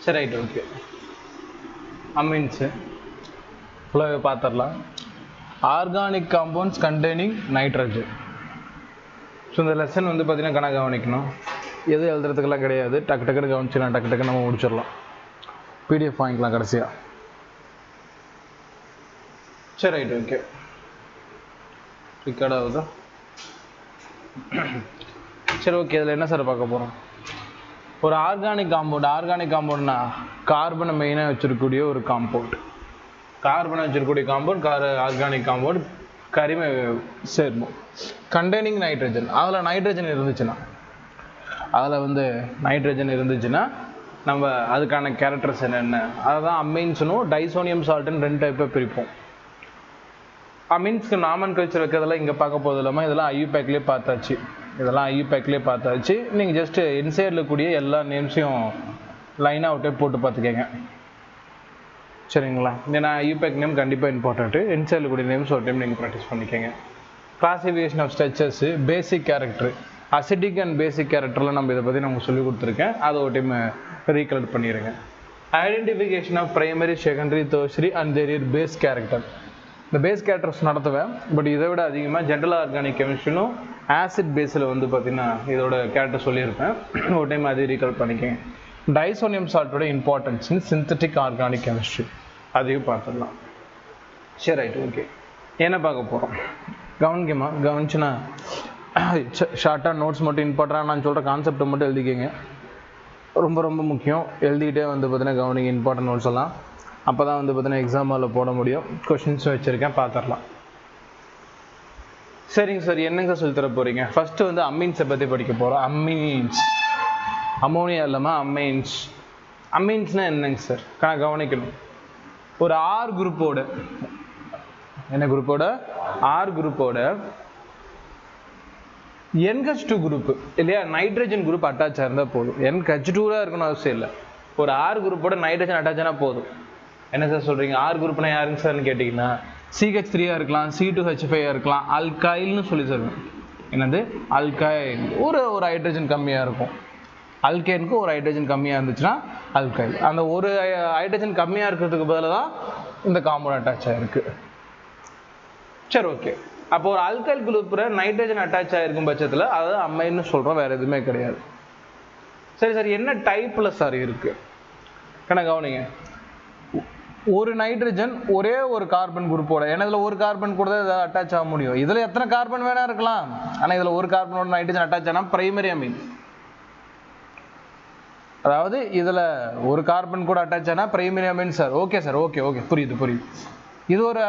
சரி right okay. அமீன்ஸு ஃபுல்லாகவே பார்த்துடலாம். Organic compounds containing nitrogen. So இந்த லெசன் வந்து பார்த்தீங்கன்னா கணக்கு கவனிக்கணும், எதுவும் எழுதுறதுக்கெல்லாம் கிடையாது. டக்கு டக்குன்னு கவனிச்சிடலாம், டக்கு டக்குன்னு நம்ம முடிச்சிடலாம். பிடிஎஃப் வாங்கிக்கலாம் கடைசியாக. சரி ரைட் ஓகே. ரிக்கார்ட் ஆகுதா? சரி ஓகே. இதில் என்ன சார் பார்க்க போகிறோம்? ஒரு ஆர்கானிக் காம்பவுண்ட்னா கார்பனை மெயினாக வச்சிருக்கக்கூடிய ஒரு காம்பவுண்ட். கார்பனை வச்சிருக்கக்கூடிய காம்பவுண்ட் ஆர்கானிக் காம்பவுண்ட். கரிம சேர்மம் கண்டெய்னிங் நைட்ரஜன். அதில் நைட்ரஜன் இருந்துச்சுன்னா நம்ம அதுக்கான கேரக்டர்ஸ் என்னென்ன, அதை தான் அமீன்ஸ்னும் டைசோனியம் சால்ட்டுன்னு 2 டைப்பாக பிரிப்போம். அமீன்ஸ்க்கு நாமன் கல்ச்சர் வைக்கிறதெல்லாம் இங்கே பார்க்க போது இல்லாமல் இதெல்லாம் ஐயூபேக்லேயே பார்த்தாச்சு. நீங்கள் ஜஸ்ட்டு இன்சைடில் கூடிய எல்லா நேம்ஸையும் லைனாக விட்டே போட்டு பார்த்துக்கங்க, சரிங்களா? ஏன்னா ஐயூபேக் நேம் கண்டிப்பாக இம்பார்ட்டன்ட்டு. இன்சைடில் கூடிய நேம்ஸ் ஒரு டைம் நீங்கள் ப்ராக்டிஸ் பண்ணிக்கோங்க. Classification of structures, basic character, acidic and basic கேரக்டரில் நம்ம இதை பற்றி நமக்கு சொல்லிக் கொடுத்துருக்கேன். அதை ஒரு டைம் ரீகலெக்ட் பண்ணிடுங்க. Identification of primary, secondary, tertiary and their base character. இந்த பேஸ் கேரக்டர்ஸ் நடத்துவேன். பட் இதை விட அதிகமாக ஜென்ரல் ஆர்கானிக் கெமிஸ்ட்ரினும் ஆசிட் பேஸில் வந்து பார்த்தீங்கன்னா இதோட கேரக்டர் சொல்லியிருப்பேன். ஒரு டைம் அதை ரீகலெக்ட் பண்ணிக்கோங்க. டைசோனியம் சால்ட்டோட importance in synthetic organic chemistry, அதையும் பார்த்துடலாம். சரி ரைட் ஓகே. என்ன பார்க்க போகிறோம் கவனிச்சுன்னா ஷார்ட்டாக நோட்ஸ் மட்டும் இம்பார்ட்டண்டாக நான் சொல்கிற கான்செப்டை மட்டும் எழுதிக்கங்க. ரொம்ப ரொம்ப முக்கியம். எழுதிக்கிட்டே வந்து பார்த்தீங்கன்னா கவனிங்க இம்பார்ட்டன்ட் நோட்ஸ் எல்லாம். அப்போ தான் வந்து பார்த்தீங்கன்னா எக்ஸாம் ஹாலில் போட முடியும். கொஷின்ஸ் வச்சுருக்கேன், பார்த்துடலாம். சரிங்க சார், என்னங்க சார் சொல்லித்தர போகிறீங்க? ஃபஸ்ட்டு வந்து அம்மீன்ஸை பற்றி படிக்க போகிறோம். அம்மீன்ஸ், அமோனியா இல்லாமல் அம்மீன்ஸ். அம்மீன்ஸ்னால் என்னங்க சார் கவனிக்கணும். ஒரு ஆர் குரூப்போட NH2 குரூப் இல்லையா, நைட்ரஜன் குரூப் அட்டாச் இருந்தால் போதும். NH2 இருக்கணும் அவசியம் இல்லை. ஒரு ஆர் குரூப்போட நைட்ரஜன் அட்டாச் ஆனால் போதும். என்ன சார் சொல்கிறீங்க? ஆர் குரூப்னா யாருங்க சார்னு கேட்டிங்கன்னா CH3 இருக்கலாம், C2H5 இருக்கலாம், அல்கைல்னு சொல்லி சொல்லுவேன். என்னது? அல்கைல். ஒரு ஹைட்ரஜன் கம்மியாக இருக்கும். அல்கைனுக்கு ஒரு ஹைட்ரஜன் கம்மியாக இருந்துச்சுன்னா அல்கைல். அந்த ஒரு ஹைட்ரஜன் கம்மியாக இருக்கிறதுக்கு பதிலாக தான் இந்த காம்பவுண்ட் அட்டாச் ஆகிருக்கு. சரி ஓகே. அப்போ ஒரு அல்கைல் குரூப்ல நைட்ரஜன் அட்டாச் ஆகிருக்கும் பட்சத்தில் அதாவது அம்மைன்னு சொல்கிறோம், வேறு எதுவுமே கிடையாது. சரி சார், என்ன டைப்பில் சார் இருக்குது கவனிங்க. ஒரு நைட்ரஜன் ஒரே ஒரு கார்பன் குரூப்போட, ஏன்னா இதில் ஒரு கார்பன் கூட தான் இதை அட்டாச் ஆக முடியும். இதில் எத்தனை கார்பன் வேணா இருக்கலாம், ஆனால் இதில் ஒரு கார்பனோட நைட்ரஜன் அட்டாச் ஆனால் பிரைமரி அமீன். அதாவது இதில் ஒரு கார்பன் கூட அட்டாச் ஆனால் primary Ameen sir. Okay sir, okay புரியுது. இது ஒரு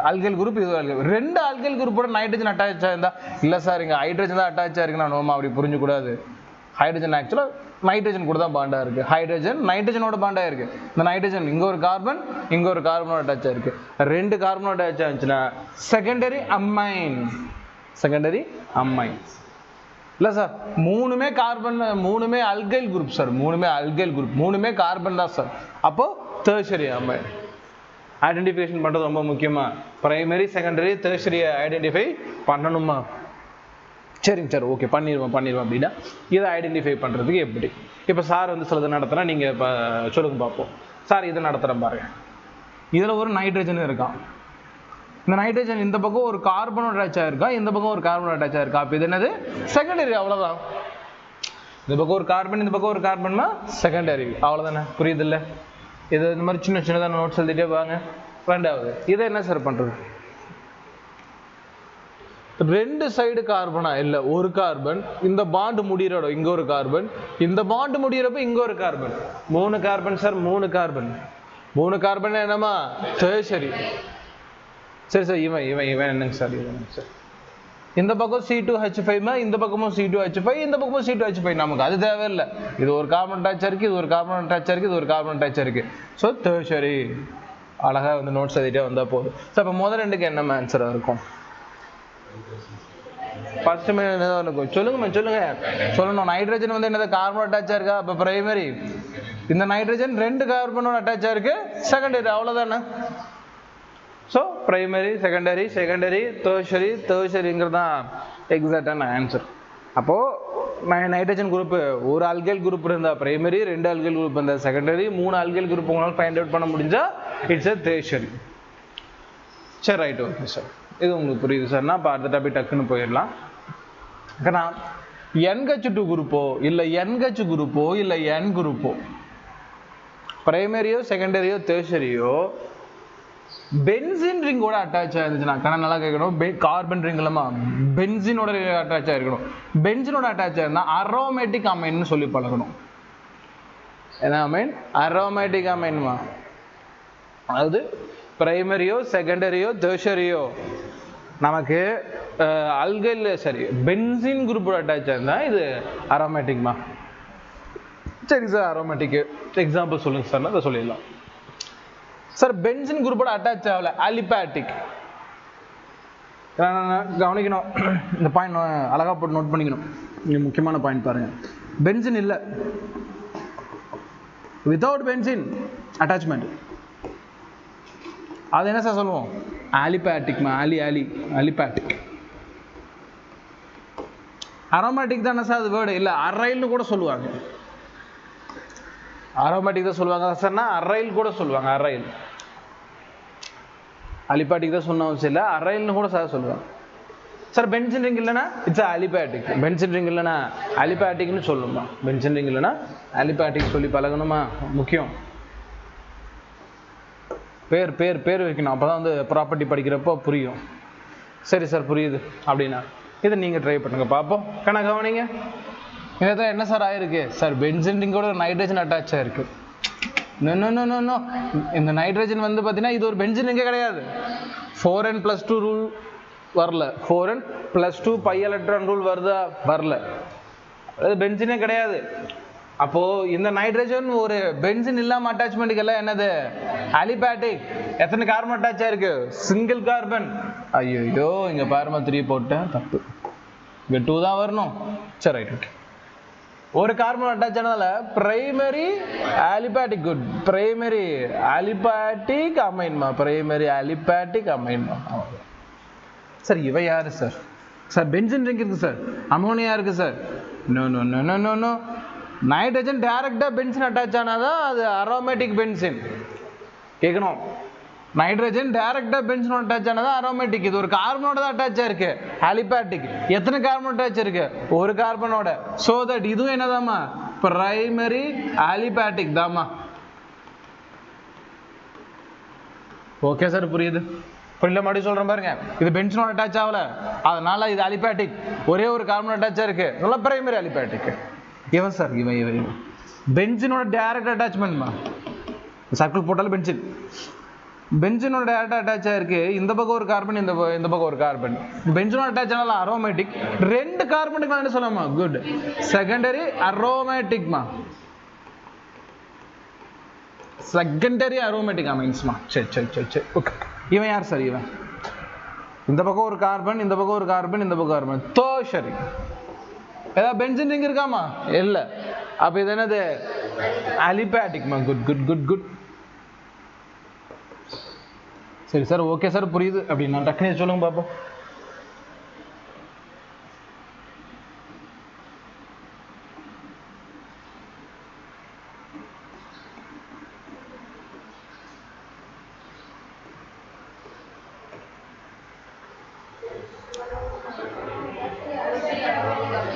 அல்கைல் குரூப், இது ஒரு ரெண்டு அல்கைல் குரூப்போட நைட்ரஜன் அட்டாச் ஆயிருந்தா இல்லை சார் இங்கே ஹைட்ரஜன் தான் அட்டாச் ஆயிருக்குன்னா நோமா அப்படி புரிஞ்சுக்கூடாது. ஹைட்ரஜன் ஆக்சுவலாக நைட்ரஜன் கூட தான் பாண்டாக இருக்குது. ஹைட்ரஜன் நைட்ரஜனோட பாண்டாக இருக்குது. இந்த நைட்ரஜன் இங்கே ஒரு கார்பன், இங்கே ஒரு கார்பனோட அட்டாச் ஆயிருக்கு. 2 கார்பனோட அட்டாச் ஆச்சுன்னா செகண்டரி அம்மைன். இல்லை சார், மூணுமே கார்பன், மூணுமே அல்கைல் குரூப் சார். மூணுமே கார்பன் தான் சார். அப்போ டெர்ஷரி அம்மைன். ஐடென்டிஃபிகேஷன் பண்ணுறது ரொம்ப முக்கியமா? பிரைமரி, செகண்டரி, டெர்ஷரியை ஐடென்டிஃபை பண்ணணுமா? சரிங்க சார், ஓகே பண்ணிடுவோம் அப்படின்னா இதை ஐடென்டிஃபை பண்ணுறதுக்கு எப்படி? இப்போ சார் வந்து சிலது நடத்துகிறா, நீங்கள் இப்போ சொல்லுங்க பார்ப்போம். சார் இதை நடத்துகிறேன் பாருங்க. இதில் ஒரு நைட்ரஜன் இருக்கான். இந்த நைட்ரஜன் இந்த பக்கம் ஒரு கார்பனோட அட்டாச் ஆயிருக்கா, இந்த பக்கம் ஒரு கார்பனோட அட்டாச் ஆயிருக்கா. அப்போ இது என்னது? செகண்டரி. அவ்வளோதான். இந்த பக்கம் ஒரு கார்பன், இந்த பக்கம் ஒரு கார்பன்னா செகண்டரி. அவ்வளோதானே, புரியுது இல்லை? இது இந்த மாதிரி சின்னதாக நோட்ஸ் எழுதிட்டே வாங்க. 2வது இதை என்ன சார் பண்ணுறது? 2 சைடு கார்பனா இல்லை, ஒரு கார்பன். இந்த பாண்டு முடிகிறோட இங்கே ஒரு கார்பன், இந்த பாண்டு முடிகிறப்ப இங்கே ஒரு கார்பன். 3 carbon sir. 3 கார்பன் என்னமா? டெர்ஷரி. சரி சார், இவன் என்னங்க சார்? இந்த பக்கம் C2H5, இந்த பக்கமும் C2H5, இந்த பக்கமும் C2H5. நமக்கு அது தேவையில்லை. இது ஒரு கார்பன் அட்டாச் இருக்கு, இது ஒரு கார்பன் அட்டாச் இருக்கு, இது ஒரு கார்பன் அட்டாச் இருக்கு. So tertiary. அழகாக வந்து நோட்ஸ் எழுதிட்டே வந்தால் போதும். ஸோ அப்போ முதல் 2க்கு என்ன ஆன்சராக இருக்கும்? ஃபர்ஸ்ட் இருக்கும். சொல்லணும். நைட்ரஜன் வந்து என்னது? கார்பன் அட்டாச் இருக்கா, அப்போ பிரைமரி. இந்த நைட்ரஜன் 2 கார்பனோட அட்டாச் இருக்கு, செகண்டரி. அவ்வளோதானே. ஸோ பிரைமரி, செகண்டரி, டெர்ஷரிங்கிறது தான் எக்ஸாக்டான ஆன்சர். அப்போது நைட்ரஜன் குரூப் ஒரு ஆல்கைல் குரூப் இருந்தால் பிரைமரி, 2 ஆல்கைல் குரூப் இருந்தால் செகண்டரி, 3 ஆல்கைல் குரூப் உங்களால் ஃபைண்ட் அவுட் பண்ண முடிஞ்சா இட்ஸ் எ டெர்ஷரி. சரி ரைட், ஓகே சார், இது உங்களுக்கு புரியுது சார்னா இப்போ அடுத்த டாபிக் டக்குன்னு போயிடலாம். ஏன்னா NH2 குரூப்போ இல்லை NH குரூப்போ இல்லை N குரூப்போ பிரைமரியோ செகண்டரியோ டெர்ஷரியோ பென்சின் ரிங்கோட அட்டாச் ஆயிருந்துச்சுன்னா கணக்கு நல்லா கேட்கணும். கார்பன் ரிங் இல்லாம பென்சினோட அட்டாச் ஆயிருக்கணும். பென்சினோட அட்டாச் ஆயிருந்தா அரோமேட்டிக் அமைன்னு சொல்லி பழகணும். என்ன அமைன்? அரோமேட்டிக் அமைன்மா. அதாவது பிரைமரியோ செகண்டரியோ டெர்ஷரியோ நமக்கு அல்கைல் சரி பென்சின் குரூப்போட அட்டாச் ஆயிருந்தா இது அரோமேட்டிக்மா. சரி சார், அரோமேட்டிக் எக்ஸாம்பிள் சொல்லுங்க சார், அதை சொல்லிடலாம் சார். பென்சின் குரூப்போட அட்டாச் ஆகல, அலிபாட்டிக். கவனிக்கணும், இந்த பாயிண்ட் அழகா போட்டு நோட் பண்ணிக்கணும். இங்க முக்கியமான பாயிண்ட் பாருங்க. பென்சின் இல்லை, வித்தவுட் பென்சின் அட்டாச்மெண்ட், அது என்ன சார் சொல்லுவோம்? அலிபாட்டிக்மா. அலிபாட்டிக். அரோமேட்டிக் தானே சார் அது வேர்டு, இல்லை அரைல்னு கூட சொல்லுவாங்க. அரோமேட்டிக் தான் சொல்லுவாங்க சார்னா அரைல் கூட சொல்லுவாங்க. அரைல் அலிபாட்டிக் தான் சொன்ன அவசியம் இல்லை, அரைல்னு கூட சார் சொல்லுவாங்க. சார் பென்சின் ரிங் இல்லைன்னா இட்ஸ் அலிபாட்டிக். பென்சின் ரிங் இல்லைன்னா அலிபாட்டிக்னு சொல்லுமா. பென்சின் ரிங் இல்லைன்னா அலிபாட்டிக் சொல்லி பழகணுமா, முக்கியம். பேர் பேர் பேர் வைக்கணும், அப்போ தான் வந்து ப்ராப்பர்ட்டி படிக்கிறப்போ புரியும். சரி சார் புரியுது அப்படின்னா இதை நீங்கள் ட்ரை பண்ணுங்க பார்ப்போம். கவனிங்க, இதான் என்ன சார் ஆயிருக்கு சார்? பென்சின் ரிங்கோட நைட்ரஜன் அட்டாச் ஆயிருக்கு. நோ, இந்த நைட்ரஜன் வந்து பார்த்தீங்கன்னா இது ஒரு பென்சின் ரிங்கே கிடையாது. 4n+2 ரூல் வரல. 4n+2 பை எலக்ட்ரான் ரூல் வருதா? வரல. அது பென்சினே கிடையாது. அப்போ இந்த நைட்ரஜன் ஒரு பென்சின் இல்லாம அட்டாச்மெண்ட்டுக்கு எல்லாம் என்னது? அலிபாட்டிக். எத்தனை கார்பன் அட்டாச் ஆயிருக்கு? Single carbon. ஐயோ, இங்க பாருமா 3 போட்டேன், தப்பு. இங்க 2 தான் வரணும். சரி ரைட், ஓகே. ஒரு கார்பன் அட்டாச் ஆனதால primary aliphatic good. Primary aliphatic அமைன்மா. பிரைமரி அலிபாட்டிக் அமைன்மா. சார் இவ யாரு சார்? சார் பென்சின் ரிங் இருக்கு சார், அமோனியா இருக்கு sir. No no no no no no. Nitrogen டைரக்டா பென்சின் அட்டாச் ஆனாதான் அது அரோமேட்டிக் பென்சின். கேட்கணும், நைட்ரஜன் டைரக்டா பென்சினோட அட்டாச் ஆனதான் அரோமேட்டிக். இது ஒரு கார்பனோட தான் அட்டாச் ஆயிருக்கு, அலிபாட்டிக். எத்தனை கார்பன் அட்டாச் இருக்கு? ஒரு கார்பனோட. சோ தட் இதுவும் என்னதாமா? பிரைமரி அலிபாட்டிக் தாமா. ஓகே சார், புரியுது. புரியல மறுபடியும் சொல்றேன் பாருங்க. இது பென்சினோட அட்டாச் ஆகல, அதனால இது அலிபாட்டிக். ஒரே ஒரு கார்பன் அட்டாச் இருக்கு, நல்ல பிரைமரி அலிபாட்டிக். இவன் சார் இவன் பென்சினோட டைரக்ட் அட்டாச்மெண்ட்மா. சர்க்கிள் போட்டாலும் பென்சின். பென்சினோட டைரக்டா அட்டாச் ஆயிருக்கு. இந்த பக்கம் ஒரு கார்பன், இந்த பக்கம் ஒரு கார்பன். பென்சினோட அட்டாச் ஆனால அரோமேட்டிக். 2 கார்பனுக்கு என்ன சொல்லலாமா? குட். செகண்டரி அரோமேட்டிக்மா. செகண்டரி அரோமேட்டிக் அமைன்ஸ்மா. சரி சரி சரி சரி, ஓகே. இவன் யார் சார்? இவன் இந்த பக்கம் ஒரு கார்பன், இந்த பக்கம் ஒரு கார்பன், இந்த பக்கம் கார்பன். டெர்ஷரி. ஏதாவது பென்சின் ரிங் இருக்காமா? இல்ல. அப்ப இது என்னது? அலிபாட்டிக்மா. Good good good good. சரி சார், ஓகே சார், புரியுது அப்படின்னா டக்குனு சொல்லுங்க பாப்போம்.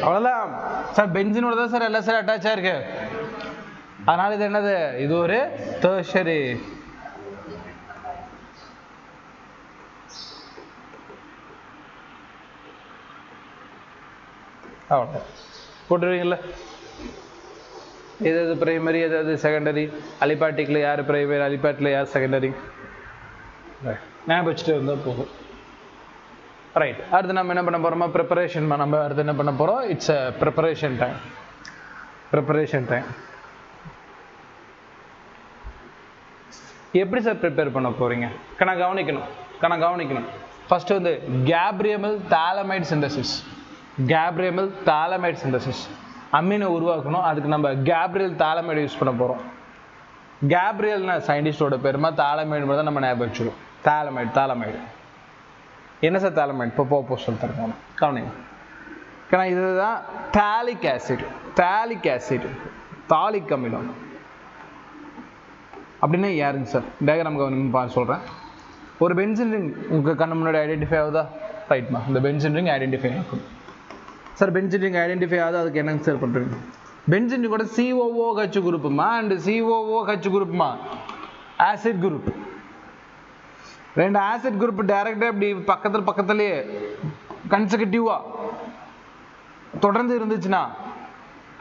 அவ்வளவுதான் சார். பென்சினோட தான் சார் எல்லாம் சார் அட்டாச் ஆயிருக்கு. அதனால இது என்னது? இது ஒரு டெர்ஷரி. அவ்வளோ போட்டுருவீங்கல்ல. எது பிரைமரி, எது செகண்டரி? அலிபாட்டிக்ல யார் பிரைமரி, அலிபாட்டிக்ல யார் செகண்டரி? ஞாபகம் வச்சுட்டு இருந்தால் போகும். ரைட். அடுத்து நம்ம என்ன பண்ண போறோமா? ப்ரிப்பரேஷன். நம்ம அடுத்து என்ன பண்ண போறோம்? It's a preparation time. Preparation time. எப்படி சார் ப்ரிப்பேர் பண்ண போறீங்க? கவனிக்கணும். ஃபர்ஸ்ட் வந்து கேப்ரியமல் தாலமைட் சிந்தசிஸ். கேப்ரியமல் தாலமைட் சிந்தசிஸ். அமீனை உருவாக்கணும். அதுக்கு நம்ம கேப்ரியல் தாலமைடு யூஸ் பண்ண போறோம். கேப்ரியல்னா சயின்டிஸ்டோட பேருமா, தாலமைடு தான் நம்ம ஞாபகம் வச்சுருவோம். தாலமைடு. என்ன சார் தாலமைடு? இப்போ சொல்லித்தரேன். கவனிங்க. இதுதான் தாலிக் ஆசிட். தாலிக் ஆசிட் தாலிக் அமிலம் அப்படின்னா யாருங்க சார்? டயக்ராம் கவனிங்க சொல்கிறேன். ஒரு பென்சின் ரிங் உங்களுக்கு கண்ணு முன்னாடி ஐடென்டிஃபை ஆகுதா? ரைட்மா, இந்த பென்சின் ரிங் ஐடென்டிஃபை ஆகும் சார். பென்சின் ரிங் ஐடென்டிஃபை ஆகுது, அதுக்கு என்னங்க சார் பண்ணுறீங்க? பென்சின் ரிங் கூட COOH குரூப்புமா அண்ட் COOH குரூப்புமா ஆசிட் குரூப். ரெண்டு ஆசிட் குரூப் டைரக்டாக இப்படி பக்கத்துலேயே கன்செகட்டிவா தொடர்ந்து இருந்துச்சுன்னா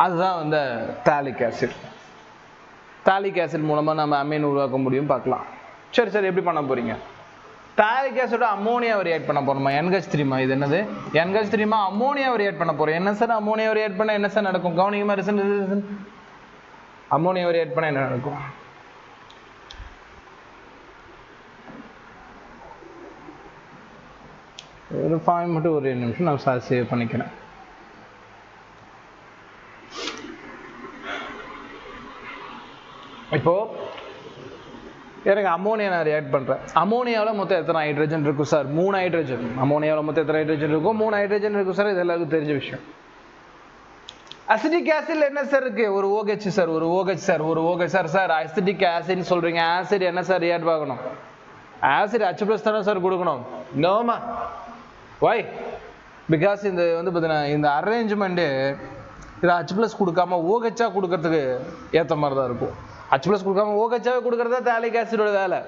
அதுதான் வந்து தாலிக் ஆசிட். தாலிக் ஆசிட் மூலமாக நம்ம அமீன் உருவாக்க முடியும், பார்க்கலாம். சரி சார், எப்படி பண்ண போறீங்க? தாலிக் ஆசிட் அமோனியாவை ரியாக்ட் பண்ண போறோமா? NH3மா? இது என்னது? NH3மா அமோனியாவை ரியாக்ட் பண்ண போறோம். என்ன சார் அமோனியாவை ரியாக்ட் பண்ண என்ன சார் நடக்கும்? கவனிங்கமா, ரிசன் அமோனியாவை ரியாக்ட் பண்ண என்ன நடக்கும்? ஒரு ஃபார்ம் மட்டும் ஒரு நிமிஷம் நான் சேவ் பண்ணிக்கிறேன். இப்போ எனக்கு அமோனியா நான் ரியாக்ட் பண்ணுறேன். அமோனியாவில் மொத்தம் எத்தனை ஹைட்ரஜன் இருக்கும் சார்? 3 ஹைட்ரஜன். அமோனியாவில் மொத்தம் எத்தனை ஹைட்ரஜன் இருக்கும்? 3 ஹைட்ரஜன் இருக்கும் சார். இது எல்லாருக்கும் தெரிஞ்ச விஷயம். அசிட்டிக் ஆசிட்ல என்ன சார் இருக்கு? ஒரு OH சார், ஒரு OH சார், ஒரு OH சார். சார் அசிட்டிக் ஆசிட்னு சொல்றீங்க, ஆசிட் என்ன சார் ரியாக்ட் ஆகணும்? ஆசிட் H+ தானே சார் கொடுக்கணும்? நோமா. வை? பிகாஸ் இந்த வந்து பார்த்தீங்கன்னா இந்த அரேஞ்ச்மெண்ட்டு இதை H+ கொடுக்காம OH கொடுக்கறதுக்கு ஏற்ற மாதிரி தான் இருக்கும். H+ கொடுக்காம OH கொடுக்கறதா தாலிக் ஆசிடோட வேலை.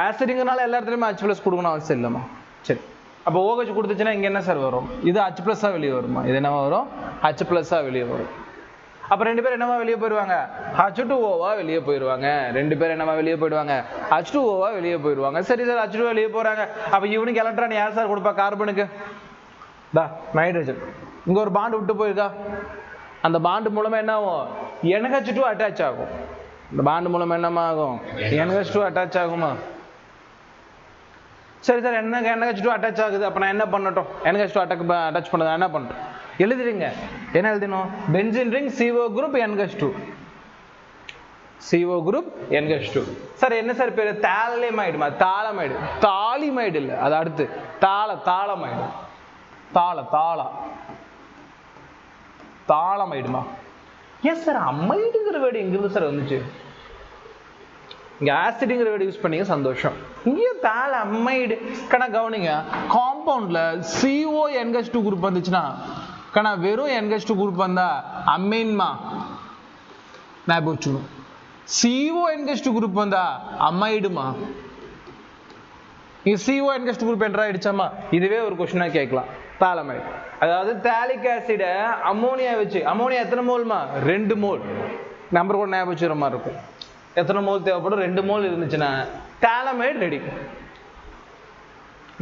ஆசிடுங்கனால எல்லா இடத்துலையுமே H+ கொடுக்கணும் அவசியம் இல்லைம்மா. சரி, அப்போ OH கொடுத்துச்சுன்னா இங்கே என்ன சார் வரும்? இது H+ வெளியே வருமா? இது என்னவா வரும்? H+ வெளியே வரும். அப்போ ரெண்டு பேரும் என்னவா வெளியே போயிடுவாங்க? H2O வெளியே போயிடுவாங்க. ரெண்டு பேரும் என்னவா வெளியே போயிடுவாங்க? H2O வெளியே போயிடுவாங்க. சரி சார், H2O வெளியே போறாங்க. அப்போ இவனுக்கு எலக்ட்ரான் யார் சார் கொடுப்பா? கார்பனுக்கு நைட்ரஜன். இங்க ஒரு பாண்ட் விட்டு போயிருக்கா? அந்த பாண்ட் மூலமா என்ன ஆகும்? NH2 அட்டாச் ஆகும். இந்த பாண்ட் மூலமா என்னமா ஆகும்? NH2 அட்டாச் ஆகுமா? சரி சார், NH2 அட்டாச் ஆகுது. அப்ப நான் என்ன பண்ணட்டும்? NH2 அட்டாச் பண்ணது என்ன பண்ணட்டும்? எழுதிடுங்க. என்ன எழுதணும்? Benzene ring CO group NH2. CO group NH2. Sir என்ன சார் பேரு? தாலிமைடுமா? தாலமைடு. தாலிமைடு இல்ல, அது அடுத்து தாலமைடு. தாளமைடுமா? எஸ் சார், அமைடுங்கிற வேர்டு எங்கிருந்து சார் வந்துச்சு? இங்க ஆசிட்ங்கிற வேர்டு யூஸ் பண்ணீங்க, சந்தோஷம். இங்கே தாலமைடு கணா கவனிங்க. காம்பவுண்ட்ல CONH2 குரூப் வந்துச்சுன்னா கணா வெறும் NH2 குரூப் வந்தா அமீன்மா ஞாபகம் வச்சுக்கணும். CONH2 குரூப் வந்தா அமைடுமா. இங்க CONH2 குரூப் என்டர் ஆயிடுச்சாமா? இதுவே ஒரு கொஸ்டினா கேட்கலாம். தாலமைடு, அதாவது தாலிக் ஆசிட அமோனியா வச்சு, அமோனியா எத்தனை மோல்மா? 2 மோல். நம்பர் கூட ஞாபகம் வச்சுக்கிற மாதிரி இருக்கும். எத்தனை மோல் தேவைப்படும்? 2 மோல் இருந்துச்சுன்னா தாலமைடு ரெடி.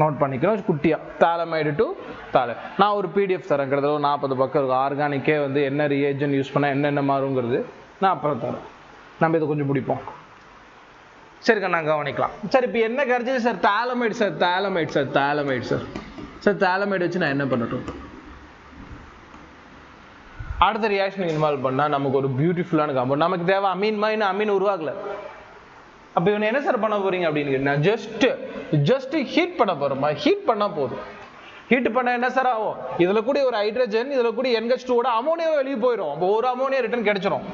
நோட் பண்ணிக்கணும் குட்டியா. தாலமைடு டு தால. நான் ஒரு PDF தரேன், கிட்டத்தட்ட 40 பக்கம் இருக்கும். ஆர்கானிக்கே வந்து என்ன ரியேஜன் யூஸ் பண்ணால் என்னென்ன மாறுங்கிறது நான் அப்புறம் தரேன். நம்ம இதை கொஞ்சம் பிடிப்போம். சரிக்கா, நான் கவனிக்கலாம். சார் இப்போ என்ன கிடைச்சது sir? Phthalimide sir, phthalimide sir, phthalimide sir. Sir phthalimide வச்சு நான் என்ன பண்ணட்டும்? அடுத்த ரியாக்ஷன் இன்வால்வ் பண்ணா நமக்கு ஒரு பியூட்டிஃபுல்லான காம்பவுண்ட். நமக்கு தேவை அமீன்மா, இன்னும் அமீன் உருவாகல. அப்ப இவன் என்ன சார் பண்ண போறீங்க அப்படின்னு கேட்டா, ஜஸ்ட் ஹீட் பண்ண போறோமா? ஹீட் பண்ணா போதும். ஹீட் பண்ண என்ன சார் ஆகும்? இதுல கூட ஒரு ஹைட்ரஜன், இதுல கூட NH2 ஓட அமோனியா வெளியே போயிடும். அப்போ ஒரு அமோனியா ரிட்டர்ன் கிடைச்சிரும்.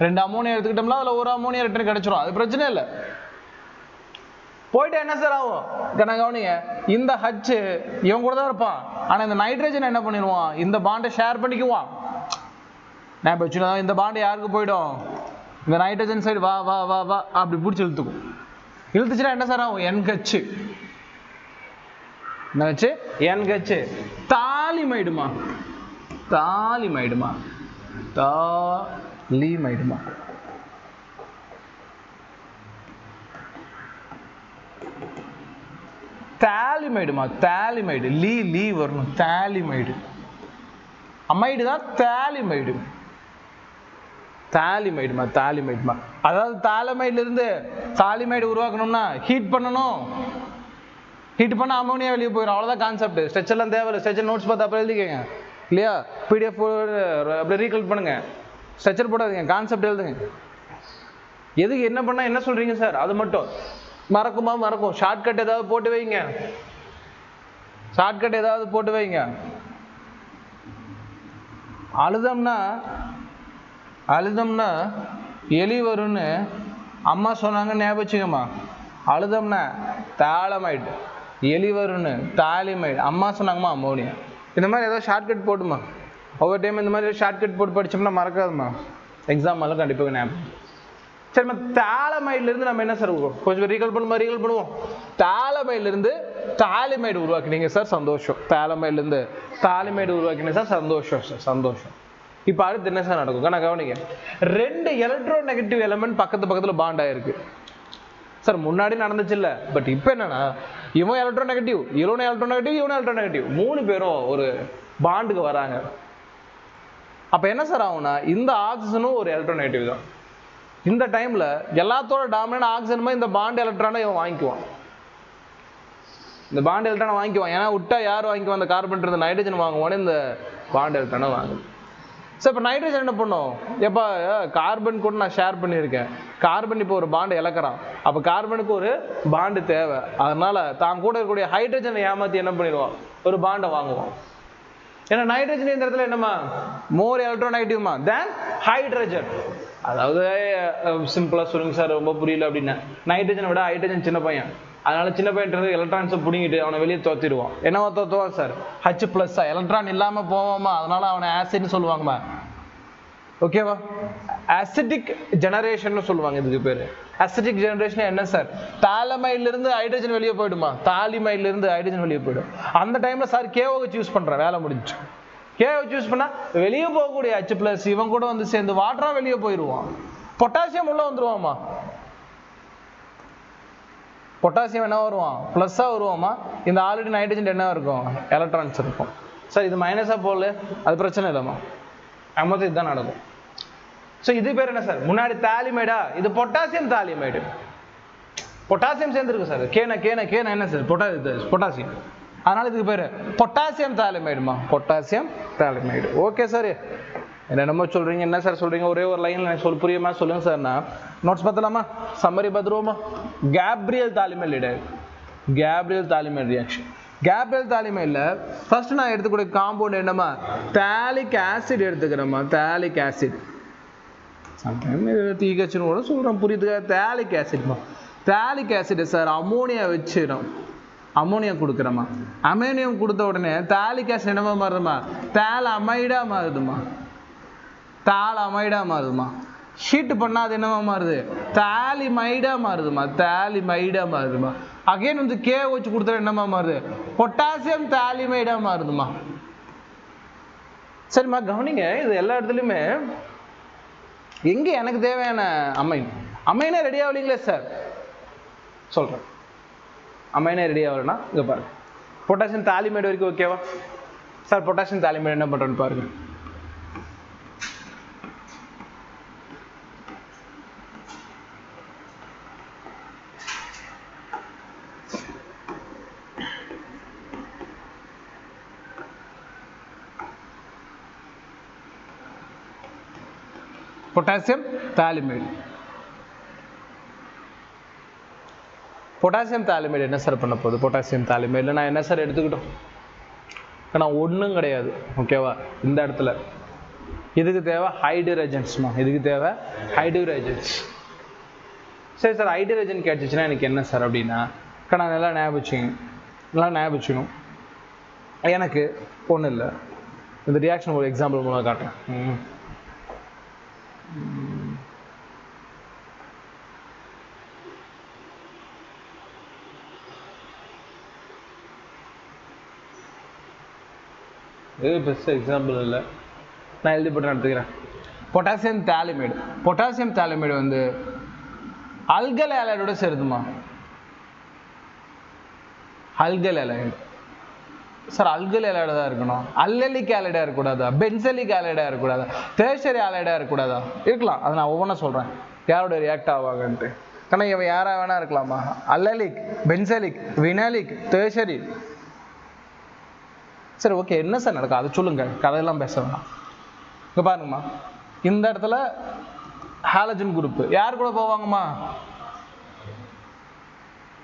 2 அமோனியா எடுத்துக்கிட்டோம்னா அதுல ஒரு அமோனியா ரிட்டர்ன் கிடைச்சிரும். அது பிரச்சனை இல்லை. போயிட்டு என்ன சார் ஆகும்? கவனிங்க, இந்த H இவன் கூட தான் இருப்பான். ஆனா இந்த நைட்ரஜன் என்ன பண்ணிடுவான்? இந்த பாண்டை ஷேர் பண்ணிக்குவான். இந்த பாண்டு யாருக்கு போயிடும்? இந்த நைட்ரஜன் சைடு வா வா வா வா அப்படி பிடிச்சி இழுத்துக்கும். இழுத்துச்சுன்னா என்ன சார் ஆகும்? NH. NH தாலிமைடுமா? தாலிமைடுமா? தாலிமைடுமா? தாலிமைடுமா? தாலிமைடு. லீ வரணும். தாலிமைடு. அமைடு தான் தாலிமைடு. தாலிமைடுமா? தாலிமைடுமா? அதாவது தாலமைடுல இருந்து தாலிமைடு உருவாக்கணும்னா ஹீட் பண்ணணும். ஹீட் பண்ண அமோனியா வெளியே போயிடும். அவ்வளவுதான் கான்செப்ட். ஸ்ட்ரெச்சர்லாம் தேவையில்லை. ஸ்ட்ரெச்சர் நோட்ஸ் பார்த்து அப்புறம் எழுதிக்கங்க இல்லையா? PDF அப்படியே ரீகலெக்ட் பண்ணுங்க. ஸ்ட்ரெச்சர் போடாதீங்க, கான்செப்ட் எழுதுங்க. எதுக்கு என்ன பண்ணா என்ன சொல்றீங்க சார்? அது மட்டும் மறக்குமா? மறக்கும். ஷார்ட்கட் ஏதாவது போட்டு வைங்க. ஷார்ட்கட் ஏதாவது போட்டு வைங்க. அழுதம்னா எலி வரும்னு அம்மா சொன்னாங்க, ஞாபகம் வச்சுக்கம்மா. அழுதம்னா தாலமைடு, எலி வரும்னு தாலிமைடு, அம்மா சொன்னாங்கம்மா அம்மோனியா. இந்த மாதிரி ஏதாவது ஷார்ட்கட் போட்டுமா. ஒவ்வொரு டைம் இந்த மாதிரி ஷார்ட்கட் போட்டு படிச்சோம்னா மறக்காதுமா, எக்ஸாம் எல்லாம் கண்டிப்பாக ஞாபகம். சரிம்மா, தாலமைட்லேருந்து நம்ம என்ன சார் கொஞ்சம் ரீகால் பண்ணுவோம். தாலமைட்லேருந்து தாலிமைடு உருவாக்கினீங்க சார், சந்தோஷம். தாலமைட்லேருந்து தாலிமைடு உருவாக்கினீங்க சார், சந்தோஷம் சார், சந்தோஷம். இப்போ அடுத்து என்ன சார் நடக்கும்? நான் கவனிங்க, 2 எலக்ட்ரோ நெகட்டிவ் எலமெண்ட் பக்கத்துல பாண்ட் ஆயிருக்கு சார். முன்னாடி நடந்துச்சு இல்ல, பட் இப்போ என்னன்னா இவன் எலக்ட்ரோ நெகட்டிவ், இவன் எலக்ட்ரோ நெகட்டிவ், இவன் எலக்ட்ரோ நெகட்டிவ், 3 பேரும் ஒரு பாண்டுக்கு வராங்க. அப்ப என்ன சார் ஆகும்னா, இந்த ஆக்சிஜனும் ஒரு எலக்ட்ரோ நெகட்டிவ் தான். இந்த டைம்ல எல்லாத்தோட டாமினன்ட் ஆக்சிஜனுமே இந்த பாண்ட் எலக்ட்ரானை இவன் வாங்கிக்குவான். இந்த பாண்ட் எலக்ட்ரானை வாங்கிக்குவான். ஏன்னா விட்டா யார் வாங்கிக்குவான்? அந்த கார்பன் இருந்த நைட்ரஜன் வாங்குவானே இந்த பாண்ட் எலக்ட்ரானை வாங்கும். சார் இப்போ நைட்ரஜன் என்ன பண்ணும்? எப்போ கார்பன் கூட நான் ஷேர் பண்ணியிருக்கேன், கார்பன் இப்போ ஒரு பாண்டு இழக்கிறான். அப்போ கார்பனுக்கு ஒரு பாண்டு தேவை. அதனால தான் கூட இருக்கக்கூடிய ஹைட்ரஜனை ஏமாற்றி என்ன பண்ணிடுவான்? ஒரு பாண்டை வாங்குவான். ஏன்னா நைட்ரஜன் இந்த இடத்துல என்னமா, மோர் எலக்ட்ரோநெகட்டிவ்மா தேன் ஹைட்ரஜன். அதாவது சிம்பிளா சொல்லுங்க சார், ரொம்ப புரியல அப்படின்னா, நைட்ரஜனை விட ஹைட்ரஜன் சின்ன பையன், அதனால சின்ன பையன் எலக்ட்ரான்ஸை பிடிங்கிட்டு அவனை வெளியே தோத்திடுவான். என்னவா தோத்துவான் சார்? H+, எலக்ட்ரான் இல்லாம போவாமா, அதனால அவனை ஆசிட்னு சொல்லுவாங்கம்மா. ஓகேவா? அசிட்டிக் ஜெனரேஷன் சொல்லுவாங்க. இதுக்கு பேரு அசிட்டிக் ஜெனரேஷன். என்ன சார்? தாலமைட்ல இருந்து ஹைட்ரஜன் வெளியே போயிடுமா, தாலிமைட்ல இருந்து ஹைட்ரஜன் வெளியே போயிடும். அந்த டைம்ல சார் KOH யூஸ் பண்றேன், வேலை முடிஞ்சு. KOH யூஸ் பண்ணா வெளியே போகக்கூடிய H+, இவன் கூட வந்து சேர்ந்து வாட்டரா வெளியே போயிடுவான். பொட்டாசியம் உள்ள வந்துருவாமா. பொட்டாசியம் என்ன வருவான்? பிளஸ்ஸா வருவாமா. இந்த ஆல்ரெடி நைட்ரஜன் என்ன இருக்கும்? எலக்ட்ரான்ஸ் இருக்கும். சார் இது மைனஸா போல, அது பிரச்சனை இல்லைம்மா, அம்மது இதுதான் நடக்கும். ஸோ இது பேர் என்ன சார்? முன்னாடி தாலிமைடா, இது பொட்டாசியம் தாலிமைடு. பொட்டாசியம் சேர்ந்துருக்கு சார். கேன என்ன சார்? பொட்டாசியம். அதனால இதுக்கு பேரு பொட்டாசியம் தாலிமைடுமா, பொட்டாசியம் தாலிமைடு. ஓகே சார், என்னென்னமோ சொல்றீங்க. என்ன சார் சொல்றீங்க? ஒரே ஒரு லைன்ல புரியுமா சொல்லுங்க சார்னா நோட்ஸ் பார்த்தலாமா, சம்மரி பார்த்துருவோமா. Gabriel phthalimide, Gabriel phthalimide reaction. Gabriel தாலிமைட்ல ஃபர்ஸ்ட் நான் எடுத்துக்கூடிய காம்பவுண்ட் என்னமா, தாலிக் ஆசிட் எடுத்துக்கிறேம்மா. தாலிக் ஆசிட் சம்டைம் தீகச்சுன்னு கூட சொல்கிறோம், புரியுதுக்கா? தாலிக் ஆசிட்மா. தாலிக் ஆசிட் சார் அமோனியா வச்சிடும், அமோனியா கொடுக்குறோமா. அமோனியம் கொடுத்த உடனே தாலிக் ஆசிட் என்னமா மாறுதுமா, தாலமைடா மாறுதுமா. தாலமைடா மாறுதுமா. ஹீட் பண்ணா அது என்னமா மாறுது? தாலிமைடா மாறுதுமா. தாலிமைடா மாறுதுமா. அகைன் வந்து KOH கொடுத்தா என்னமா மாறுது? பொட்டாசியம் தாலிமைடா மாறுதுமா. சரிம்மா, கவனிங்க, இது எல்லா இடத்துலையுமே எங்க எனக்கு தேவையான அமைனே ரெடி ஆகலீங்களே சார். சொல்றேன், அமைனே ரெடி ஆகலன்னா இங்க பாருங்க, பொட்டாசியம் தாலிமைடு வரைக்கும் ஓகேவா சார்? பொட்டாசியம் தாலிமைடு என்ன பண்றோன்னு பாருங்க. Potassium phthalimide. பொட்டாசியம் தாலிமைடு என்ன சார் பண்ண போகுது? பொட்டாசியம் தாலிமைடுல நான் என்ன சார் எடுத்துக்கிட்டோம்? நான் ஒன்றும் கிடையாது, ஓகேவா? இந்த இடத்துல இதுக்கு தேவை ஹைட்ரஜன்ஸ்மா, இதுக்கு தேவை ஹைட்ரஜன்ஸ். சரி சார், ஹைட்ரஜன் கிடைச்சிச்சுன்னா எனக்கு என்ன சார் அப்படின்னா, நான் நல்லா ஞாபகம் வச்சுக்கணும். எனக்கு ஒன்றும் இல்லை, இந்த ரியாக்ஷன் ஒரு எக்ஸாம்பிள் மூலம் காட்டுறேன். இது பெஸ்ட் எக்ஸாம்பிள் இல்லை, நான் எழுதி போட்டு எடுத்துக்கிறேன். Potassium phthalimide. பொட்டாசியம் தாலிமைடு வந்து அல்கல் ஆலைடோட சேருதுமா. அல்கல் ஆலைடு சார், அல்கல் ஆலைடா தான் இருக்கணும். அல்லலிக் ஆலைடா இருக்கக்கூடாதா? பென்சலிக் ஆலைடா இருக்கக்கூடாதா? டெர்ஷரி ஆலைடா இருக்கக்கூடாதா? இருக்கலாம், அதை நான் ஒவ்வொன்றா சொல்றேன் யாரோட ரியாக்ட் ஆவாங்கன்ட்டு. ஆனால் இவன் யாரா வேணா இருக்கலாமா? அல்லலிக், பென்சலிக், வினாலிக், டெர்ஷரி. சரி, ஓகே, என்ன சார் நடக்கும் அதை சொல்லுங்க, கதையெல்லாம் பேச வேணாம். இங்க பாருங்கம்மா, இந்த இடத்துல ஹாலஜன் குரூப் யார் கூட போவாங்கம்மா?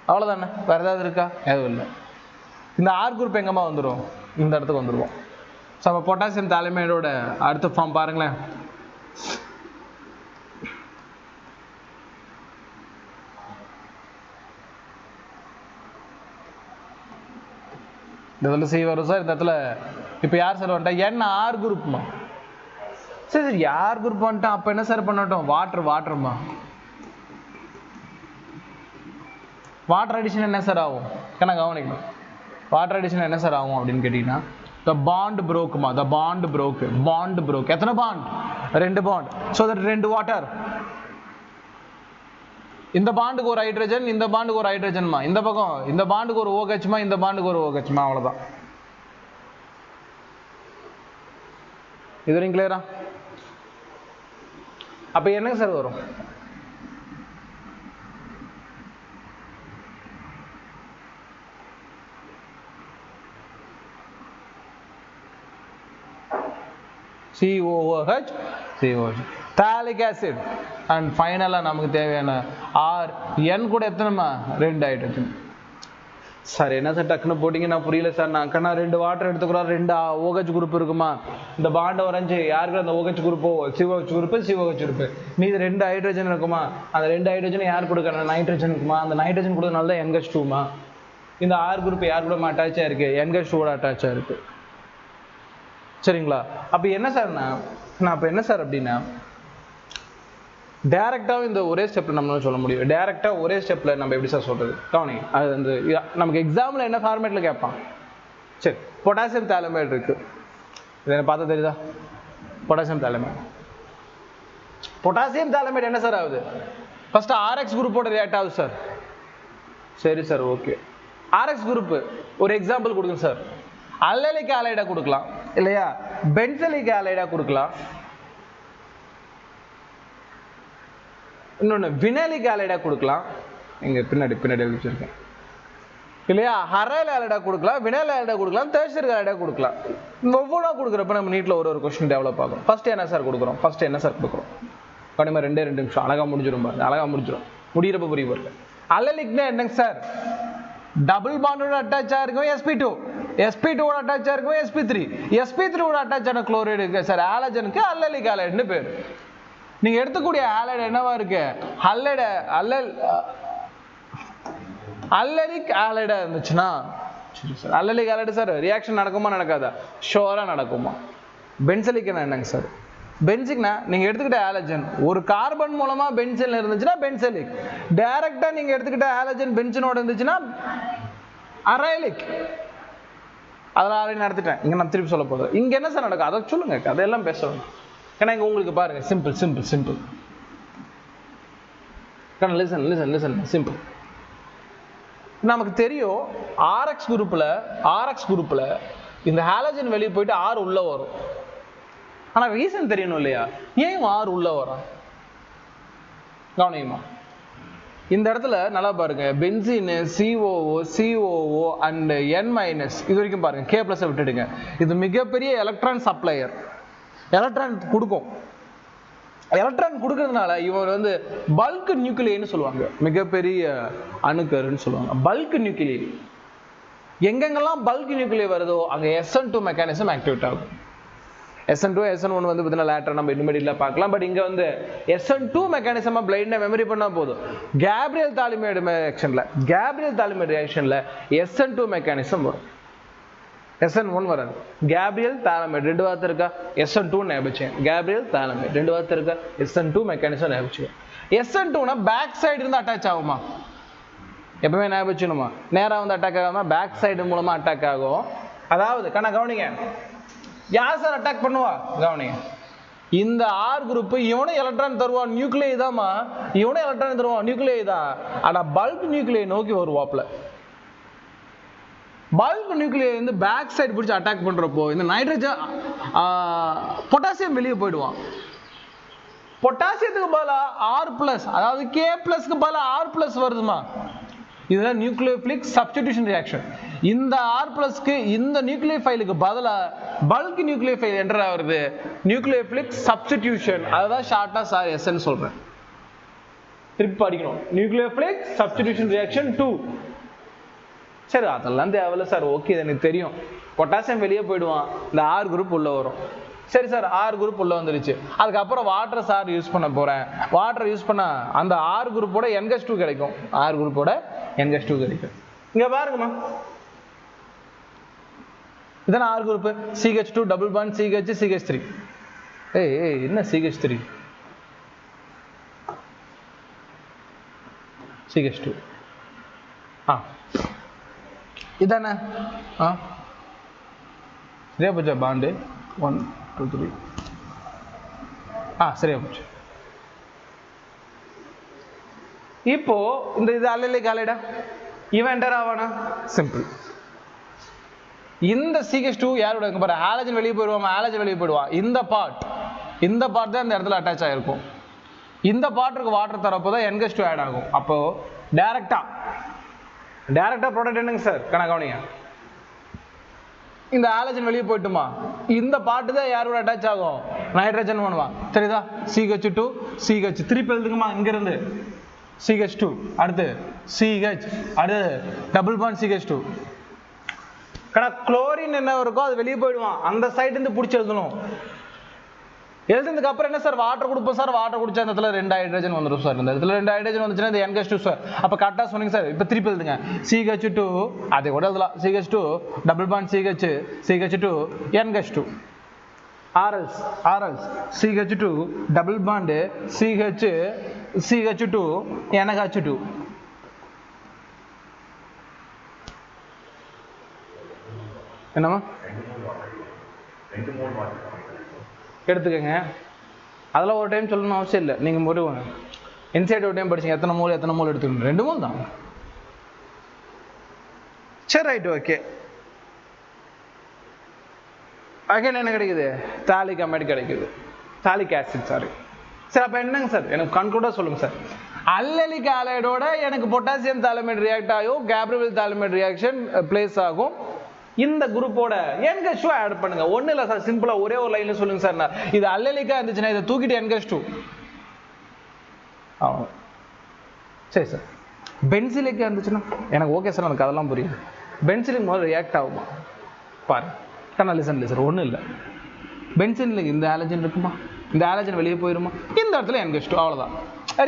அவ்வளோதானே, வேற ஏதாவது இருக்கா? எதுவும் இல்லை. இந்த ஆர் குரூப் எங்கம்மா வந்துடும்? இந்த இடத்துக்கு வந்துடுவோம். ஸோ அப்போ பொட்டாசியம் தாலிமைடோட அடுத்த ஃபார்ம் பாருங்களேன். இந்த இடத்துல சி வரும் சார். இந்த இடத்துல இப்போ யார் சார் வந்துட்டா? என் ஆர் குரூப்மா. சரி சரி, யார் குரூப் வந்துட்டா அப்போ என்ன சார் பண்ணட்டும்? வாட்டர்மா. வாட்டர் அடிஷன் என்ன சார் ஆகும்? கவனிக்கணும். வாட்டர் அடிஷன் என்ன சார் ஆகும் அப்படின்னு கேட்டீங்கன்னா, the bond brokeமா. the bond broke. எத்தனை bond? 2 bond. so that 2 water. இந்த பாண்டுக்கு ஒரு ஹைட்ரஜன், இந்த பாண்டுக்கு ஒரு ஹைட்ரஜன்மா. இந்த பக்கம் இந்த பாண்டுக்கு ஒரு OHமா, இந்த பாண்டுக்கு ஒரு OHமா. அவ்வளவுதான். இது வரைக்கும் கிளியரா? அப்ப என்னங்க சார் வரும்? COOH. Phthalic acid. அண்ட் ஃபைனலாக நமக்கு தேவையான RN கூட எத்தனைமா? 2 ஹைட்ரஜன். சார் என்ன சார் டக்குன்னு போட்டிங்க, நான் புரியல சார். நான் 2 வாட்டர் எடுத்துக்கிறோம், 2 OH குரூப் இருக்குமா? இந்த பாண்டை வரைஞ்சி யாருக்கு அந்த OH குரூப்போ COH குரூப்பு மீது 2 ஹைட்ரஜன் இருக்குமா? அந்த 2 ஹைட்ரஜன் யார் கொடுக்கணும்? நைட்ரஜன் இருக்குமா? அந்த நைட்ரஜன் கொடுக்கறதுனால தான் NH2மா. இந்த R குரூப் யார் கூட அட்டாச்சாக இருக்கு? NH2 அட்டாச்சாக இருக்கு. சரிங்களா? அப்போ என்ன சார் நான் அப்போ என்ன சார் அப்படின்னா, டைரக்டாக இந்த ஒரே ஸ்டெப்பில் நம்மளால சொல்ல முடியும். டைரக்டாக ஒரே ஸ்டெப்பில் நம்ம எப்படி சார் சொல்கிறது? கவனிங்க. அது வந்து நமக்கு எக்ஸாமில் என்ன ஃபார்மேட்டில் கேட்பான். சரி, பொட்டாசியம் தாலமைடு இருக்கு. இதை எனக்கு பார்த்தா தெரியுதா? பொட்டாசியம் தாலமைடு என்ன சார் ஆகுது? ஃபர்ஸ்ட் RX குரூப்போட ரியாக்ட் ஆகுது சார். சரி சார், ஓகே. RX குரூப் ஒரு எக்ஸாம்பிள் கொடுங்க சார். அல்லலிக் ஆலைடா கொடுக்கலாம் இல்லையா? பென்சலிக் ஆலைடா கொடுக்கலாம். இன்னொன்று வினைலிக் ஆலைடா கொடுக்கலாம். இங்கே பின்னாடி வச்சிருக்கேன் இல்லையா? ஹரைல் ஆலைடா கொடுக்கலாம், வினைல் ஆலைடா கொடுக்கலாம், தேர்சரி ஆலைடா கொடுக்கலாம். ஒவ்வொன்றா கொடுக்குறப்ப நம்ம நீட்டில் ஒரு கொஸ்டின் டெவலப் ஆகும். ஃபர்ஸ்ட் என்ன சார் கொடுக்குறோம்? கண்டிப்பாக 2 நிமிஷம் அழகாக முடிஞ்சிடும் பாருங்க. அழகாக முடியிறப்ப புரிய பாருங்க. அல்லலிக்னா என்னங்க சார்? டபுள் பாண்டோட அட்டாச்சாக இருக்கும் sp2 ஓட அட்டாச்சாக இருக்கும் sp3 ஓட அட்டாச் ஆன குளோரைடு இருக்கு சார். ஆலஜனுக்கு அல்லலிக் ஆலைடுன்னு பேர். நீங்க எடுத்துக்கூடிய ஆலைடு என்னவா இருக்கு? அல்லலிக் ஆலைடா இருந்துச்சுன்னா சரி சார். அல்லலிக் ஆலைடு சார் ரியாக்ஷன் நடக்குமா நடக்காதா? ஷோரா நடக்குமா? பென்சலிக் என்னங்க சார்? பென்சிக்னா நீங்க எடுத்துக்கிட்ட ஆலஜன் ஒரு கார்பன் மூலமா பென்சில் இருந்துச்சுன்னா பென்சலிக். டைரக்டா நீங்க எடுத்துக்கிட்ட ஆலஜன் பென்சினோட இருந்துச்சுன்னா அரைலிக். அதெல்லாம் ஆல்ரெடி நடத்திட்டேன். இங்க நான் திருப்பி சொல்ல போகிறேன். இங்க என்ன சார் நடக்கும் அதை சொல்லுங்க. அதையெல்லாம் பேசணும். ஏன்னா இங்க உங்களுக்கு பாருங்க சிம்பிள். சிம்பிள். நமக்கு தெரியும் RX குரூப்ல இந்த ஹாலஜன் வெளியே போயிட்டு R உள்ள வரும். ஆனா ரீசன் தெரியணும் இல்லையா? ஏன் R உள்ள வரும்? கவனியுமா? இந்த இடத்துல நல்லா பாருங்க. பென்சீன் COO அண்ட் N- இது வரைக்கும் பாருங்க. K+ விட்டுடுங்க. இது மிகப்பெரிய எலக்ட்ரான் சப்ளையர். எலக்ட்ரான் கொடுக்கும். எலக்ட்ரான் கொடுக்கறதுனால இவர் வந்து பல்க் நியூக்ளியர்னு சொல்லுவாங்க. மிகப்பெரிய அணுக்கருன்னு சொல்லுவாங்க. பல்க் நியூக்ளியர் எங்கெங்கெல்லாம் பல்க் நியூக்ளியர் வருதோ அங்கே SN2 மெக்கானிசம் ஆக்டிவேட் ஆகும். SN2 SN1 வந்து பார்த்தீங்கன்னா லேட்டர் நம்ம இன்மீடியட்ல பார்க்கலாம். பட் இங்க வந்து SN2 மெக்கானிசமா பிளைண்டா மெமரி பண்ணா போதும். கேப்ரியல் தாலிமைடு ரியாக்ஷன்ல SN2 மெக்கானிசம் வரும். SN1 வராது. கேப்ரியல் தாலமைடு 2 வார்த்தை இருக்கா? SN2 ஞாபகம். கேப்ரியல் தாலமைடு 2 வார்த்தை இருக்கா? SN2 மெக்கானிசம் ஞாபகம். SN2னா பேக் சைடு இருந்து அட்டாச் ஆகுமா? எப்பவுமே ஞாபகம். நேரா வந்து அட்டாக் ஆகாம பேக் சைடு மூலமா அட்டாக் ஆகும். அதாவது கவனிங்க. யார் சார் அட்டாக் பண்ணுவா? கவனிங்க. இந்த R குரூப் இவனும் எலக்ட்ரான் தருவான். நியூக்ளியை தான்மா. இவனும் எலக்ட்ரான் தருவான். நியூக்ளியை தான். ஆனா பல்க் நியூக்ளியை நோக்கி வருவாப்ல. பல்க் நியூக்ளியர் வந்து பேக் சைடு பிடிச்சி அட்டாக் பண்றப்போ இந்த நைட்ரஜன் பொட்டாசியம் வெளியே போயிடுவான். பொட்டாசியத்துக்கு பதிலா R+, அதாவது K+க்கு பதிலா R+ வருதுமா. இதுதான் நியூக்ளியோஃபிலிக் சப்ஸ்டிடியூஷன் ரியாக்ஷன். இந்த R+க்கு இந்த நியூக்ளியோஃபைலுக்கு பதிலா பல்க் நியூக்ளியோஃபைல் என்டர் ஆகுது. Nucleophilic substitution. அதுதான் ஷார்ட்டா சார் SN சொல்றேன். திருப்பி படிக்கணும். Nucleophilic substitution reaction 2. சரி அதெல்லாம் தேவையில்ல சார், ஓகே எனக்கு தெரியும். பொட்டாசியம் வெளியே போயிடுவான், இந்த ஆர் குரூப் உள்ள வரும். சரி சார், ஆர் குரூப் உள்ள வந்துருச்சு, அதுக்கப்புறம் வாட்டர் சார் யூஸ் பண்ண போறேன். வாட்டர் யூஸ் பண்ணா அந்த ஆர் குரூப்போட NH2 கிடைக்கும். ஆர் குரூப்போட NH2 கிடைக்கும். இங்க பாருங்கம்மா, இதான R group. CH2 double bond CH CH3. ஏய் என்ன CH3 CH2 இதானே சரியா போச்சா பாண்டு 1 2 3 சரியா போச்சு. இப்போ இந்த இது அல்லைலிக் ஆலைடா, இவன் என்டர் ஆவானா? சிம்பிள். இந்த CH2 யாரோட பாரு, ஹாலஜன் வெளியே போயிடுவான், ஹாலஜன் வெளியே போயிடுவான். இந்த பார்ட் தான் இந்த இடத்துல அட்டாச் ஆகிருக்கும். இந்த பார்ட்டுக்கு வாட்டர் தரப்போ தான் NH2 ஆட் ஆகும். அப்போ டைரக்டா ப்ராடக்ட் என்னங்க சார் கணக்கவனிங்க, இந்த ஹாலஜன் வெளியே போயிட்டுமா, இந்த பார்ட்டு தான் யாரோட அட்டாச் ஆகும், நைட்ரஜன் பண்ணுவான். தெரியுதா? CH2 CH திருப்பி எழுதுங்கம்மா, இங்க இருந்து CH2 அடுத்து CH அடுத்து டபுள் பாண்ட் CH2. குளோரின் என்ன இருக்கோ அது வெளியே போயிடுவான், அந்த சைடு இருந்து பிடிச்சி எழுதணும். எழுதுனதுக்கு அப்புறம் என்ன சார், வாட்டர் கொடுப்போம் சார். வாட்டர் குடிச்சா இந்த இடத்துல 2 ஹைட்ரஜன் வந்துடும் சார். இந்த இடத்துல 2 ஹைட்ரஜன் வந்துச்சுன்னா இந்த NH2 சார். அப்போ கரெக்டாக சொன்னீங்க சார். இப்போ திருப்பி எழுதுங்க, CH2 அதை கூட எழுதலாம், CH2 double bond CH2 NH2 RLs CH2 double bond CH2 NH2. என்னம்மா எடுத்துக்கங்க, அதெல்லாம் ஒரு டைம் சொல்லணும் அவசியம் இல்லை. நீங்கள் ஒரு இன்சைட் ஒரு டைம் படிச்சீங்க, எத்தனை மோல் எடுத்துக்கணும், 2 மோல் தான். சரி ரைட் ஓகே. அகைன் என்ன கிடைக்குது, தாலிக் அமைடு கிடைக்குது, தாலிக் ஆசிட் சாரி. சரி அப்போ என்னங்க சார், எனக்கு கன்க்ளூடாக சொல்லுங்கள் சார். அல்லலிக் ஆலைடோட எனக்கு பொட்டாசியம் தாலமைடு ரியாக்ட் ஆகும், கேப்ரியல் தாலமைடு ரியாக்ஷன் பிளேஸ் ஆகும். இந்த குரூப்போட NH2 ஆட் பண்ணுங்க. ஒன்றும் இல்லை சார், சிம்பிளாக ஒரே ஒரு லைனில் சொல்லுங்க சார். நான் இது அல்லலிக்கா இருந்துச்சுன்னா இதை தூக்கிட்டு NH2 சரி சார். பென்சிலிக்கா இருந்துச்சுன்னா எனக்கு ஓகே சார், எனக்கு அதெல்லாம் புரியும். பென்சிலிக் முதல்ல ரியாக்ட் ஆகுமா பாரு, லிசன் சார். ஒன்றும் இல்லை, பென்சிலிக் இந்த ஆலஜன் இருக்குமா, இந்த ஆலஜன் வெளியே போயிருமா, இந்த இடத்துல NH2 அவ்வளோதான்.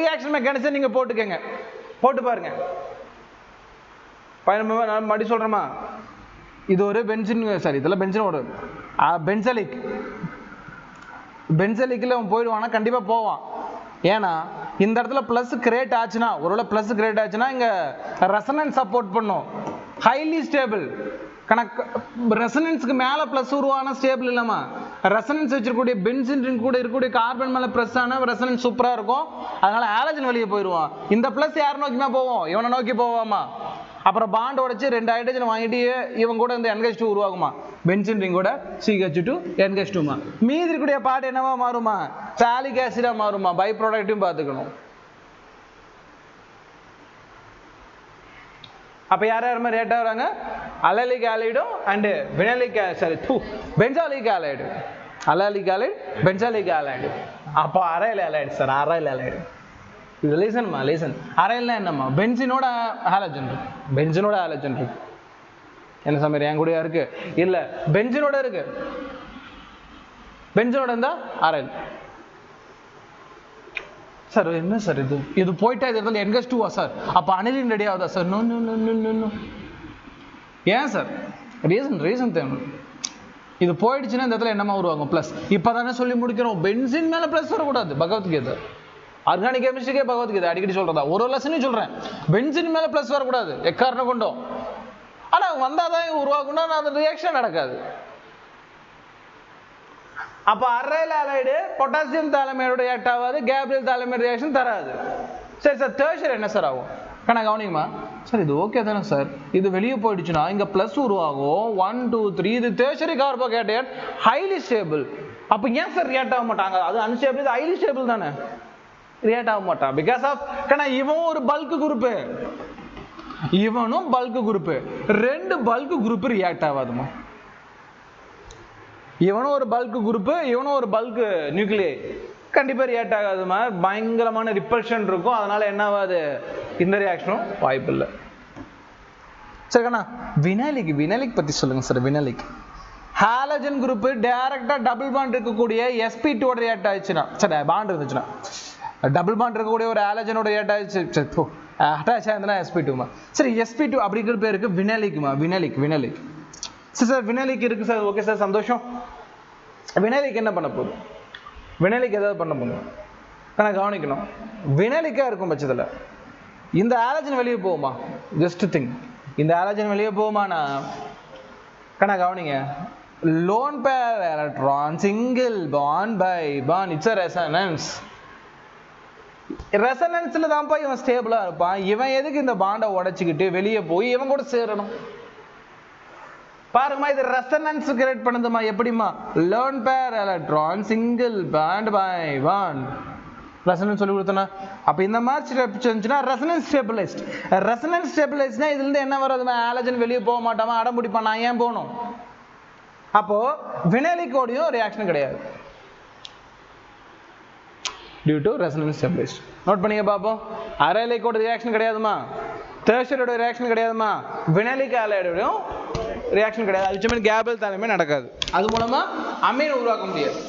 ரியாக்ஷன் மெக்கானிசம் நீங்கள் போட்டுக்கங்க, போட்டு பாருங்க. நான் மறுபடி சொல்கிறேம்மா, இது ஒரு பென்சின் சாரி, இதெல்லாம் பென்சினோட பென்சலிக்கில் அவன் போயிடுவானா, கண்டிப்பாக போவான். ஏன்னா இந்த இடத்துல ப்ளஸ் கிரியேட் ஆச்சுன்னா, ஒருவேளை ப்ளஸ் கிரியேட் ஆச்சுன்னா இங்கே ரெசனன்ஸ் சப்போர்ட் பண்ணும், ஹைலி ஸ்டேபிள். கணக்கு ரெசனன்ஸுக்கு மேலே ப்ளஸ் உருவான ஸ்டேபிள் இல்லாமல் ரெசனன்ஸ் வச்சிருக்கக்கூடிய பென்சின் ரிங் கூட இருக்கக்கூடிய கார்பன் மேலே ப்ளஸ் ஆனால் ரெசனன்ஸ் சூப்பராக இருக்கும். அதனால ஆலஜன் வெளியே போயிடுவான். இந்த ப்ளஸ் யார் நோக்கிமா போவோம், இவனை நோக்கி போவாமா. அப்புறம் பாண்ட் உடைச்சு 2 ஹைட்ரஜன் வாங்கிட்டு இவங்க கூட இந்த NH2 உருவாகுமா, பென்சின் ரிங்கோட CH2 NH2மா. மீதி இருக்கக்கூடிய பார்ட் என்னவா மாறுமா, தாலிக் ஆசிடா மாறுமா. பை ப்ராடக்ட்டையும் பார்த்துக்கணும். அப்ப யார் மாதிரி ரேட் ஆகுறாங்க, அல்லலிக் ஆலைடும் and benzylic halide. Allylic halide benzylic halide. அப்போ aryl halide sir, aryl halide. இது லேசன்மா, லேசன். அரைல்னா என்னம்மா, பென்சினோட ஹாலஜன் இருக்கு, பென்சினோட ஹாலஜன் இருக்கு. என்ன சமையல் என் கூட இருக்கு, இல்ல பென்சினோட இருக்கு, பென்சினோட இருந்தா அரைல் சார். என்ன சார் இது போயிட்டா இது NH2 சார், அப்ப அனிலின் ரெடி ஆகுதா sir? No no no no no. ஏன் சார், ரீசன் தேவை. இது போயிடுச்சுன்னா இந்த இடத்துல என்னமா உருவாகும், பிளஸ். இப்பதானே சொல்லி முடிக்கிறோம், பென்சின் மேல பிளஸ் வரக்கூடாது. பகவத்கீதை ஆர்கானிக் கெமிஸ்ட்ரிக்கே பகவத்கீதை அடிக்கடி சொல்றதா, ஒரு லெசனையும் சொல்றேன், பென்சின் மேல பிளஸ் வரக்கூடாது எக்காரணம் கொண்டோம். ஆனா வந்தாதான் உருவாக்கும்னா அந்த ரியாக்ஷன் நடக்காது. அப்ப அரைல் ஆலைடு பொட்டாசியம் தாலமைடோட ரியாக்ட் ஆகாது, கேப்ரியல் தாலமைடு ரியாக்ஷன் தராது. சரி சார், டெர்ஷியரி என்ன சார் ஆகும் கணக்கு கவனிக்குமா சார்? இது ஓகே தானே சார், இது வெளியே போயிடுச்சுன்னா இங்க பிளஸ் உருவாகும் 1 2 3. இது டெர்ஷியரி கார்போகேட்டையான் ஹைலி ஸ்டேபிள். அப்ப ஏன் சார் ரியாக்ட் ஆக மாட்டாங்க, அது அன்ஸ்டேபிள், இது ஹைலி ஸ்டேபிள் தானே, ரியாக்ட் ஆக மாட்டான். பிகாஸ் ஆஃப் இவன் ஒரு பல்க் குரூப், இவனும் bulk group, 2 bulk group react ஆகாதுமா. இவனும் ஒரு பல்க் குரூப், இவனும் ஒரு பல்க் நியூக்ளியை, கண்டிப்பா ரியாக்ட் ஆகாதுமா. பயங்கரமான ரிப்பல்ஷன் இருக்கும். அதனால என்ன ஆகாது, இந்த ரியாக்ஷனும் வாய்ப்பு இல்லை. சரிண்ணா, வினைலிக் வினைலிக் பத்தி சொல்லுங்க சார். வினைலிக் ஹாலஜன் குரூப் டைரக்டா டபுள் பாண்ட் இருக்கக்கூடிய sp2 ஓட ரியாக்ட் ஆயிடுச்சுன்னா, சரி பாண்ட் இருந்துச்சுன்னா, டபுள் பாண்ட் இருக்கக்கூடிய ஒரு ஹாலஜனோட ரியாக்ட் ஆயிடுச்சு, சரி அட்டாச் ஆயிருந்தா sp2மா. சரி sp2 அப்படிங்கிற பேருக்கு வினைலிக்மா. வினைலிக் வினைலிக் சரி சார், வினைலிக் இருக்கு சார். ஓகே சார், சந்தோஷம். வினைலிக் என்ன பண்ண போகுது? வினைலிக் ஏதாவது பண்ண போகுது? ஆனால் கவனிக்கணும், வினைலிக்கா இருக்கும் பட்சத்தில் இந்த ஹாலஜன் வெளியே போகுமா? ஜஸ்ட் திங்க், இந்த ஹாலஜன் வெளியே போகுமானா கண்ணா கவனிங்க, lone pair electron single bond by bond, it's a resonance. ரெசனன்ஸ்ல தான்ப்பா இவன் ஸ்டேபிளா இருப்பான். இவன் எதுக்கு இந்த பாண்டை உடைச்சிக்கிட்டு வெளியே போய் இவன் கூட சேரணும்? பாருங்கம்மா, இது ரெசனன்ஸ் கிரியேட் பண்ணுதுமா. எப்படிமா? lone pair electron single bond by bond, resonance சொல்லி கொடுத்தனா. அப்ப இந்த மாதிரி ஸ்டெப் இருந்துச்சுன்னா ரெசனன்ஸ் ஸ்டேபிளைஸ்ட். ரெசனன்ஸ் ஸ்டேபிளைஸ்ட்னா இதுல இருந்து என்ன வருதுமா? ஹாலஜன் வெளியே போக மாட்டாமா, அடம் பிடிப்பான். நான் ஏன் போகணும்? அப்போ வினைலிக்கோடையும் ரியாக்ஷன் கிடையாது, due to resonance stabilised. Note பண்ணிங்க பாப்போம். அரைலிக்கோட ரியாக்ஷன் கிடையாதுமா, டெர்ஷியரோட ரியாக்ஷன் கிடையாதுமா, வினைலிக் ஹாலைடோடையும் ரியாக்ஷன் கிடையாது. அல்ஜிமேட் கேபிள் தலைமை நடக்காது. அது மூலமா அமீன் உருவாக்க முடியாது.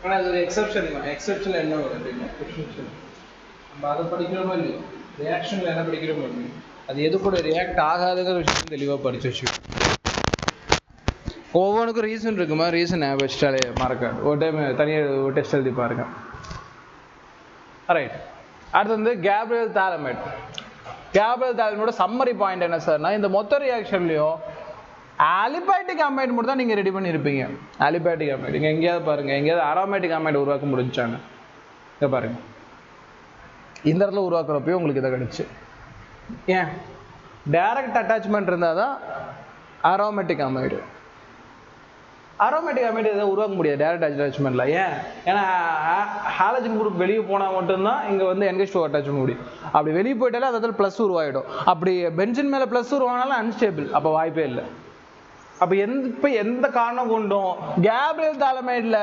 ஆனால் அது ஒரு எக்ஸப்ஷன் தான். எக்ஸப்ஷன் என்ன வரும் அப்படின்னா நம்ம அதை படிக்கிறோமோ இல்லையோ, ரியாக்ஷனில் என்ன படிக்கிறோமோ இல்லையோ, அது எது கூட ரியாக்ட் ஆகாதுங்கிற விஷயம் தெளிவாக படித்து வச்சுக்கணும். ஒவ்வொன்றுக்கும் ரீசன் இருக்குமா, ரீசன் வச்சுட்டாலே மறக்காது. ஒரு டைம் தனியாக ஒரு டெஸ்ட் எழுதி பாருங்க. ரைட். அடுத்து வந்து கேப்ரியல் தாலமைட். கேப்ரியல் தாலமைடோட சம்மரி பாயிண்ட் என்ன சார்னா, இந்த மொத்த ரியாக்ஷன்லையும் அலிபேட்டிக் அமைட் மட்டும் தான் நீங்கள் ரெடி பண்ணியிருப்பீங்க. அலிபேட்டிக் அமைட் இங்கே எங்கேயாவது பாருங்கள், எங்கேயாவது அரோமேட்டிக் அமைட் உருவாக்க முடிஞ்சாங்க. இங்கே பாருங்கள், இந்த இடத்துல உருவாக்குறப்பையும் உங்களுக்கு இதை கிடச்சி. ஏன் டைரக்ட் அட்டாச்மெண்ட் இருந்தால் தான் அரோமேட்டிக் அமைடு. அரோமேட்டிக் அமைடு எதாவது உருவாக்க முடியாது டைரக்ட் அட்டாச்மெண்ட்ல. ஏன்? ஏன்னா ஹாலஜன் குரூப் வெளியே போனால் மட்டும்தான் இங்கே வந்து NH2 அட்டாச் பண்ண முடியும். அப்படி வெளியே போயிட்டாலே அது ப்ளஸ் உருவாகிடும். அப்படி பென்சின் மேலே ப்ளஸ் உருவானாலும் அன்ஸ்டேபிள், அப்போ வாய்ப்பே இல்லை. அப்போ இப்போ எந்த காரணம் கொண்டும் கேப்ரியல் தாலமைடில்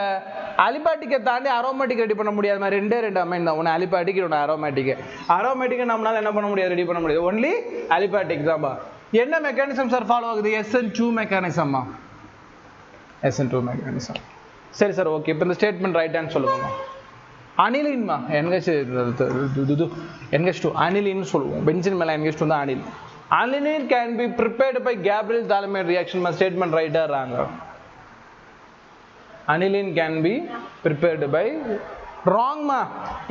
அலிபாட்டிக்கை தாண்டி அரோமேட்டிக் ரெடி பண்ண முடியாது. மாதிரி ரெண்டு அமைன் தான், ஒன்று அலிபாட்டிக் இன்னொன்று அரோமேட்டிக். அரோமேட்டிக்கை நம்மளால என்ன பண்ண முடியாது, ரெடி பண்ண முடியாது. ஒன்லி அலிபாட்டிக் தான்பா. என்ன மெக்கானிசம் சார் ஃபாலோ ஆகுது? SN2 மெக்கானிசமா? SN2 mechanism. சரி சார், ஓகே. இப்போ இந்த ஸ்டேட்மெண்ட் ரைட் ஹேண்ட் சொல்லுங்கம்மா. அனிலின்மா NH2 அனிலின்னு சொல்லுவோம். பென்சின் மேலே NH2 தான் Anil. Aniline can be prepared by Gabriel Thalamaid reaction. My statement right or wrong? Aniline can be prepared by wrong ma.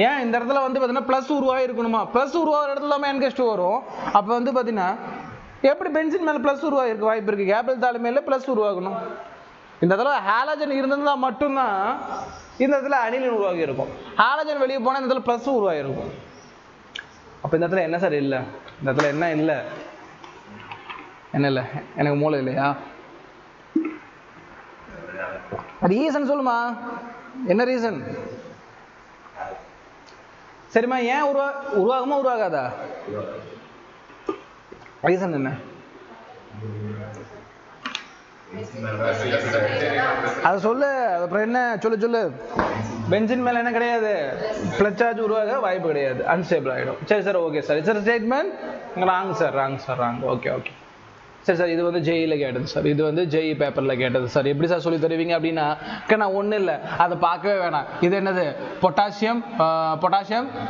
ஏன் இந்த இடத்துல வந்து பார்த்தீங்கன்னா ப்ளஸ் உருவாகி இருக்கணுமா? ப்ளஸ் உருவாகிற இடத்துல NH2 வரும். அப்போ வந்து பார்த்தீங்கன்னா எப்படி பென்சின் மேலே ப்ளஸ் உருவாகிருக்கு வாய்ப்பு இருக்குது? கேப்ரியல் தாலமைடில் ப்ளஸ் உருவாகணும். இந்த இடத்துல ஹாலஜன் இருந்ததுனா மட்டும்தான் இந்த இடத்துல அனிலின் உருவாகி இருக்கும். ஹாலஜன் வெளியே போனால் இந்த இடத்துல ப்ளஸ் உருவாகி இருக்கும். அப்போ இந்த இடத்துல என்ன சார் இல்லை? இந்த இடத்துல என்ன இல்லை? என்ன இல்லை? எனக்கு மூளை இல்லையா? ரீசன் சொல்லுமா, என்ன ரீசன்? சரிம்மா, ஏன் உருவாகுமா உருவாகாதா? ரீசன் என்ன? அது சொல்லு. அப்புறம் என்ன சொல்லு. பென்சின் மேல என்ன கிடையாது, பிளஸ் சார்ஜ் உருவாக வாய்ப்பு கிடையாது, அன்ஸ்டேபிள் ஆகிடும். சரி sir, okay sir. Sir statement wrong sir. Okay. சரி சார், இது வந்து ஜேஇல கேட்டது சார். இது வந்து ஜேஇ பேப்பரில் கேட்டது சார். எப்படி சார் சொல்லி தருவீங்க அப்படின்னா, நான் ஒன்றும் இல்லை, அதை பார்க்கவே வேணாம். இது என்னது? பொட்டாசியம்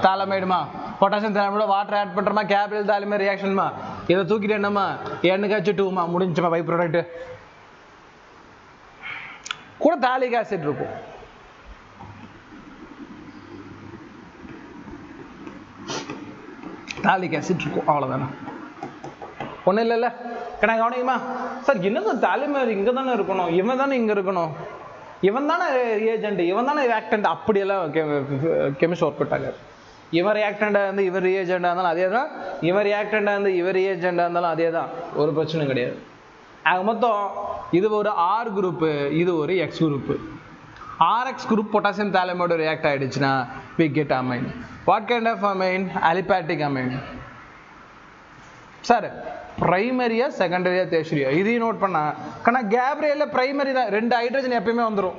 தாலமைடுமா? பொட்டாசியம் தாலமைடு வாட்டர் ஆட் பண்ணுறோமா? கேப்ரியல் தாலமைடு ரியாக்ஷன்மா? இதை தூக்கிட்டு என்னம்மா NH2மா? முடிஞ்சுமா பை ப்ராடக்ட். கூட தாலிக் ஆசிட் இருக்கும். தாலிக் ஆசிட் இருக்கும், அவ்வளோதானே. ஒன்றும் இல்லைல்ல. கணக்கு கவனிக்குமா சார்? என்னது தாலிமர் இங்கே தானே இருக்கணும், இவன் தானே இங்கே இருக்கணும், இவன் தானே ரியேஜென்ட், இவன் தானே ரியாக்டன்ட், அப்படியெல்லாம் கெமிஸ்ட் ஒர்க் அவுட் ஆகாது. இவன் ரியாக்டண்டாக இருந்து இவர் ரியேஜெண்டாக இருந்தாலும் அதே தான், இவன் ரியாக்டண்டாக இருந்து இவர் ரியேஜெண்டாக இருந்தாலும் அதே தான், ஒரு பிரச்சனையும் கிடையாது. ஆக மொத்தம் இது ஒரு R குரூப்பு, இது ஒரு X group. RX group potassium தாலமைடோட ரியாக்ட் ஆகிடுச்சுன்னா we get amine. What kind of amine? Aliphatic amine. Sir பிரைமரியா செகண்டரியா டெர்ஷரியா? இதையும் நோட் பண்ணா. ஆனால் கேப்ரியலில் பிரைமரி தான். 2 ஹைட்ரஜன் எப்பயுமே வந்துடும்.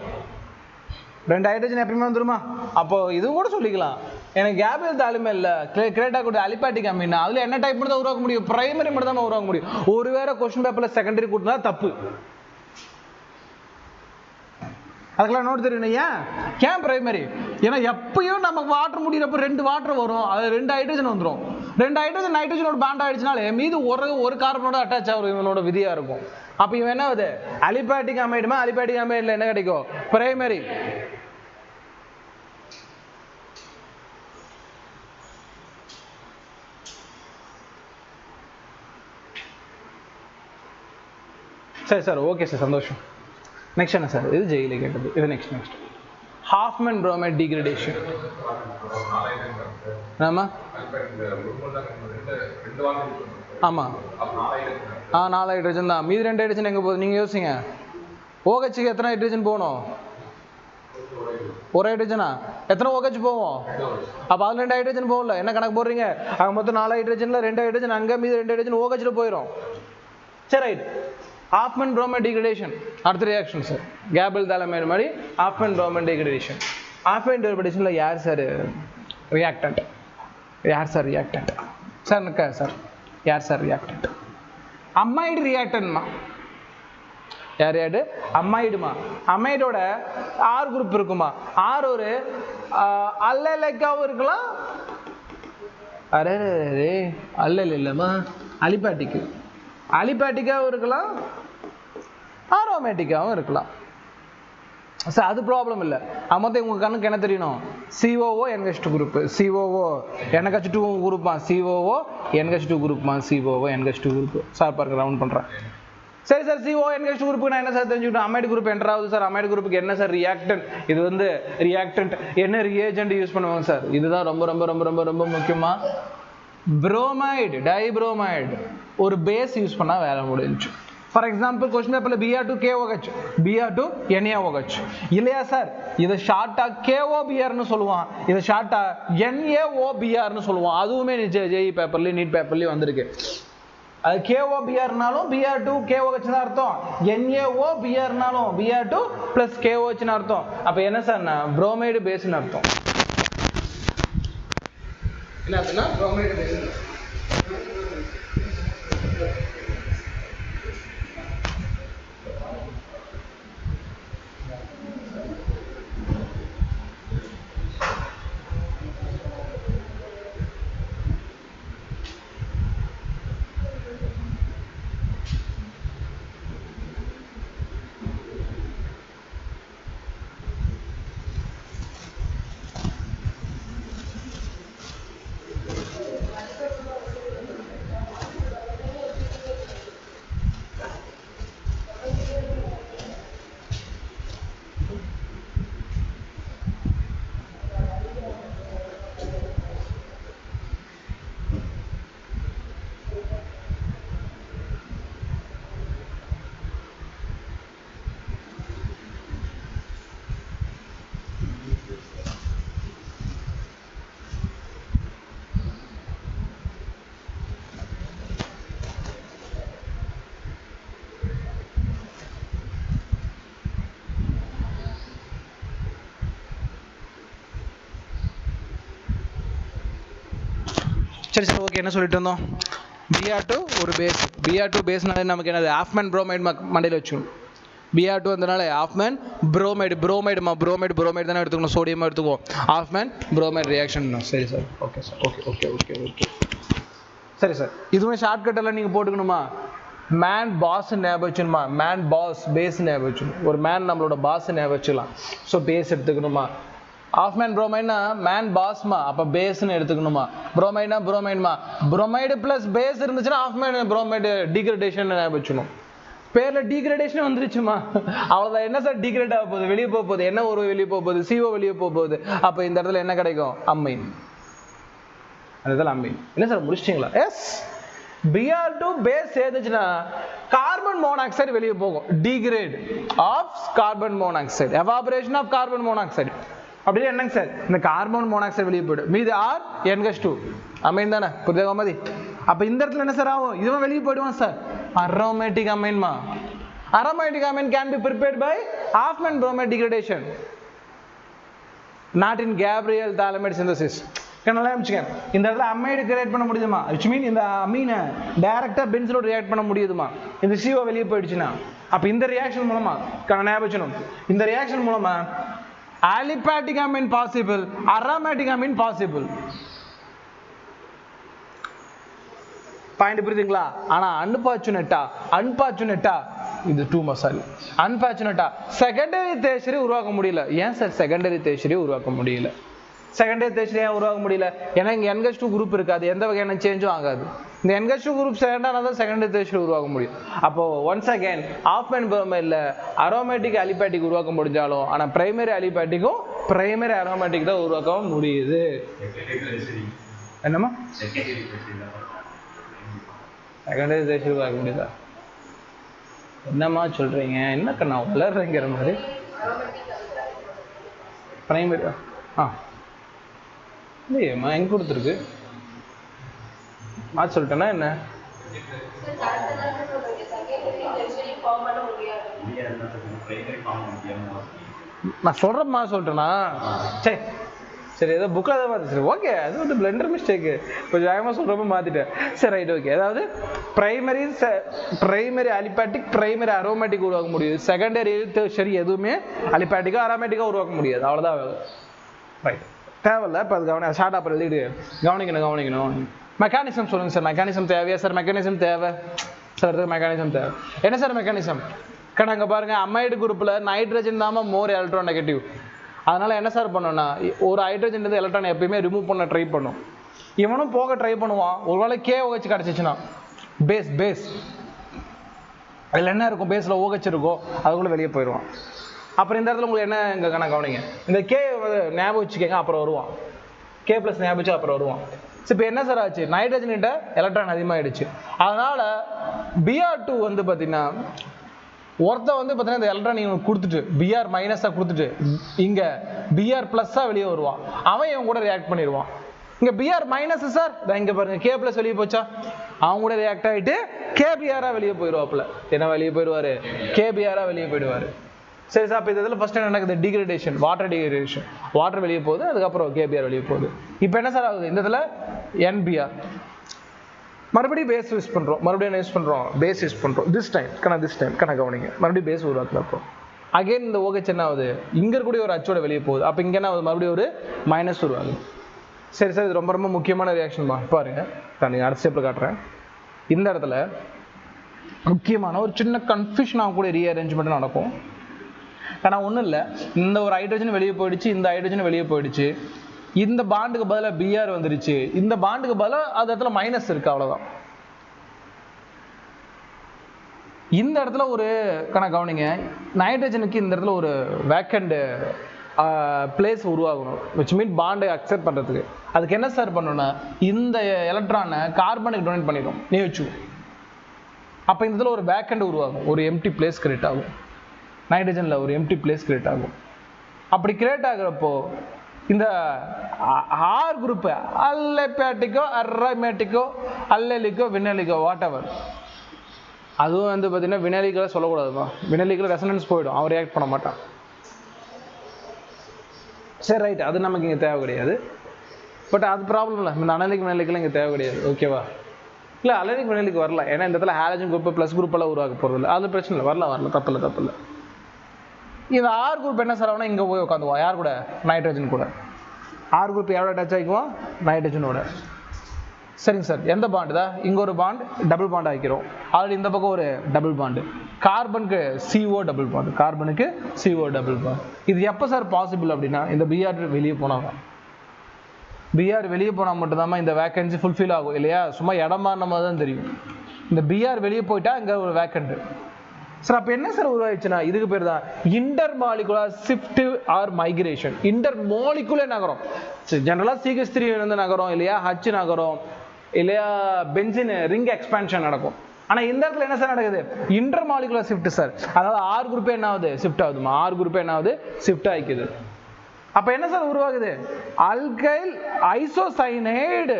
2 ஹைட்ரஜன் எப்பயுமே வந்துருமா? அப்போ இது கூட சொல்லிக்கலாம், எனக்கு கேப்ரியல் தாலமைடில் கிரியேட் ஆகக்கூடிய அலிபாட்டிக் அமீன் அதில் என்ன டைப் மட்டும் தான் உருவாக்க முடியும்? பிரைமரி மட்டும் தான் உருவாக்க முடியும். ஒருவேளை கொஸ்டின் பேப்பரில் செகண்டரி கூட்டினா தப்பு. அதுக்கெல்லாம் நோட் தெரியணும். ஏன் பிரைமரி? ஏன்னா எப்பயும் நமக்கு வாட்டர் முடிகிறப்ப 2 வாட்டர் வரும், அது 2 ஹைட்ரஜன் வந்துடும். 2 ஹைட்ரஜன் நைட்ரஜனோட பாண்ட் ஆயிடுச்சுனாலே மீது ஒரு கார்பனோட அட்டாச் ஆகும். இவனோட விதியா இருக்கும். அப்போ இவன் என்ன ஆகுது? அலிபாட்டிக் அமைடுமா? அலிபாட்டிக் அமைடில் என்ன கிடைக்கும்? பிரைமரி. சரி சார், ஓகே சார், சந்தோஷம். நெக்ஸ்ட் என்ன சார்? இது ஜெயில கேட்டது. இது நெக்ஸ்ட் ஹாஃப்மேன் புரோமைட் டீக்ரேடேஷன். ஆமாம் 4 ஹைட்ரஜன் தான். மீதி 2 ஹைட்ரஜன் எங்கே போகுது? நீங்கள் யோசிங்க. OHக்கு எத்தனை ஹைட்ரஜன் போகணும்? 1 ஹைட்ரஜனா? எத்தனை OH போவோம்? அப்போ அதில் 2 ஹைட்ரஜன் போகல. என்ன கணக்கு போடுறீங்க? அங்கே மொத்தம் 4 ஹைட்ரஜனில் 2 ஹைட்ரஜன் அங்கே, மீதி 2 ஹைட்ரஜன் OHல போயிடும். சரி, ரைட். ஹாஃப்மேன் புரோமைட் டீக்ரேடேஷன் அடுத்த ரியாக்ஷன் சார். கேப்ரியல் தாலமைடு மாதிரி ஹாஃப்மேன் புரோமைட் டீக்ரேடேஷன். ஹாஃப்மேன் டீக்ரேடேஷனில் யார் சார் ரியாக்டன்ட்? சார் நிற்க சார், யார் சார் ரியாக்டன்ட்? அமைடு ரியாக்டன்ட்மா. யார் யாரு? அமைடுமா. அமைடோட ஆர் குரூப் இருக்குமா. ஆர் ஒரு அல்லலைக்காவும் இருக்கலாம். அரே அல்லல் இல்லைம்மா, அலிபாட்டிக்கு. அலிபாட்டிக்காவும் இருக்கலாம், ஆரோமேட்டிக்காவும் இருக்கலாம். சார் அது ப்ராப்ளம் இல்லை. மொத்தம் உங்கள் கண்ணுக்கு என்ன தெரியணும்? C O O NH2 group. C O O NH2 குரூப்மா. சிஓஓ NH2 குரூப்மா. C O O NH2 group. சார் பாருங்க ரவுண்ட் பண்ணுறேன். சரி சார், CO NH2 குரூப்புக்கு நான் என்ன சார் தெரிஞ்சுக்கிட்டேன்? அமைடு குரூப் என்டர் ஆகுது சார். அமைடு குரூப்புக்கு என்ன சார் ரியாக்டன்ட்? இது வந்து ரியாக்டன்ட் என்ன ரியேஜென்ட் யூஸ் பண்ணுவாங்க சார்? இதுதான் ரொம்ப ரொம்ப ரொம்ப ரொம்ப ரொம்ப முக்கியமா. புரோமைடு, டைப்ரோமைடு ஒரு பேஸ் யூஸ் பண்ணால் வேலை முடிஞ்சு. ஃபார் எக்ஸாம்பிள் கொஸ்டின் பேப்பரில் Br2KOH, Br2NaOH இல்லையா சார்? இதை ஷார்ட்டாக KOBRன்னு சொல்லுவான், இதை ஷார்ட்டாக NaOBRன்னு சொல்லுவான். அதுவுமே JEE பேப்பர்லேயும் நீட் பேப்பர்லேயும் வந்திருக்கு. அது KOBRனாலும் Br2KOH தான் அர்த்தம், NaOBRனாலும் Br2 + KOHன்னு அர்த்தம். அப்போ என்ன சார்னா புரோமைடு பேஸ்ன்னு அர்த்தம். என்ன அப்படின்னா புரோமைடு பேஸ். சரி சார், ஓகே. என்ன சொல்லிட்டு இருந்தோம்? Br2 ஒரு பேஸ். Br2 பேஸ்னாலே நமக்கு என்னது? ஆஃப்மேன் புரோமைடு மண்டையில் வச்சுக்கணும். Br2 வந்தனால ஆஃப்மேன் புரோமைடு. புரோமைடுமா, புரோமைடு தானே எடுத்துக்கணும், சோடியமாக எடுத்துக்குவோம். ஆஃப்மேன் புரோமைடு ரியாக்ஷன். சரி sir, okay sir, okay okay okay okay சரி சார். இதுவுமே ஷார்ட்கட் எல்லாம் நீங்கள் போட்டுக்கணுமா? மேன் பாஸ் ஞாபகம் வச்சுக்கணுமா? மேன் பாஸ் பேஸ் ஞாபகம் வச்சுக்கணும். ஒரு மேன் நம்மளோட பாஸ் ஞாபகம் வச்சுக்கலாம். ஸோ பேஸ் எடுத்துக்கணுமா? ஆஃப்மேன் புரோமைட்னா மேன் பாஸ்மா, அப்போ பேஸ்ன்னு எடுத்துக்கணுமா? புரோமைட்னா புரோமைட்மா, புரோமைடு ப்ளஸ் பேஸ் இருந்துச்சுன்னா ஆஃப்மேன் புரோமைடு டீக்ரடேஷன் வச்சுக்கணும். பேரில் டீக்ரடேஷன் வந்துருச்சுமா, அவ்வளோதான். என்ன சார் டீக்ரேட் ஆக போகுது? வெளியே போக போகுது. என்ன ஒரு வெளியே போக போகுது? CO வெளியே போக போகுது. அப்போ இந்த இடத்துல என்ன கிடைக்கும்? அம்மீன். அந்த இடத்துல அம்மீன். என்ன சார் முடிச்சிட்டிங்களா? எஸ். Br2 பேஸ் சேர்ந்துச்சுன்னா கார்பன் மோனாக்சைடு வெளியே போகும். Degrade of carbon monoxide, evaporation of carbon monoxide. அப்படியே என்னங்க சார்? இந்த கார்பன் மோனாக்சைடு வெளியே போய்டும். மீது R NH2 அமைன் தானே? புரியுதா மாதிரி? அப்போ இந்த இடத்துல என்ன சார் ஆகும்? இதுவும் வெளியே போயிடுவான் சார். அரோமேட்டிக் அமைன்மா. Aromatic amine can be prepared by Hofmann bromide degradation, not in Gabriel phthalimide synthesis. நல்லா இருந்துச்சுங்க. இந்த இடத்துல அமைடு கிரியேட் பண்ண முடியுதுமா? விச் மீன் இந்த அமீனை டைரக்டாக பென்சிலோட ரியாக்ட் பண்ண முடியுதுமா? இந்த CO வெளியே போயிடுச்சுன்னா அப்போ இந்த ரியாக்ஷன் மூலமா ஞாபகம், இந்த ரியாக்ஷன் மூலமா aliphatic amine possible, aromatic amine possible. Point புரியுதுங்களா? ஆனா அன்பார்ச்சுனேட்டா இது டூ மசால். அன்பார்ச்சுனேட்டா செகண்டரி டெர்ஷரி உருவாக்க முடியல. ஏன் சார் செகண்டரி டெர்ஷரி உருவாக்க முடியல? செகண்டரி டெர்ஷரி ஏன் உருவாக்க முடியல? ஏன்னா இங்கே NH2 குரூப் இருக்காது, எந்த வகையான சேஞ்சும் ஆகாது. இந்த NH2 குரூப் செகண்டானதான் செகண்டரி டெர்ஷரி உருவாக்க முடியும். அப்போ ஒன்ஸ் அகைன் ஆஃப்மேன் புரோமைடில் அரோமேட்டிக் அலிபேட்டிக் உருவாக்க முடிஞ்சாலும் ஆனால் பிரைமரி அலிபேட்டிக்கும் பிரைமரி அரோமேட்டிக் தான் உருவாக்க முடியுது. என்னம்மா செகண்டரி டெர்ஷரி உருவாக்க முடியுதா? என்னம்மா சொல்றீங்க? என்ன கண்ணா வளர்றேங்கிற மாதிரி? பிரைமரி இல்லையேம்மா, எங்க கொடுத்துருக்கு? மாற்றி சொல்லிட்டேன்னா என்ன? நான் சொல்றேம்மா சொல்லிட்டேனா? சரி சரி ஏதோ புக்கில் தான் பார்த்து சரி ஓகே அது வந்து பிளெண்டர் மிஸ்டேக்கு கொஞ்சம் வேகமாக சொல்கிறப்ப மாற்றிட்டேன். சரி ரைட் ஓகே. அதாவது பிரைமரி அலிபேட்டிக் பிரைமரி அரோமேட்டிக் உருவாக்க முடியுது, செகண்டரி சரி எதுவுமே அலிபேட்டிக்கோ அரோமேட்டிக்காக உருவாக்க முடியாது. அவ்வளோதான் ரைட் தேவையில்ல. இப்போ அது ஷார்ட் அப்புறம் எழுதிட்டு கவனிக்கணும். மெக்கானிசம் சொல்லுங்கள் சார். மெக்கானிசம் தேவையா சார்? மெக்கானிசம் தேவை சார். மெக்கானிசம் தேவை. என்ன சார் மெக்கானிசம்? அங்கே பாருங்கள் அமைடு குரூப்பில் நைட்ரஜன் தான் மோர் எலக்ட்ரான் நெகட்டிவ். அதனால் என்ன சார் பண்ணோன்னா ஒரு ஹைட்ரஜன் எலக்ட்ரான் எப்பயுமே ரிமூவ் பண்ண ட்ரை பண்ணும். இவனும் போக ட்ரை பண்ணுவான். ஒருவேளை KOH கிடச்சிச்சுன்னா பேஸ் அதில் என்ன இருக்கும், பேஸில் OH இருக்கும், அதுக்குள்ளே வெளியே போயிடுவான். அப்புறம் இந்த இடத்துல உங்களுக்கு என்ன இங்கே கவனிங்க, இந்த K ஞாபகம் வச்சுக்கோங்க, அப்புறம் வருவான். K+ ஞாபகம் வச்சு அப்புறம் வருவான். இப்போ என்ன சார் ஆச்சு, நைட்ரஜன்கிட்ட எலக்ட்ரான் அதிகமாகிடுச்சு. அதனால் Br2 வந்து பார்த்தீங்கன்னா ஒருத்தன் வந்து பார்த்தீங்கன்னா இந்த எலக்ட்ரான் இவனுக்கு கொடுத்துட்டு Br- கொடுத்துட்டு இங்கே Br+ வெளியே வருவான். அவன் இவன் கூட ரியாக்ட் பண்ணிடுவான். இங்கே Br- சார் இங்கே பாருங்க K+ வெளியே போச்சா, அவங்க கூட ரியாக்ட் ஆகிட்டு KBr வெளியே போயிடுவாப்புல. என்ன வெளியே போயிடுவார், KBr வெளியே போயிடுவார். சரி சார். இப்போ இதில் ஃபர்ஸ்ட் என்ன நடக்குது, டிகிரேடேஷன், வாட்டர் டிகிரேடேஷன். வாட்டர் வெளியே போகுது, அதுக்கப்புறம் KBr வெளியே போகுது. இப்போ என்ன சார் ஆகுது, இந்த இதில் NBr மறுபடியும் பேஸ் யூஸ் பண்ணுறோம், பேஸ் யூஸ் பண்ணுறோம். திஸ் டைம் கவனிங்க, மறுபடியும் பேஸ் உருவாக்குறப்போ அகைன் இந்த OH என்ன ஆகுது, இங்கே இருக்கக்கூடிய ஒரு அச்சோட வெளியே போகுது. அப்போ இங்கே என்ன ஆகுது, மறுபடியும் ஒரு மைனஸ் உருவாகுது. சரி சார், இது ரொம்ப முக்கியமான ரியாக்ஷன் தான். பாருங்க நான் அடுத்த ஸ்டெப்பில் காட்டுறேன். இந்த இடத்துல முக்கியமான ஒரு சின்ன கன்ஃபியூஷன் ஆகக்கூடிய ரீஅரேஞ்ச்மெண்ட் நடக்கும். ஏன்னா ஒன்றும் இல்லை, இந்த ஒரு ஹைட்ரஜன் வெளியே போயிடுச்சு, இந்த ஹைட்ரஜன் வெளியே போயிடுச்சு, இந்த பாண்டுக்கு பதிலாக Br வந்துருச்சு, இந்த பாண்டுக்கு பதிலாக அது இடத்துல மைனஸ் இருக்கு, அவ்வளோதான். இந்த இடத்துல ஒரு கவனிங்க, நைட்ரஜனுக்கு இந்த இடத்துல ஒரு வேக்கண்ட் பிளேஸ் உருவாகணும், விச் மீன் பாண்டை அக்செப்ட் பண்ணுறதுக்கு. அதுக்கு என்ன சார் பண்ணணும்னா இந்த எலக்ட்ரானை கார்பனுக்கு டொனேட் பண்ணிடும், நீ வச்சு. அப்போ இந்த இடத்துல ஒரு வேக்கண்ட் உருவாகும், ஒரு எம்டி பிளேஸ் கிரியேட் ஆகும். நைட்ரஜனில் ஒரு எம்டி பிளேஸ் கிரியேட் ஆகும். அப்படி கிரியேட் ஆகிறப்போ இந்த ஆர் குரூப் அல்லபேட்டிக்கோ அரோமேட்டிக்கோ அல்லலிக்கோ வினலிக்கோ வாட் எவர், அதுவும் வந்து பார்த்தீங்கன்னா வினலிக்கலை சொல்லக்கூடாதுமா, வினலிக்கல ரெசனன்ஸ் போயிடும், அவன் ரியாக்ட் பண்ண மாட்டான். சரி ரைட், அது நமக்கு இங்கே தேவை கிடையாது. பட் அது ப்ராப்ளம் இல்லை, இந்த அனலிக் வினலிக்கெல்லாம் இங்கே தேவை கிடையாது. ஓகேவா? இல்லை அனலிக் வினலிக்கு வரல, ஏன்னா இந்த இடத்துல ஹாலஜன் குரூப் ப்ளஸ் குரூப் எல்லாம் உருவாக்க போகிறது இல்லை, அது பிரச்சனை இல்லை, வரல தப்பில்லை. இந்த ஆர் குரூப் என்ன சார் ஆகுனா இங்கே போய் உட்காந்துவான், யார் கூட, நைட்ரஜன் கூட. ஆர் குரூப் யாரோட டச் ஆகிக்குவோம், நைட்ரஜனோட. சரிங்க சார். எந்த பாண்டு தான், இங்கே ஒரு பாண்ட் டபுள் பாண்ட் ஆகிக்கிறோம். ஆல்ரெடி இந்த பக்கம் ஒரு டபுள் பாண்டு, கார்பனுக்கு CO டபுள் பாண்டு, கார்பனுக்கு CO டபுள் பாண்ட். இது எப்போ சார் பாசிபிள் அப்படின்னா, இந்த Br வெளியே போனாங்க. Br வெளியே போனால் மட்டும்தான் இந்த வேக்கன்சி ஃபுல்ஃபில் ஆகும் இல்லையா, சும்மா இடம் மாறின மாதிரி தான் தெரியும். இந்த Br வெளியே போயிட்டா இங்கே ஒரு வேக்கண்ட் சார். அப்போ என்ன சார் உருவாயிடுச்சுன்னா, இதுக்கு பேர் தான் inter molecular shift or migration. Inter molecular நகரம், ஜெனரலாக CH3 வந்து நகரம் இல்லையா, H நகரம் இல்லையா, பென்சின் ரிங் எக்ஸ்பான்ஷன் நடக்கும். ஆனால் இந்த இடத்துல என்ன சார் நடக்குது, இன்டர் மாலிகுலர் ஷிஃப்ட் சார். அதாவது ஆர் குரூப்பே என்ன ஆகுது, ஷிஃப்ட் ஆகுதுமா, ஆர் குரூப்பே என்ன ஆகுது, ஷிஃப்ட் ஆகிக்குது. அப்போ என்ன சார் உருவாகுது, அல்கைல் ஐசோசைனைடு,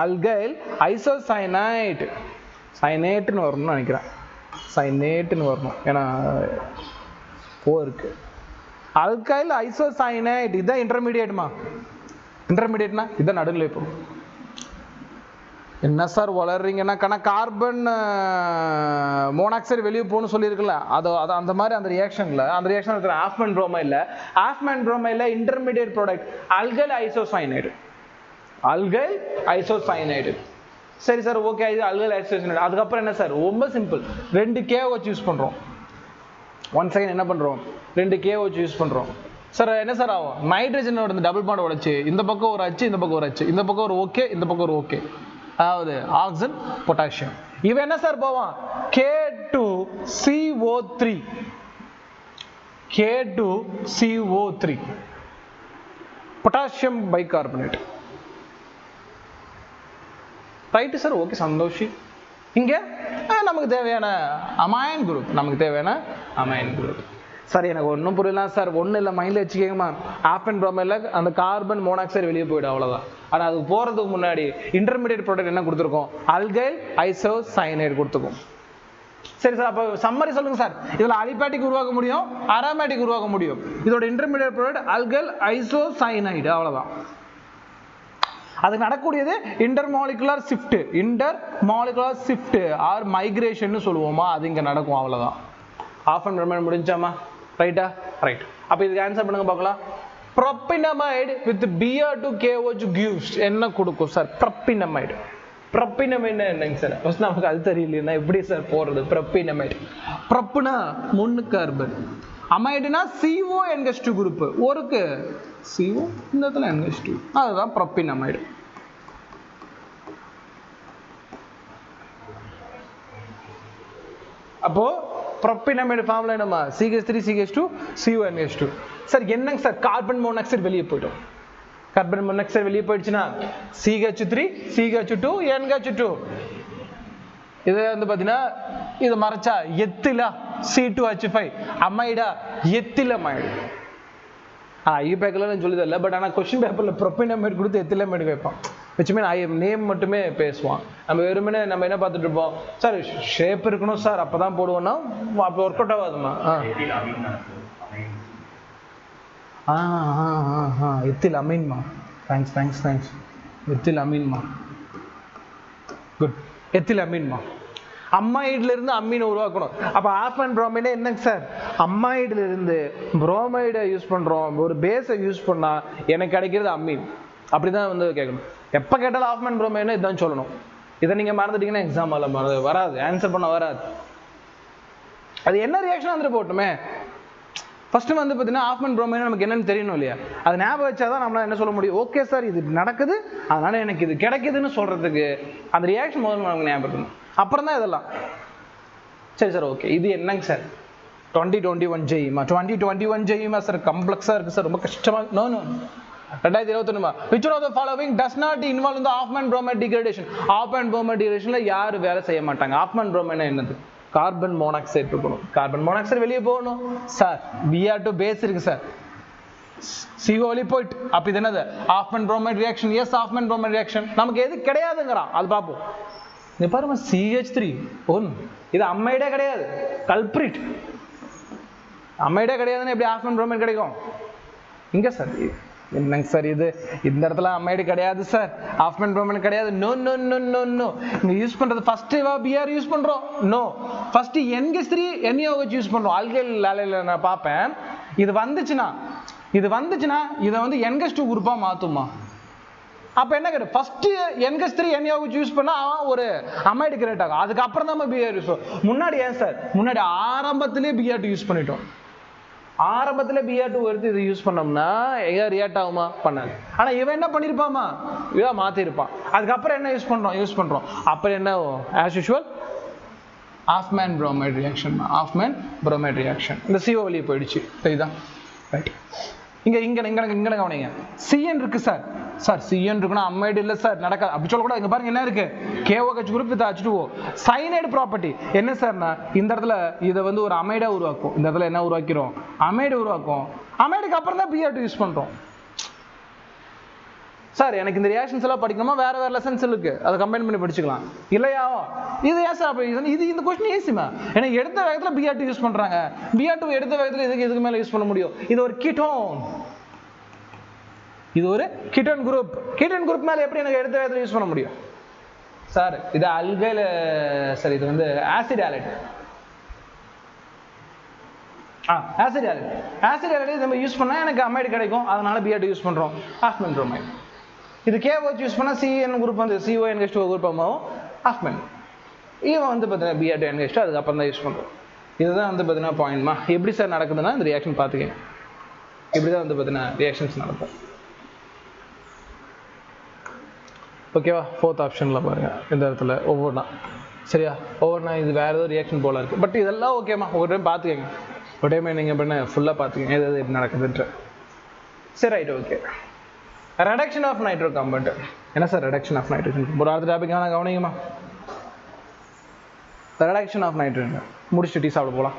அல்கைல் ஐசோசைனைட், சைனேட்னு வரணும்னு நினைக்கிறேன், சைனேட்னு வரணும், ஏன்னா இருக்கு. அல்கைல் ஐசோசைனைட் இதுதான் இன்டர்மீடியேட்மா. இன்டர்மீடியேட்னா இதுதான் நடுநிலை. இப்போ என்ன சார் வளர்றீங்கன்னா, கார்பன் மோனாக்சைடு வெளியே போகணும்னு சொல்லியிருக்குல்ல, அது அந்த மாதிரி அந்த ரியாக்ஷனில் இருக்கிற ஆஃப்மேன் புரோமைடில் இன்டர்மீடியேட் ப்ராடக்ட் அல்கைல் ஐசோசைனைடு. சரி சார் ஓகே, இது அல்கைல் ஐசோசைனைடு. அதுக்கப்புறம் என்ன சார், ரொம்ப சிம்பிள், 2 KOH யூஸ் பண்ணுறோம். ஒன் செகண்ட் என்ன பண்ணுறோம், 2 KOH யூஸ் பண்ணுறோம் சார். என்ன சார் ஆகும், நைட்ரஜனோட இந்த டபுள் பாண்ட் உடைச்சு இந்த பக்கம் ஒரு அச்சு, இந்த பக்கம் ஒரு அச்சு, இந்த பக்கம் ஒரு ஓகே, இந்த பக்கம் ஒரு ஓகே, அதாவது ஆக்சிஜன் பொட்டாசியம். இவன் என்ன சார் போவான், K2CO3 potassium bicarbonate. Right sir, okay Santoshi. இங்கே நமக்கு தேவையான அமைன் குரூப். சார் எனக்கு ஒன்றும் புரியல சார், ஒன்றும் இல்லை, மைண்டில் வச்சுக்கோங்கம்மா. ஆஃப்மேன் புரோமைடில் அந்த கார்பன் மோனாக்சைடு வெளியே போய்டும், அவ்வளோதான். ஆனால் அதுக்கு போகிறதுக்கு முன்னாடி இன்டர்மீடியட் ப்ராடக்ட் என்ன கொடுத்துருக்கோம், அல்கைல் ஐசோசைனைடு கொடுத்துருக்கோம். சரி சார், அப்போ சம்மரி சொல்லுங்க சார். இதுல அலிபாட்டிக் உருவாக்க முடியும், அரோமேட்டிக் உருவாக்க முடியும். இதோட இன்டர்மீடியட் ப்ராடக்ட் ஆல்கைல் ஐசோசைனைடு, அவ்வளவுதான். அது நடக்கூடியது இன்டர்மாலிகுலர் ஷிஃப்ட் ஆர் மைக்ரேஷன் சொல்லுவோமா, அது இங்க நடக்கும், அவ்வளவுதான். ஆஃப் அண்ட் ரிமைன் முடிஞ்சாமா? ரைட்டா? ரைட். அப்ப இதுக்கு ஆன்சர் பண்ணுங்க பார்க்கலாம். ப்ரோபினமைடு வித் Br2KOH gives என்ன கொடுக்கும் சார்? ப்ரோபினமைடு. ப்ரோபினமைடு என்னங்க சார்? ஃபர்ஸ்ட் நமக்கு அது தெரியலையா, எப்படி சார் போடுறது? ப்ரோபினமைடு, ப்ரோப்னா 3 கார்பன், அமைடுனா CONH2 குரூப், ஒருக்கு CO, இந்த இடத்துல NH2, அதுதான் ப்ரோபினமைடு. அப்போ ப்ரோபினமைடு ஃபார்முலா என்னமா? CH3 CH2 CONH2. சார் என்னங்க சார், கார்பன் மோனாக்சைடு வெளியே போய்டும். கார்பன் மோனாக்சைடு வெளியே போயிடுச்சுன்னா CH3 CH2 NH2. இது வந்து பாத்தீங்கன்னா இது மறைச்சா எத்திலா C2H5, அமைடா எத்திலமைடு. ஐயூபேக்கெல்லாம் சொல்லி தரல, பட் ஆனால் கொஸ்டின் பேப்பர்ல ப்ரோபினமைடு கொடுத்து எத்திலமைடு வைப்பான். வச்சுமே நேம் மட்டுமே பேசுவான். நம்ம வெறுமனே நம்ம என்ன பார்த்துட்டு இருப்போம், சார் ஷேப் இருக்கணும் சார் அப்பதான் போடுவோம்னா அப்போ ஒர்க் அவுட் ஆகாதுமா. எத்தில் அமீன்மா, தேங்க்ஸ். எத்தில் அமீன்மா, குட். எத்தில் அமீன்மா, அம்மைடுல இருந்து அம்மீனை உருவாக்கணும். அப்ப ஆஃப் அண்ட் புரோமைடு என்னங்க சார்? அம்மைடுல இருந்து புரோமைடை யூஸ் பண்றோம், ஒரு பேஸை யூஸ் பண்ணா எனக்கு கிடைக்கிறது அம்மீன். அப்படிதான் வந்து கேட்கணும். எப்ப கேட்டாலும் ஆஃப் அண்ட் புரோமைடு இதான் சொல்லணும். இதை நீங்க மறந்துட்டீங்கன்னா எக்ஸாம் வராது, ஆன்சர் பண்ண வராது. அது என்ன ரியாக்ஷன் வந்து போட்டுமே. ஃபர்ஸ்ட் வந்து பார்த்தீங்கன்னா ஆஃப் அண்ட் புரோமைடு நமக்கு என்னன்னு தெரியணும் இல்லையா? அது ஞாபகம் வச்சாதான் நம்மளால என்ன சொல்ல முடியும், ஓகே சார் இது நடக்குது அதனால எனக்கு இது கிடைக்குதுன்னு சொல்றதுக்கு அந்த ரியாக்ஷன் முதல்ல நமக்கு ஞாபகம் இருக்கணும். அப்புறம் தான் இதெல்லாம். சரி சார், ஓகே. இது என்னங்க சார்? 2021 ஜெயிமா? 2021 ஜெயிமா சார்? கம்ப்ளெக்ஸா இருக்கு சார், ரொம்ப கஷ்டமா. No 2021 which one of the following does not involve in the Hoffman bromide degradation? Hoffman bromide degradationல யாரு வேலை செய்ய மாட்டாங்க. Hoffman bromide என்னது? கார்பன் மோனாக்சைடு இருக்கணும். கார்பன் மோனாக்சைடு வெளியே போகணும் சார். Br2 பேஸ் இருக்கு சார், CO போயிட்டு, அப்ப இது என்னது? Hoffman bromide reaction. Yes, Hoffman bromide reaction. நமக்கு எது கிடையாதுங்கிறான், அது பார்ப்போம். இங்க பாருங்க, CH3 ஒன், இது அம்மைடே கிடையாது, கல்பிரிட். அம்மைடே கிடையாதுன்னு எப்படி Hoffman bromide கிடைக்கும்? இங்க சார் என்னங்க சார் இது? இந்த இடத்துல அம்மைடு கிடையாது சார், Hoffman bromide கிடையாது. No no no no no. இங்க யூஸ் பண்றது ஃபர்ஸ்ட் Br யூஸ் பண்றோம். No, first NH3 NaOH use பண்றோம். ஆல்கைல் லாலைல நான் பார்ப்பேன், இது வந்துச்சுன்னா இதை வந்து NH2 குரூப்பா மாத்துமா? அப்ப என்ன கேட்டு ஃபர்ஸ்ட் NH3 NaOH யூஸ் பண்ணா ஒரு அமைடு கிரியேட் ஆகும். அதுக்கப்புறம் தான் Br யூஸ். முன்னாடி ஏன் சார்? முன்னாடி ஆரம்பத்திலே Br2 யூஸ் பண்ணிட்டோம். ஆரம்பத்துல Br2 எடுத்து இது யூஸ் பண்ணோம்னா எங்க ரியாக்ட் ஆகுமா? பண்ணாது. ஆனா இவன் என்ன பண்ணிருப்பாமா? இவன் மாத்தி இருப்பான். அதுக்கப்புறம் என்ன யூஸ் பண்றோம். அப்புறம் என்ன as usual Hoffman bromide reaction. Hoffman bromide reaction. இந்த CO வெளியே போயிடுச்சு. இதுதான் ரைட். இங்க கவனிங்க, CN இருக்கு சார். CN இருக்குன்னா அம்மைடு இல்ல சார், நடக்காது. அப்படி சொல்லக்கூடாது. இங்க பாருங்க என்ன இருக்கு? KOH group with H2O. Cyanide property என்ன சார்னா, இந்த இடத்துல இதை வந்து ஒரு அமைடா உருவாக்கும். இந்த இடத்துல என்ன உருவாக்கிறோம்? அமைடு உருவாக்கும். அமைடுக்கு அப்புறம் தான் Br2 யூஸ் பண்றோம். சார் எனக்கு இந்த ரியாக்ஷன்ஸ் எல்லாம் படிக்கணுமா? வேற லெசன்ஸ் இருக்கு, அதை கம்பைன் பண்ணி படிச்சுக்கலாம் இல்லையா? இது ஏன் சார் இது இந்த क्वेश्चन ஈஸிமா. ஏன்னா எடுத்த வேகத்துல Br2 யூஸ் பண்றாங்க. Br2 எடுத்த வேகத்துல இதுக்கு மேல யூஸ் பண்ண முடியும். இது ஒரு கீட்டோன், இது ஒரு கீட்டோன் குரூப். கீட்டோன் குரூப் மேல எப்படி எனக்கு எடுத்த வேகத்துல யூஸ் பண்ண முடியும் சார்? இது ஆல்கைல் சார், இது வந்து ஆசிட் ஆலைட். ஆசிட் ஆலைட் நம்ம யூஸ் பண்ணா எனக்கு அமைடு கிடைக்கும், அதனால Br2 யூஸ் பண்றோம். Hoffman bromide. இது KOH யூஸ் பண்ணா CN குரூப் வந்து CONH2 குரூப் ஆகும். Hoffman இவன் வந்து பார்த்தீங்கன்னா Br2 NH2 அதுக்கப்புறம் தான் யூஸ் பண்றோம். இதுதான் வந்து பார்த்தீங்கன்னா பாயிண்ட்மா. எப்படி சார் நடக்குதுன்னா இந்த ரியாக்ஷன் பார்த்துக்கங்க. இப்படிதான் வந்து பார்த்தீங்கன்னா ரியாக்ஷன்ஸ் நடக்கும். ஓகேவா? ஃபோர்த் ஆப்ஷன்ல பாருங்க, இந்த இடத்துல ஒவ்வொன்றா சரியா? ஒவ்வொன்றா இது வேற ஏதோ ரியாக்ஷன் போல இருக்கு. பட் இதெல்லாம் ஓகேமா, ஒரு டைம் பார்த்துக்கங்க. ஒரு டைம் நீங்க பண்ண ஃபுல்லா பார்த்துக்கங்க எது எப்படி நடக்குதுன்ற. சரி, right, okay. Reduction of nitro compound. என்ன சார் ரெடக்ஷன் ஆஃப் நைட்ரோஜன்? ஒரு அடுத்த டாபிக்கான கவனிங்கம்மா. ரெடக்ஷன் ஆஃப் நைட்ரோஜன் முடிச்சுட்டு டீ சாப்பிட போகலாம்.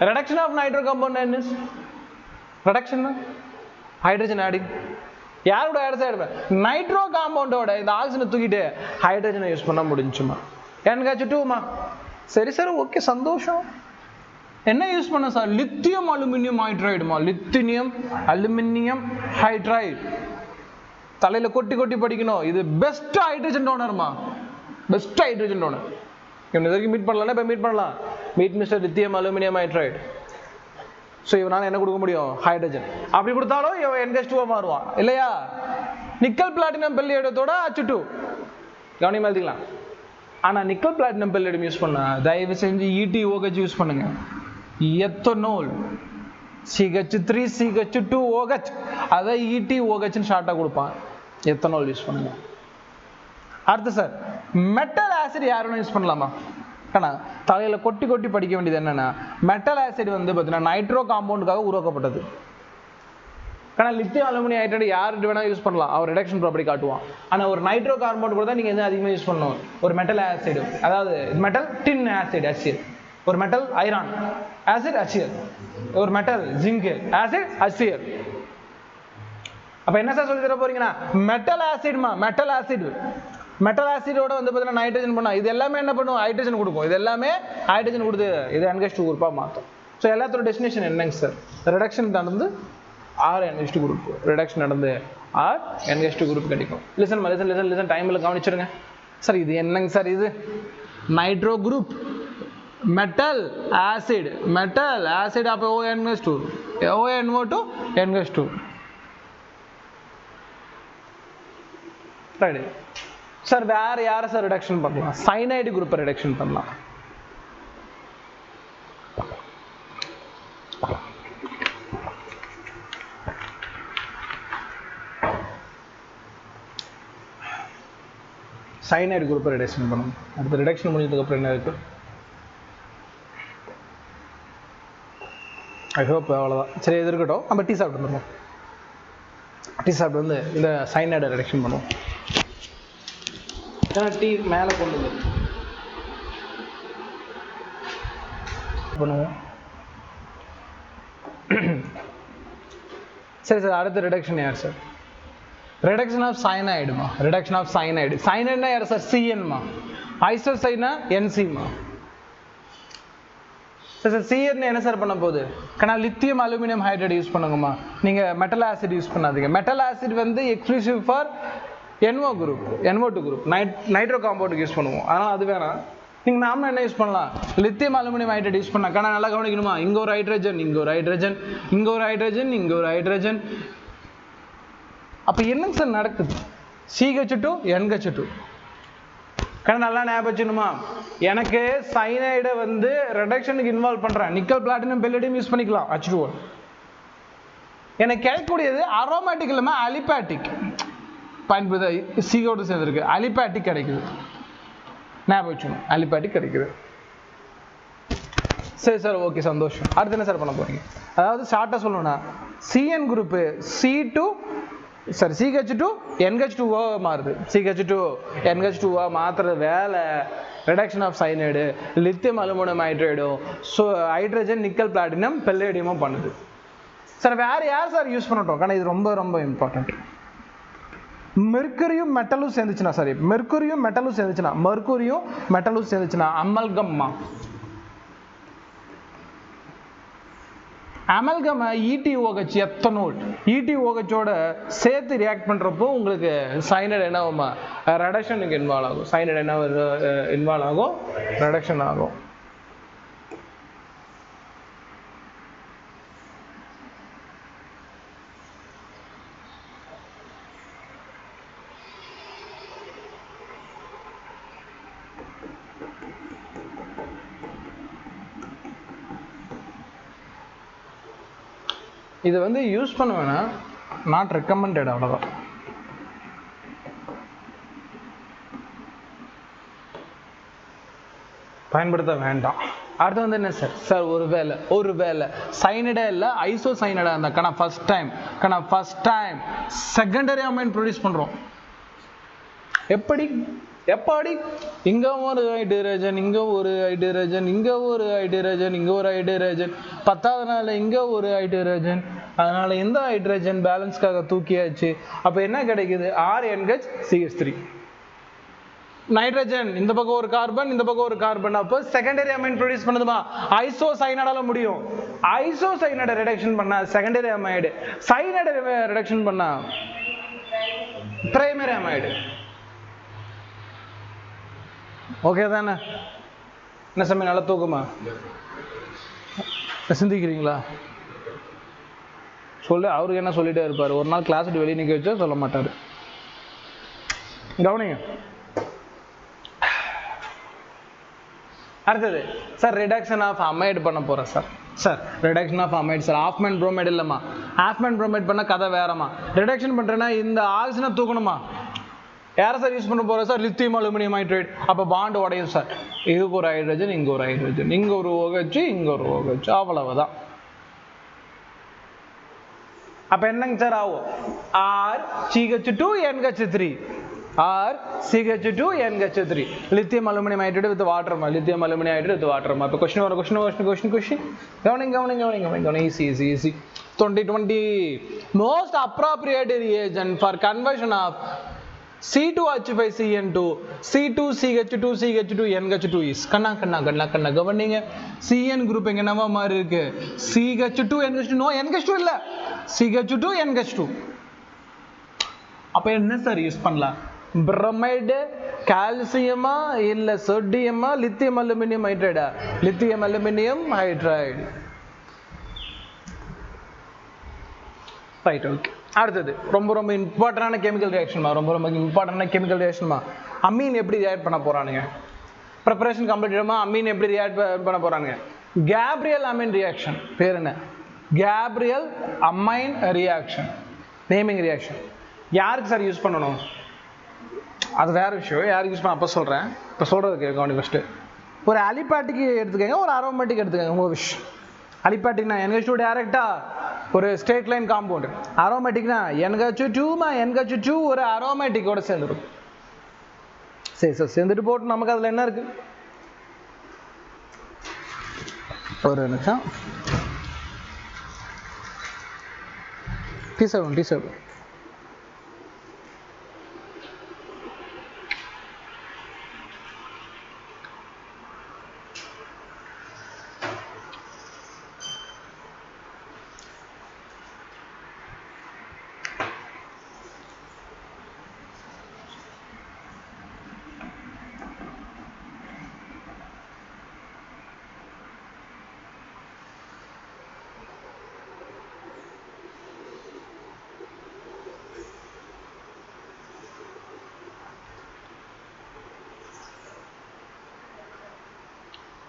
ரெடக்ஷன் ஆஃப் நைட்ரோ காம்பவுண்ட் என்ன? Reduction hydrogen adding. யாரோட ஆட் சைடு? நைட்ரோ காம்பவுண்டோட இந்த ஆக்சிஜனை தூக்கிட்டு ஹைட்ரஜனை யூஸ் பண்ண முடிஞ்சுமா? NH2மா? சரி சார், ஓகே, சந்தோஷம். என்ன யூஸ் பண்ண சார்? லித்தியம் அலுமினியம் ஹைட்ரைடுமா? Lithium aluminium hydride. தலையில கொட்டி கொட்டி படிக்கணும். இது பெஸ்ட் ஹைட்ரஜன் டோனர்மா, பெஸ்ட் ஹைட்ரஜன் டோனர். இது வரைக்கும் மீட் பண்ணலாம், இப்போ மீட் பண்ணலாம். Meet mister lithium aluminium hydride. So இவனால என்ன கொடுக்க முடியும்? ஹைட்ரஜன். அப்படி கொடுத்தாலும் இவன் NH2 மாறுவான் இல்லையா? நிக்கல் பிளாட்டினம் பெல்லியடத்தோட H2 கவனியமா எழுதிக்கலாம். ஆனால் நிக்கல் பிளாட்டினம் பெல்லியம் யூஸ் பண்ண தயவு செஞ்சு ETOH யூஸ் பண்ணுங்க. எத்தனோல் CH3CH2OH, அதை ETOHன்னு ஷார்ட்டாக கொடுப்பான். எத்தனால் யூஸ் பண்ணுங்க. அடுத்து சார், மெட்டல் ஆசிட் யாரும் யூஸ் பண்ணலாமா? ஆனால் தலையில் கொட்டி கொட்டி படிக்க வேண்டியது என்னன்னா, மெட்டல் ஆசிட் வந்து பார்த்தீங்கன்னா நைட்ரோ காம்பவுண்டுக்காக உருவாக்கப்பட்டது. ஆனால் லித்தியம் அலுமினியம் ஹைட்ரைடு யார்கிட்ட வேணால் யூஸ் பண்ணலாம், அவர் ரிடக்ஷன் ப்ராப்பர்ட்டி காட்டுவான். ஆனால் ஒரு நைட்ரோ காம்பவுண்ட் கூட தான் நீங்கள் எது அதிகமாக யூஸ் பண்ணணும். ஒரு மெட்டல் ஆசிட், அதாவது மெட்டல் டின் ஆசிட் HCl, ஒரு மெட்டல் ஐரான் ஆசிட் HCl, ஒரு மெட்டல் ஜிங்க் ஆசிட் HCl. அப்ப என்ன சார் சொல்லி தர போறீங்கன்னா, மெட்டல் ஆசிட்மா, மெட்டல் ஆசிட், மெட்டல் ஆசிடோட வந்து பார்த்தீங்கன்னா நைட்ரஜன் பண்ணா இது எல்லாமே என்ன பண்ணும்? ஹைட்ரஜன் கொடுக்கும். இது எல்லாமே ஹைட்ரஜன் கொடுத்து இது NH2 குரூப்பா மாற்றும். ஸோ எல்லாத்தோட டெஸ்டினேஷன் என்னங்க சார்? ரிடக்ஷன் நடந்து RNH2 குரூப், ரிடக்ஷன் நடந்து RNH2 குரூப் கிடைக்கும். லிசன் டைமில் கவனிச்சிருங்க சார். இது என்னங்க சார்? இது nitro group, metal acid, metal acid, அப்போ ONH2, ONO2 NH2. Right sir. வேற யாரை சார் ரிடக்ஷன் பண்ணலாம்? சைனைடு குரூப்பை ரிடக்ஷன் பண்ணலாம். சைனைடு குரூப்பை ரிடக்ஷன் பண்ணணும். அடுத்த ரிடக்ஷன் முடிஞ்சதுக்கு அப்புறம் என்ன இருக்கு? ஐ ஹோப் அவ்வளோதான். சரி, இது இருக்கட்டும். நம்ம டீ சாப்பிட்டு வந்துடுவோம். டீ சாப்பிட்டு வந்து இந்த சைனைடை ரிடக்ஷன் பண்ணுவோம். ஏன்னா டீ மேலே கொண்டு வந்து பண்ணுவோம். சரி சார், அடுத்த ரிடக்ஷன் யார் சார்? ரிடக்ஷன் ஆஃப் சைனைடுமா? Reduction of cyanide. சைனைடுனா யார் சார்? CNமா. ஐசோசைனா NCமா. சார் CN என்ன சார் பண்ண போகுது? ஆனால் லித்தியம் அலுமினியம் ஹைட்ரைடு யூஸ் பண்ணுங்கம்மா. நீங்கள் மெட்டல் ஆசிட் யூஸ் பண்ணாதீங்க. மெட்டல் ஆசிட் வந்து exclusive for NO group, NO2 group, nitro காம்பவுண்டுக்கு யூஸ் பண்ணுவோம். ஆனால் அது வேணாம். நீங்கள் நாம என்ன யூஸ் பண்ணலாம்? லித்தியம் அலுமினியம் ஹைட்ரைடு யூஸ் பண்ணலாம். ஆனால் நல்லா கவனிக்கணுமா, இங்கே ஒரு ஹைட்ரஜன், இங்கே ஒரு ஹைட்ரஜன், இங்கே ஒரு ஹைட்ரஜன், இங்கே ஒரு ஹைட்ரஜன். அப்போ என்னங்க சார் நடக்குது? CH2 NH2. நல்லா ஞாபகம் வச்சுக்கணுமா, எனக்கு சைனைடை வந்து ரிடக்ஷனுக்கு இன்வால்வ் பண்ணுறேன். நிக்கல் பிளாட்டினம் பெல்லிடியம் யூஸ் பண்ணிக்கலாம் H2O. எனக்கு கிடைக்கக்கூடியது அரோமேட்டிக் இல்லாமல் அலிபேட்டிக் பயன்படுத்த CO2 சேர்ந்துருக்கு. அலிபேட்டிக் கிடைக்குது. ஞாபகம் வச்சுக்கணும், அலிபேட்டிக் கிடைக்குது. சரி சார், ஓகே, சந்தோஷம். அடுத்து என்ன சார் பண்ண போறீங்க? அதாவது ஷார்ட்டாக சொல்லணும்னா CN குரூப்பு CH2 NH2O மாறுது. CH2 NH2O மாற்றுறது வேலை reduction of cyanide lithium aluminium ஹைட்ரைடும் ஹைட்ரஜன் நிக்கல் பிளாட்டினம் பெல்லேடியமும் பண்ணுது. சார் வேற யார் சார் யூஸ் பண்ணட்டும்? ஆனால் இது ரொம்ப ரொம்ப இம்பார்ட்டன்ட். மெர்க்குரியும் மெட்டலும் சேர்ந்துச்சுன்னா அமல்கம்மா. Amalgam ETOH ethanol. ETOHோட சேர்த்து ரியாக்ட் பண்ணுறப்போ உங்களுக்கு சைனைடு என்ன ஆகுமா? ரிடக்ஷனுக்கு இன்வால்வ் ஆகும். சைனைடு என்ன இன்வால்வ் ஆகும்? ரிடக்ஷன் ஆகும். இது வந்து யூஸ் பண்ண வேணாம், நாட் ரெக்கமெண்டட், அவ்வளோதான். பயன்படுத்த வேண்டாம். அடுத்து வந்து என்ன சார்? சார் ஒரு வேலை சைனைடா இல்லை ஐசோசைனைடா இருந்தா first time secondary amine produce பண்ணுறோம். எப்படி இங்க ஒரு ஹைட்ரஜன், இங்க ஒரு ஹைட்ரஜன், இங்க ஒரு ஹைட்ரஜன், இங்க ஒரு ஹைட்ரஜன், 10வது நாள் இங்க ஒரு ஹைட்ரஜன். அதனால இந்த ஹைட்ரஜன் பேலன்ஸ்க்காக தூக்கியாச்சு. அப்ப என்ன கிடைக்குது? RNH CH3. நைட்ரஜன் இந்த பக்கம் ஒரு கார்பன், இந்த பக்கம் ஒரு கார்பன். அப்போ செகண்டரி அமைன் ப்ரொடியூஸ் பண்ணுதுமா? ஐசோசைனாடால முடியும். ஐசோசைனடை ரிடக்ஷன் பண்ணா செகண்டரி அமைடு, சைனடை ரிடக்ஷன் பண்ணா பிரைமரி அமைடு. ஓகே தானே? என்ன சமயம் நல்லா தூக்குமா? சிந்திக்கிறீங்களா? சொல்லு. அவருக்கு என்ன சொல்லிட்டே இருப்பாரு. ஒரு நாள் கிளாஸ் விட்டு வெளியே நிற்க வச்சா சொல்ல மாட்டாரு. கவனிங்க. அடுத்தது சார் ரிடக்ஷன் ஆஃப் அமைடு பண்ண போகிறேன் sir. Sir reduction of amide sir. Hofmann bromide இல்லைம்மா, ஆஃப்மேன் புரோமைடு பண்ணால் கதை வேறம்மா. ரிடக்ஷன் பண்ணுறேன்னா இந்த ஆக்சிஜனை தூக்கணுமா? யாரை சார் யூஸ் பண்ண போகிறோம் சார்? Lithium aluminium hydride. அப்போ பாண்டு உடையும் சார். இதுக்கு ஒரு ஹைட்ரஜன், இங்கே ஒரு ஹைட்ரஜன், இங்கே ஒரு OH, இங்கே ஒரு OH, அவ்வளவுதான். அப்போ என்னங்க சார் ஆகும்? RCH2NH3, RCH2NH3, lithium aluminum hydride with water, lithium aluminum hydride with water. இப்போ question. கவனிங்க. Easy. 2020 most appropriate reagent for conversion of C2H5CN2 C2CH2CH2NH2 is கண்ணா கவனிங்க. CN குரூப் எங்க என்னவா மாதிரி இருக்கு? CH2NH2. நோ NH2 இல்ல, CH2NH2. அப்ப என்ன சார் யூஸ் பண்ணலாம்? பிரமைடு, கால்சியமா இல்ல சோடியமா, லித்தியம் அலுமினியம் ஹைட்ரைடா? Lithium aluminium hydride. Right, okay. அடுத்தது ரொம்ப இம்பார்ட்டன்டான கெமிக்கல் ரியாக்ஷன்மா. ரொம்ப இம்பார்ட்டன்டான கெமிக்கல் ரியாக்ஷன்மா. அமீன் எப்படி ரியாக்ட் பண்ண போறானுங்க? ப்ரிப்பரேஷன் கம்ப்ளீட் ஆகுமா? அமீன் எப்படி ரியாக்ட் பண்ண போறானுங்க? Gabriel amine reaction. பேர் என்ன? Gabriel amine reaction. Naming reaction. யாருக்கு சார் யூஸ் பண்ணணும்? அது வேற விஷயம். யாருக்கு யூஸ் பண்ண அப்போ சொல்கிறேன். இப்போ சொல்கிறதுக்கு கவனி. ஃபஸ்ட்டு ஒரு அலிபாட்டிக்கு எடுத்துக்கங்க, ஒரு அரோமேட்டிக் எடுத்துக்கங்க. உங்கள் விஷயம். அலிபாட்டிக்னா NH2 டேரெக்டா ஒரு ஸ்ட்ரெயிட் லைன் காம்பவுண்ட். அரோமேட்டிக்னா NH2 ஒரு அரோமேட்டிக்கோட சேர்ந்துடும். சரி சார், சேர்ந்துட்டு போட்டு நமக்கு அதில் என்ன இருக்கு? ஒரு நிமிஷம். T7.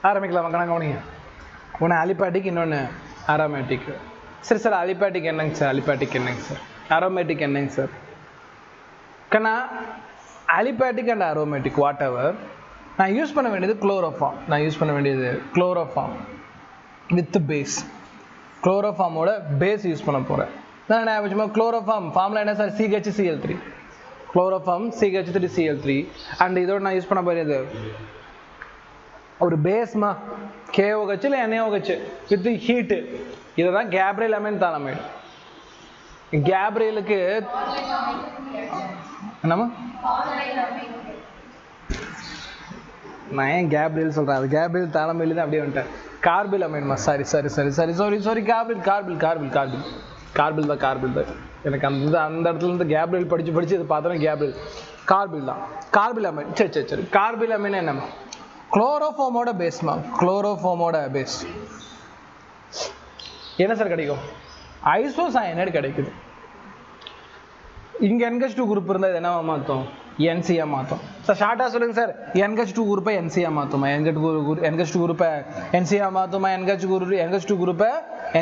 ஆரம்பிக்கலாம். கவனிங்க. ஒன்று அலிபாட்டிக், இன்னொன்று அரோமேட்டிக். சரி சார், அலிபாட்டிக் என்னங்க சார்? அரோமேட்டிக் என்னங்க சார்? கண்ணா, aliphatic and aromatic whatever, நான் யூஸ் பண்ண வேண்டியது குளோரோஃபார்ம் வித் பேஸ். குளோரோஃபார்மோட பேஸ் யூஸ் பண்ண போகிறேன். நான் சும்மா குளோரோஃபார்ம் ஃபார்முலா என்ன sir? CH3Cl3. Chloroform CH3Cl3. And இதோட நான் யூஸ் பண்ண போகிறது ஒரு பேஸ்மா, KOH இல்லை NaOH வித் ஹீட்டு. இதை தான் கேப்ரியல் அமீன் தாலமைடு. கேப்ரியலுக்கு என்னம்மா? நான் ஏன் கேப்ரியல் சொல்கிறேன்? அது கேப்ரியல் தாலமைடு தான் அப்படியே வந்துட்டேன். கார்பில் அமீன்மா. சாரி. கார்பில் தான். எனக்கு அந்த இடத்துல இருந்து கேப்ரியல் படித்து இதை பார்த்தோன்னா கார்பில் தான். கார்பில் அமீன். சரி. கார்பில் அமீன் என்னம்மா? குளோரோஃபார்மோட பேஸ். என்ன சார் கிடைக்கும்? ஐசோசயனைடு கிடைக்குது. இங்க NH2 குரூப் இருந்தால் இது என்னவா மாற்றும்? NC மாற்றும். சார் ஷார்ட்டாக சொல்லுங்க சார். NH2 குரூப்பை NC மாற்றுமா? NH2 குரூப்பை NC மாற்றுமா? NH2 குரூப்பை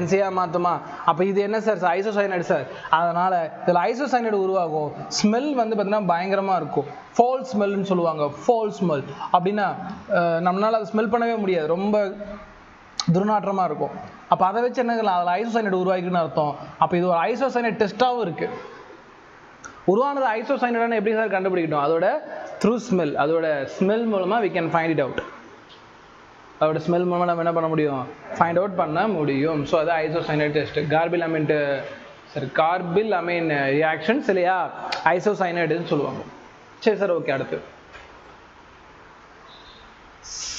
NC மாற்றுமா? அப்போ இது என்ன சார்? Isocyanide sir. அதனால் இதில் ஐசோசயனைடு உருவாகும். ஸ்மெல் வந்து பார்த்தீங்கன்னா பயங்கரமாக இருக்கும். ஃபோல் ஸ்மெல்னு சொல்லுவாங்க. ஃபோல் ஸ்மெல் அப்படின்னா நம்மளால் அதை ஸ்மெல் பண்ணவே முடியாது. ரொம்ப துர்நாற்றமாக இருக்கும். அப்போ அதை வச்சு என்ன, அதில் ஐசோசயனைடு உருவாக்கின்னு அர்த்தம். அப்போ இது ஒரு ஐசோசயனைடு டெஸ்ட்டாகவும் இருக்குது. உருவானது ஐசோசயனைடான எப்படி சார் கண்டுபிடிக்கணும்? அதோட த்ரூ ஸ்மெல். அதோட ஸ்மெல் மூலமாக we can find it out. அதோட ஸ்மெல் மூலமாக நம்ம என்ன பண்ண முடியும்? ஃபைண்ட் அவுட் பண்ண முடியும். ஸோ அது ஐசோசயனைடு டெஸ்ட். கார்பில் அமீன் ரியாக்ஷன்ஸ் இல்லையா? ஐசோசயனைடுன்னு சொல்லுவாங்க. சரி சார், ஓகே. அடுத்து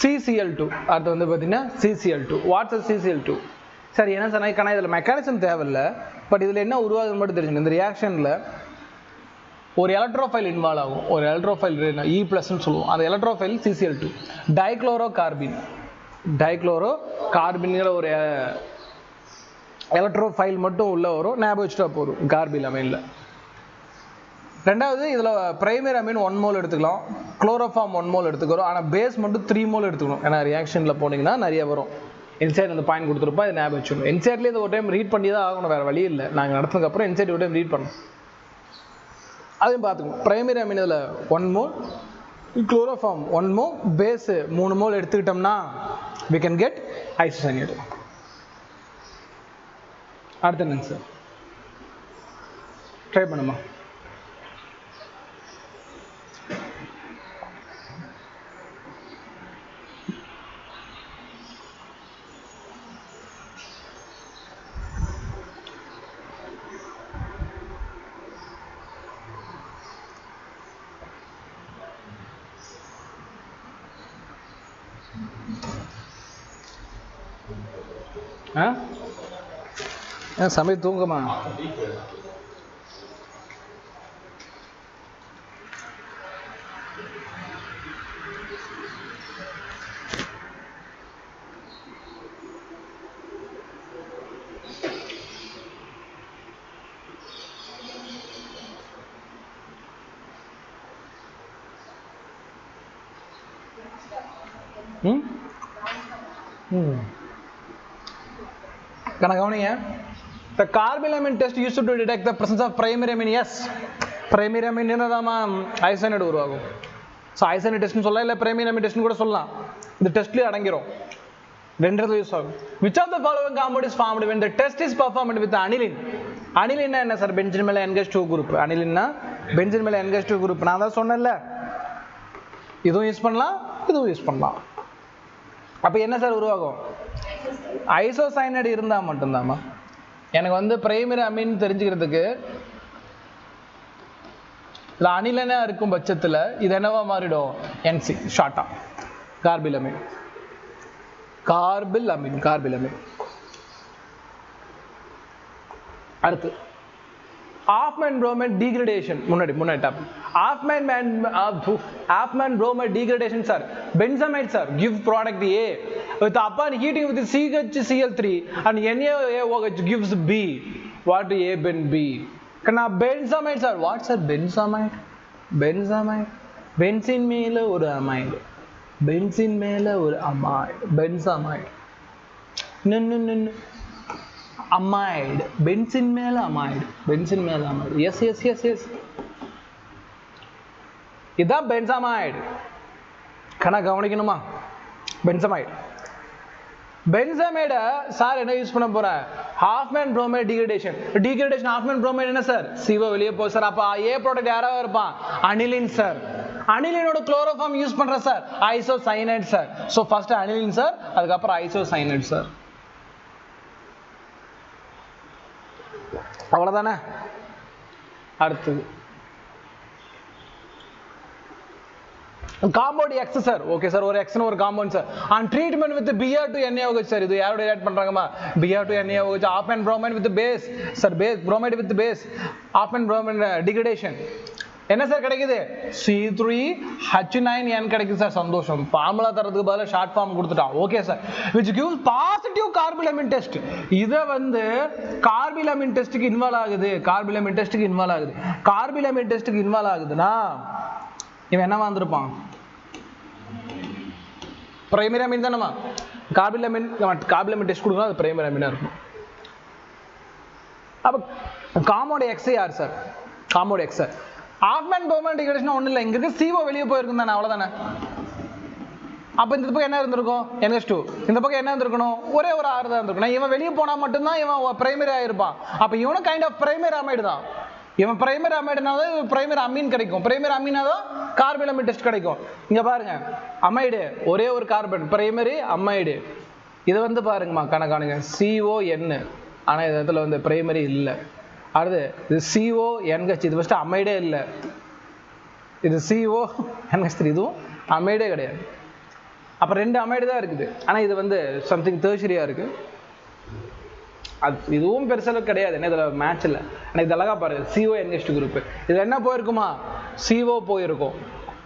CCl2. அடுத்து வந்து பார்த்தீங்கன்னா CCl2. Watts CCl2? சரி என்ன சொன்னா இதில் மெக்கானிசம் தேவையில்லை, பட் இதில் என்ன உருவாகுது மட்டும் தெரிஞ்சுக்கணும். இந்த ரியாக்ஷனில் ஒரு எலக்ட்ரோஃபைல் இன்வால்வ் ஆகும். ஒரு எலக்ட்ரோஃபைல் E+ன்னு சொல்லுவோம். அந்த எலக்ட்ரோஃபைல் CCl2. டைக்ளோரோகார்பின்ங்கிற ஒரு எலக்ட்ரோஃபைல் மட்டும் உள்ள வரும். ஞாபகம் வச்சுட்டா போதும் கார்பில் அமைனில். ரெண்டாவது இதில் பிரைமரி அமீன் 1 மோல் எடுத்துக்கலாம், குளோரோஃபார்ம் 1 மோல் எடுத்துக்கிறோம். ஆனால் பேஸ் மட்டும் 3 மோல் எடுத்துக்கணும். ஏன்னா ரியாக்ஷனில் போனீங்கன்னா நிறைய வரும். என்சைட் அந்த பாயிண்ட் கொடுத்துருப்போம், இது ஞாபகம் வச்சுக்கணும். என்சைட்லேயே இது ஒரு டைம் ரீட் பண்ணி தான் ஆகணும், வேறு வழி இல்லை. நாங்கள் நடத்துனதுக்கப்புறம் என்சைட் ஒரு டைம் ரீட் பண்ணணும், அதையும் பார்த்துக்கணும். பிரைமரி அமீன் இதில் 1 mole, chloroform 1 mole, base 3 mole எடுத்துக்கிட்டோம்னா we can get isocyanate. அடுத்து என்னங்க சார்? ட்ரை பண்ணுமா? சமயம் தூங்கமா? கவனிங்க. The carbylamine test used to detect the presence of primary amine. Yes, primary amine என்னதாமா isocyanate உருவாகும். ஸோ isocyanate டெஸ்ட்னு சொல்லலாம், இல்லை primary amine டெஸ்ட்னு கூட சொல்லலாம். இந்த டெஸ்ட்லேயே அடங்கிரும். ரெண்டு யூஸ் ஆகும். Which of the following compound is formed when the test is performed with aniline? அனிலின்னா என்ன sir? Benzene மேலே NH2 குரூப். அனிலின்னா பென்சின் மேலே NH2 குரூப். நான் தான் சொன்னேன்ல, இதுவும் யூஸ் பண்ணலாம், இதுவும் யூஸ் பண்ணலாம். அப்போ என்ன சார் உருவாகும்? ஐசோசைனேட் இருந்தால் மட்டும்தாம்மா. எனக்கு வந்து பிரைமரி அமீன் தெரிஞ்சுக்கிறதுக்கு இல்லை அனிலனா இருக்கும் பட்சத்தில் இது என்னவா மாறிடும்? NC ஷார்ட்டா கார்பில் அமீன். அடுத்து Hofmann bromide degradation. முன்னாடி topic. Hofmann bromide degradation sir. Benzamide sir give product A with upon heating with CHCl3 and NaOH gives B. What A ben B? Kana benzamide sir. What sir benzamide? Benzene மேல ஒரு amide. Benzamide. No. amide. Benzene மேல amide. Yes. இதான் பென்சாமைடு. கவனிக்கணுமா? பென்சாமைடை sir என்ன use பண்ண போறேன்? Hofmann bromide degradation. Hofmann bromide என்ன sir? CO வெளியே போ சார். அப்ப A ப்ராடக்ட் யாராவது இருப்பான்? Aniline sir. அனிலினோட குளோரோஃபார்ம் யூஸ் பண்ற sir isocyanide sir. So first aniline sir, அதுக்கப்புறம் ஐசோசைனைட் சார். அவ்வளவுதானே? அடுத்தது compound X sir. Okay sir, ஒரு X ஒரு compound sir. On treatment with Br2NaOH sir. இது யாரோட ஆட் பண்றாங்கமா? Br2NaOH. Hofmann bromide with base sir. bromide with base. Hofmann bromide degradation என்ன sir கிடைக்குது? C3H9N கிடைக்குது சார். சந்தோஷம். ஃபார்முலா தரதுக்கு பதிலாக ஷார்ட் ஃபார்ம் கொடுத்துட்டான். Okay sir. which gives positive carbylamine test. இதை வந்து கார்பிலமின் டெஸ்ட்டுக்கு இன்வால்வ் ஆகுது. கார்பிலமின் டெஸ்ட்டுக்கு இன்வால்வ் ஆகுதுன்னா இவன் என்னவா வந்திருப்பான்? பிரைமரி அமீன் தானேமா. கார்பிலமின் டெஸ்ட் கொடுக்கணும், அது பிரைமரி அமீனா இருக்கும். அப்போ காம்பவுண்ட் X யார் sir? Compound X sir. Hofmann bromide degradation ஒன்றும் இல்லை, இங்க இருக்க CO வெளியே போயிருக்கும் தானே, அவ்வளோதானே. அப்போ இந்த பக்கம் என்ன இருந்திருக்கும்? NH2. இந்த பக்கம் என்ன இருந்திருக்கணும்? ஒரே ஒரு R தான் இருந்திருக்கும். இவன் வெளியே போனால் மட்டும்தான் இவன் பிரைமரி ஆயிருப்பான். அப்போ இவனும் கைண்ட் ஆஃப் பிரைமரி அமைடு தான். இவன் பிரைமரி அமைடுனால பிரைமரி அமீன் கிடைக்கும். பிரைமரி அமீனா தான் கார்பிலமின் டெஸ்ட் கிடைக்கும். இங்க பாருங்க, அமைடு ஒரே ஒரு கார்பன், பிரைமரி அமைடு. இது வந்து பாருங்கம்மா, கணக்கானுங்க CON. ஆனால் இந்த இடத்துல வந்து பிரைமரி இல்லை. அடுத்து இது CONH. இது ஃபர்ஸ்ட் அமைடே இல்லை. இது CONH3. இதுவும் அமைடே கிடையாது. அப்போ 2 அமைடு தான் இருக்குது. ஆனால் இது வந்து சம்திங் டெர்ஷரியாக இருக்குது. அது இதுவும் பெருசளவு கிடையாது, என்ன இதில் மேட்ச் இல்லை. ஆனால் இது அழகாக பாருங்கள், CO NH2 குரூப்பு. இது என்ன போயிருக்குமா, CO போயிருக்கும்.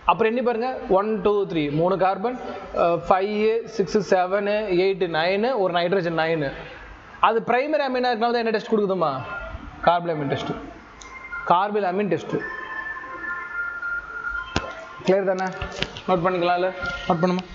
அப்புறம் என்ன பாருங்க, 1 2 3 3 கார்பன், 5 6 7 8 9, ஒரு நைட்ரஜன் 9. அது பிரைமரி அமீனா இருக்கனால தான் என்ன டெஸ்ட் கொடுக்குதுமா, கார்பைலமைன் டெஸ்ட். கார்பைலமைன் டெஸ்ட் கிளியர் தானே? நோட் பண்ணிக்கலாம், இல்லை நோட் பண்ணுமா?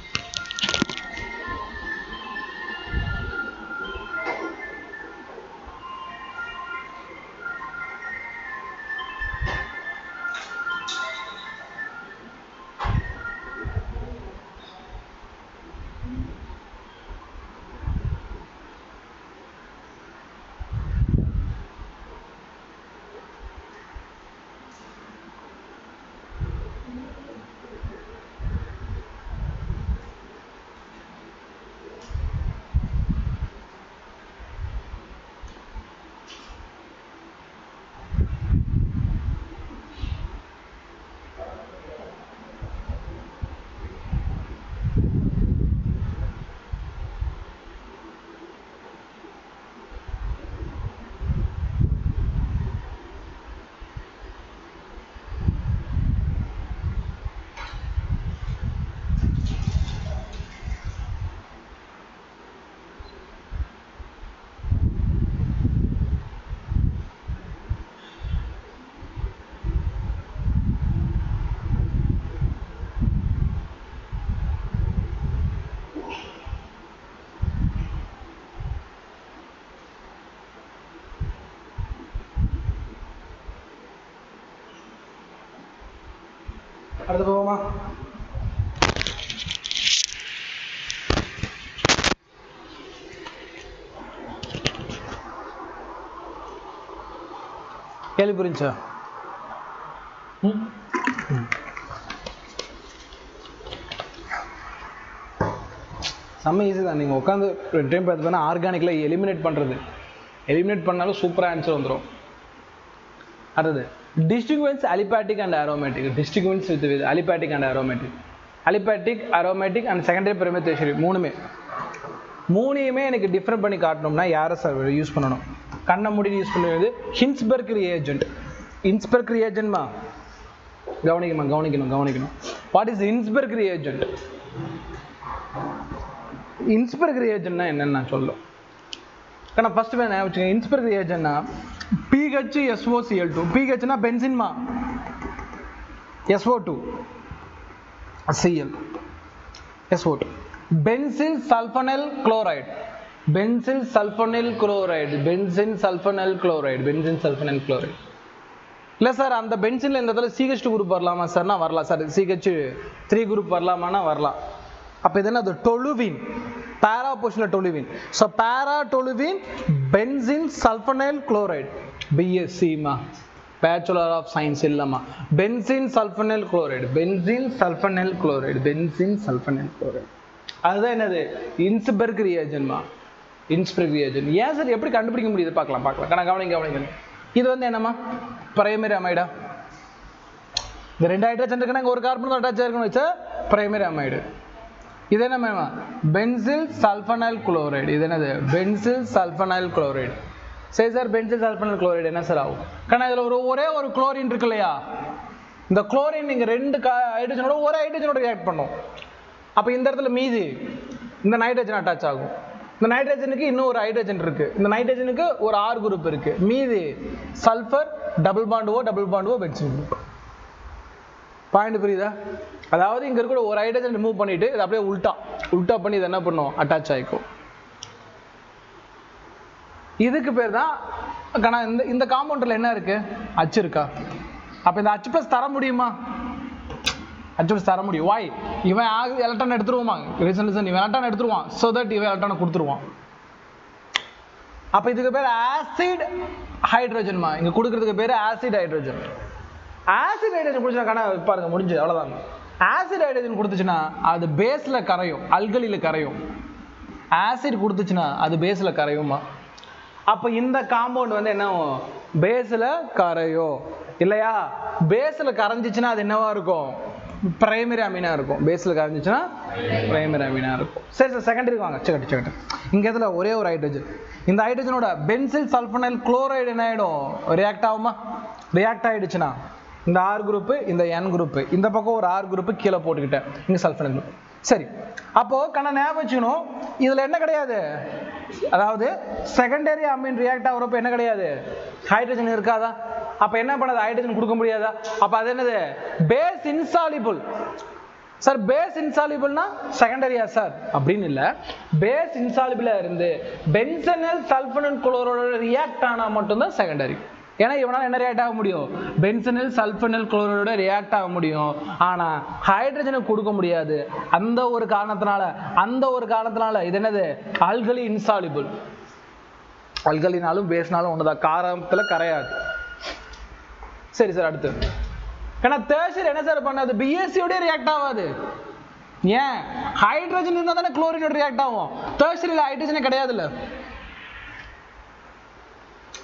அடுத்து போவோமா? கேள்வி புரிஞ்சா? செம்ம ஈஸி தான். நீங்கள் உட்காந்து 2 டைம் பார்த்தீங்கன்னா ஆர்கானிக்கில் எலிமினேட் பண்ணுறது, எலிமினேட் பண்ணாலும் சூப்பராக ஆன்சர் வந்துடும். அடுத்தது distinguish aliphatic and aromatic. Distinguish with aliphatic and aromatic. Aliphatic, aromatic and secondary, primary, tertiary மூணையுமே எனக்கு டிஃப்ரெண்ட் பண்ணி காட்டணும்னா யாரை சார் யூஸ் பண்ணணும்? கண்ணை மூடி யூஸ் பண்ணுறது ஹின்ஸ்பெர்க் ரியேஜென்ட். ஹின்ஸ்பெர்க் ரியேஜென்ட்மா கவனிக்கணும். What is Hinsberg reagent? Hinsberg ரியேஜென்ட்னா என்னன்னு நான் சொல்லும். ஆனால் ஃபர்ஸ்ட் வேணா வச்சுக்கோங்க. ஹின்ஸ்பெர்க் ரியேஜென்ட்னா pH SOCl2. pHனா பென்சின்மா, SO2 Cl SO2. Benzyl sulphonyl chloride. Benzyl sulphonyl chloride. இல்லை சார் அந்த பென்சின்ல இந்த இடத்துல CH2 குரூப் வரலாமா சார்னா வரலாம் சார். CH3 குரூப் வரலாமான்னா வரலாம். அப்போ இது என்ன? டொலுவின், பேரா பொசிஷனில் toluene. So para toluene benzene sulphonyl chloride. BScமா, பேச்சுலர் ஆஃப் சயின்ஸ் இல்லைம்மா. Benzene sulphonyl chloride. அதுதான் என்னது? ஹின்ஸ்பெர்க் ரியேஜென்ட்மா. ஹின்ஸ்பெர்க் ரியேஜென்ட். ஏன் சார் எப்படி கண்டுபிடிக்க முடியுது? பார்க்கலாம். கவனிக்கணும். இது வந்து என்னம்மா? பிரைமரி அமைடா. இந்த 2 ஹைட்ரஜன் இருக்குன்னா இங்கே ஒரு கார்பன் அட்டாச் ஆயிருக்குன்னு வச்சா பிரைமரி அமைடு. இது என்ன மேமா? Pencil sulphonyl chloride. இது என்னது? Benzyl sulphonyl chloride. சரி சார், பென்சில் சல்ஃபனைல் குளோரைடு என்ன சார் ஆகும்? ஆனால் இதில் ஒரே ஒரு குளோரின் இருக்கு இல்லையா? இந்த குளோரின் நீங்கள் 2 ஹைட்ரஜனோட ஒரு ஹைட்ரஜனோட ரியாக்ட் பண்ணும். அப்போ இந்த இடத்துல மீதி இந்த நைட்ரஜன் அட்டாச் ஆகும். இந்த நைட்ரஜனுக்கு இன்னும் ஒரு ஹைட்ரஜன் இருக்கு. இந்த நைட்ரஜனுக்கு ஒரு R குரூப் இருக்கு. மீதி sulphur double bond O benzyl group. Point புரியுதா? அதாவது இங்க இருக்கிற ஒரு ஹைட்ரஜன் ரிமூவ் பண்ணிட்டு இது அப்படியே உல்டா பண்ணி இது என்ன பண்ணும்? அட்டாச் ஆயிக்கும். இதுக்கு பேர் தான் இந்த காம்பவுண்ட்ல என்ன இருக்கு? அச்சு இருக்கா? அப்ப இந்த H+ தர முடியுமா? H+ தர முடியும். வாய் இவன் எலக்ட்ரான் எடுத்துருவான். இவன் எலக்ட்ரான் எடுத்துருவான். சோ தட் இவன் எலக்ட்ரானை கொடுத்துருவான். அப்ப இதுக்கு பேர் ஆசிட் ஹைட்ரஜன்மா. இங்க கொடுக்கறதுக்கு பேர் ஆசிட் ஹைட்ரஜன். ஆசிட் ஹைட்ரஜன் குடிச்சா பாருங்க முடிஞ்சு, அவ்வளவுதான். ஆசிட் ஹைட்ரஜன் கொடுத்துச்சுன்னா அது பேஸ்ல கரையும், அல்கலில கரையும். ஆசிட் கொடுத்துச்சுன்னா அது பேஸ்ல கரையுமா? அப்ப இந்த காம்பவுண்ட் வந்து என்ன? பேஸ்ல கரையோ இல்லையா? பேஸ்ல கரைஞ்சிச்சுன்னா அது என்னவா இருக்கும்? பிரைமரி அமீனாக இருக்கும். பேஸில் கரைஞ்சிச்சுன்னா பிரைமரி அமீனாக இருக்கும். சரி சார், செகண்டரிக்கு வாங்க. செகண்ட் இங்கே இதில் ஒரே ஒரு ஹைட்ரஜன். இந்த ஹைட்ரஜனோட பென்சில் சல்ஃபனைல் குளோரைடு என்ன ஆகிடும்? ரியாக்ட் ஆகுமா? ரியாக்ட் ஆகிடுச்சுன்னா இந்த ஆர் குரூப்பு, இந்த என் குரூப்பு, இந்த பக்கம் ஒரு ஆர் குரூப்பு கீழே போட்டுக்கிட்டேன், இங்கே சல்ஃபனைல் குரூப். சரி, அப்போது ஞாபகம் வச்சுக்கணும், இதில் என்ன கிடையாது, அதாவது செகண்டரி அமீன் ரியாக்ட் ஆகிறப்ப என்ன கிடையாது, ஹைட்ரஜன் இருக்காதா? அப்போ என்ன பண்ணாது, ஹைட்ரஜன் கொடுக்க முடியாதா? அப்போ அது என்னது, பேஸ் இன்சாலிபிள். சார் பேஸ் இன்சாலிபிள்னா செகண்டரியா சார் அப்படின்னு இல்லை, பேஸ் இன்சாலிபிளா இருந்து பென்சனைல் சல்ஃபனைல் குளோரைடோட ரியாக்ட் ஆனால் மட்டும்தான் செகண்டரி. ஏன்னா இவனால் என்ன ரியாக்ட் ஆக முடியும், பென்சனைல் சல்ஃபனைல் குளோரைடோட ரியாக்ட் ஆக முடியும், ஆனால் ஹைட்ரஜனை கொடுக்க முடியாது. அந்த ஒரு காரணத்தினால இது என்னது, ஆல்கலி இன்சாலிபிள். ஆல்கலினாலும் பேஸ்னாலும் ஒண்ணுதான், காரத்தில் கரையாது. சரி சார், அடுத்து டெர்ஷியரி என்ன சார் பண்ணாது, பிஎஸ்சியோட ரியாக்ட் ஆகாது. ஏன், ஹைட்ரஜன் இருந்தால் தானே குளோரினோட ரியாக்ட் ஆகும். டெர்ஷியரியில் ஹைட்ரஜனே கிடையாதுல்ல.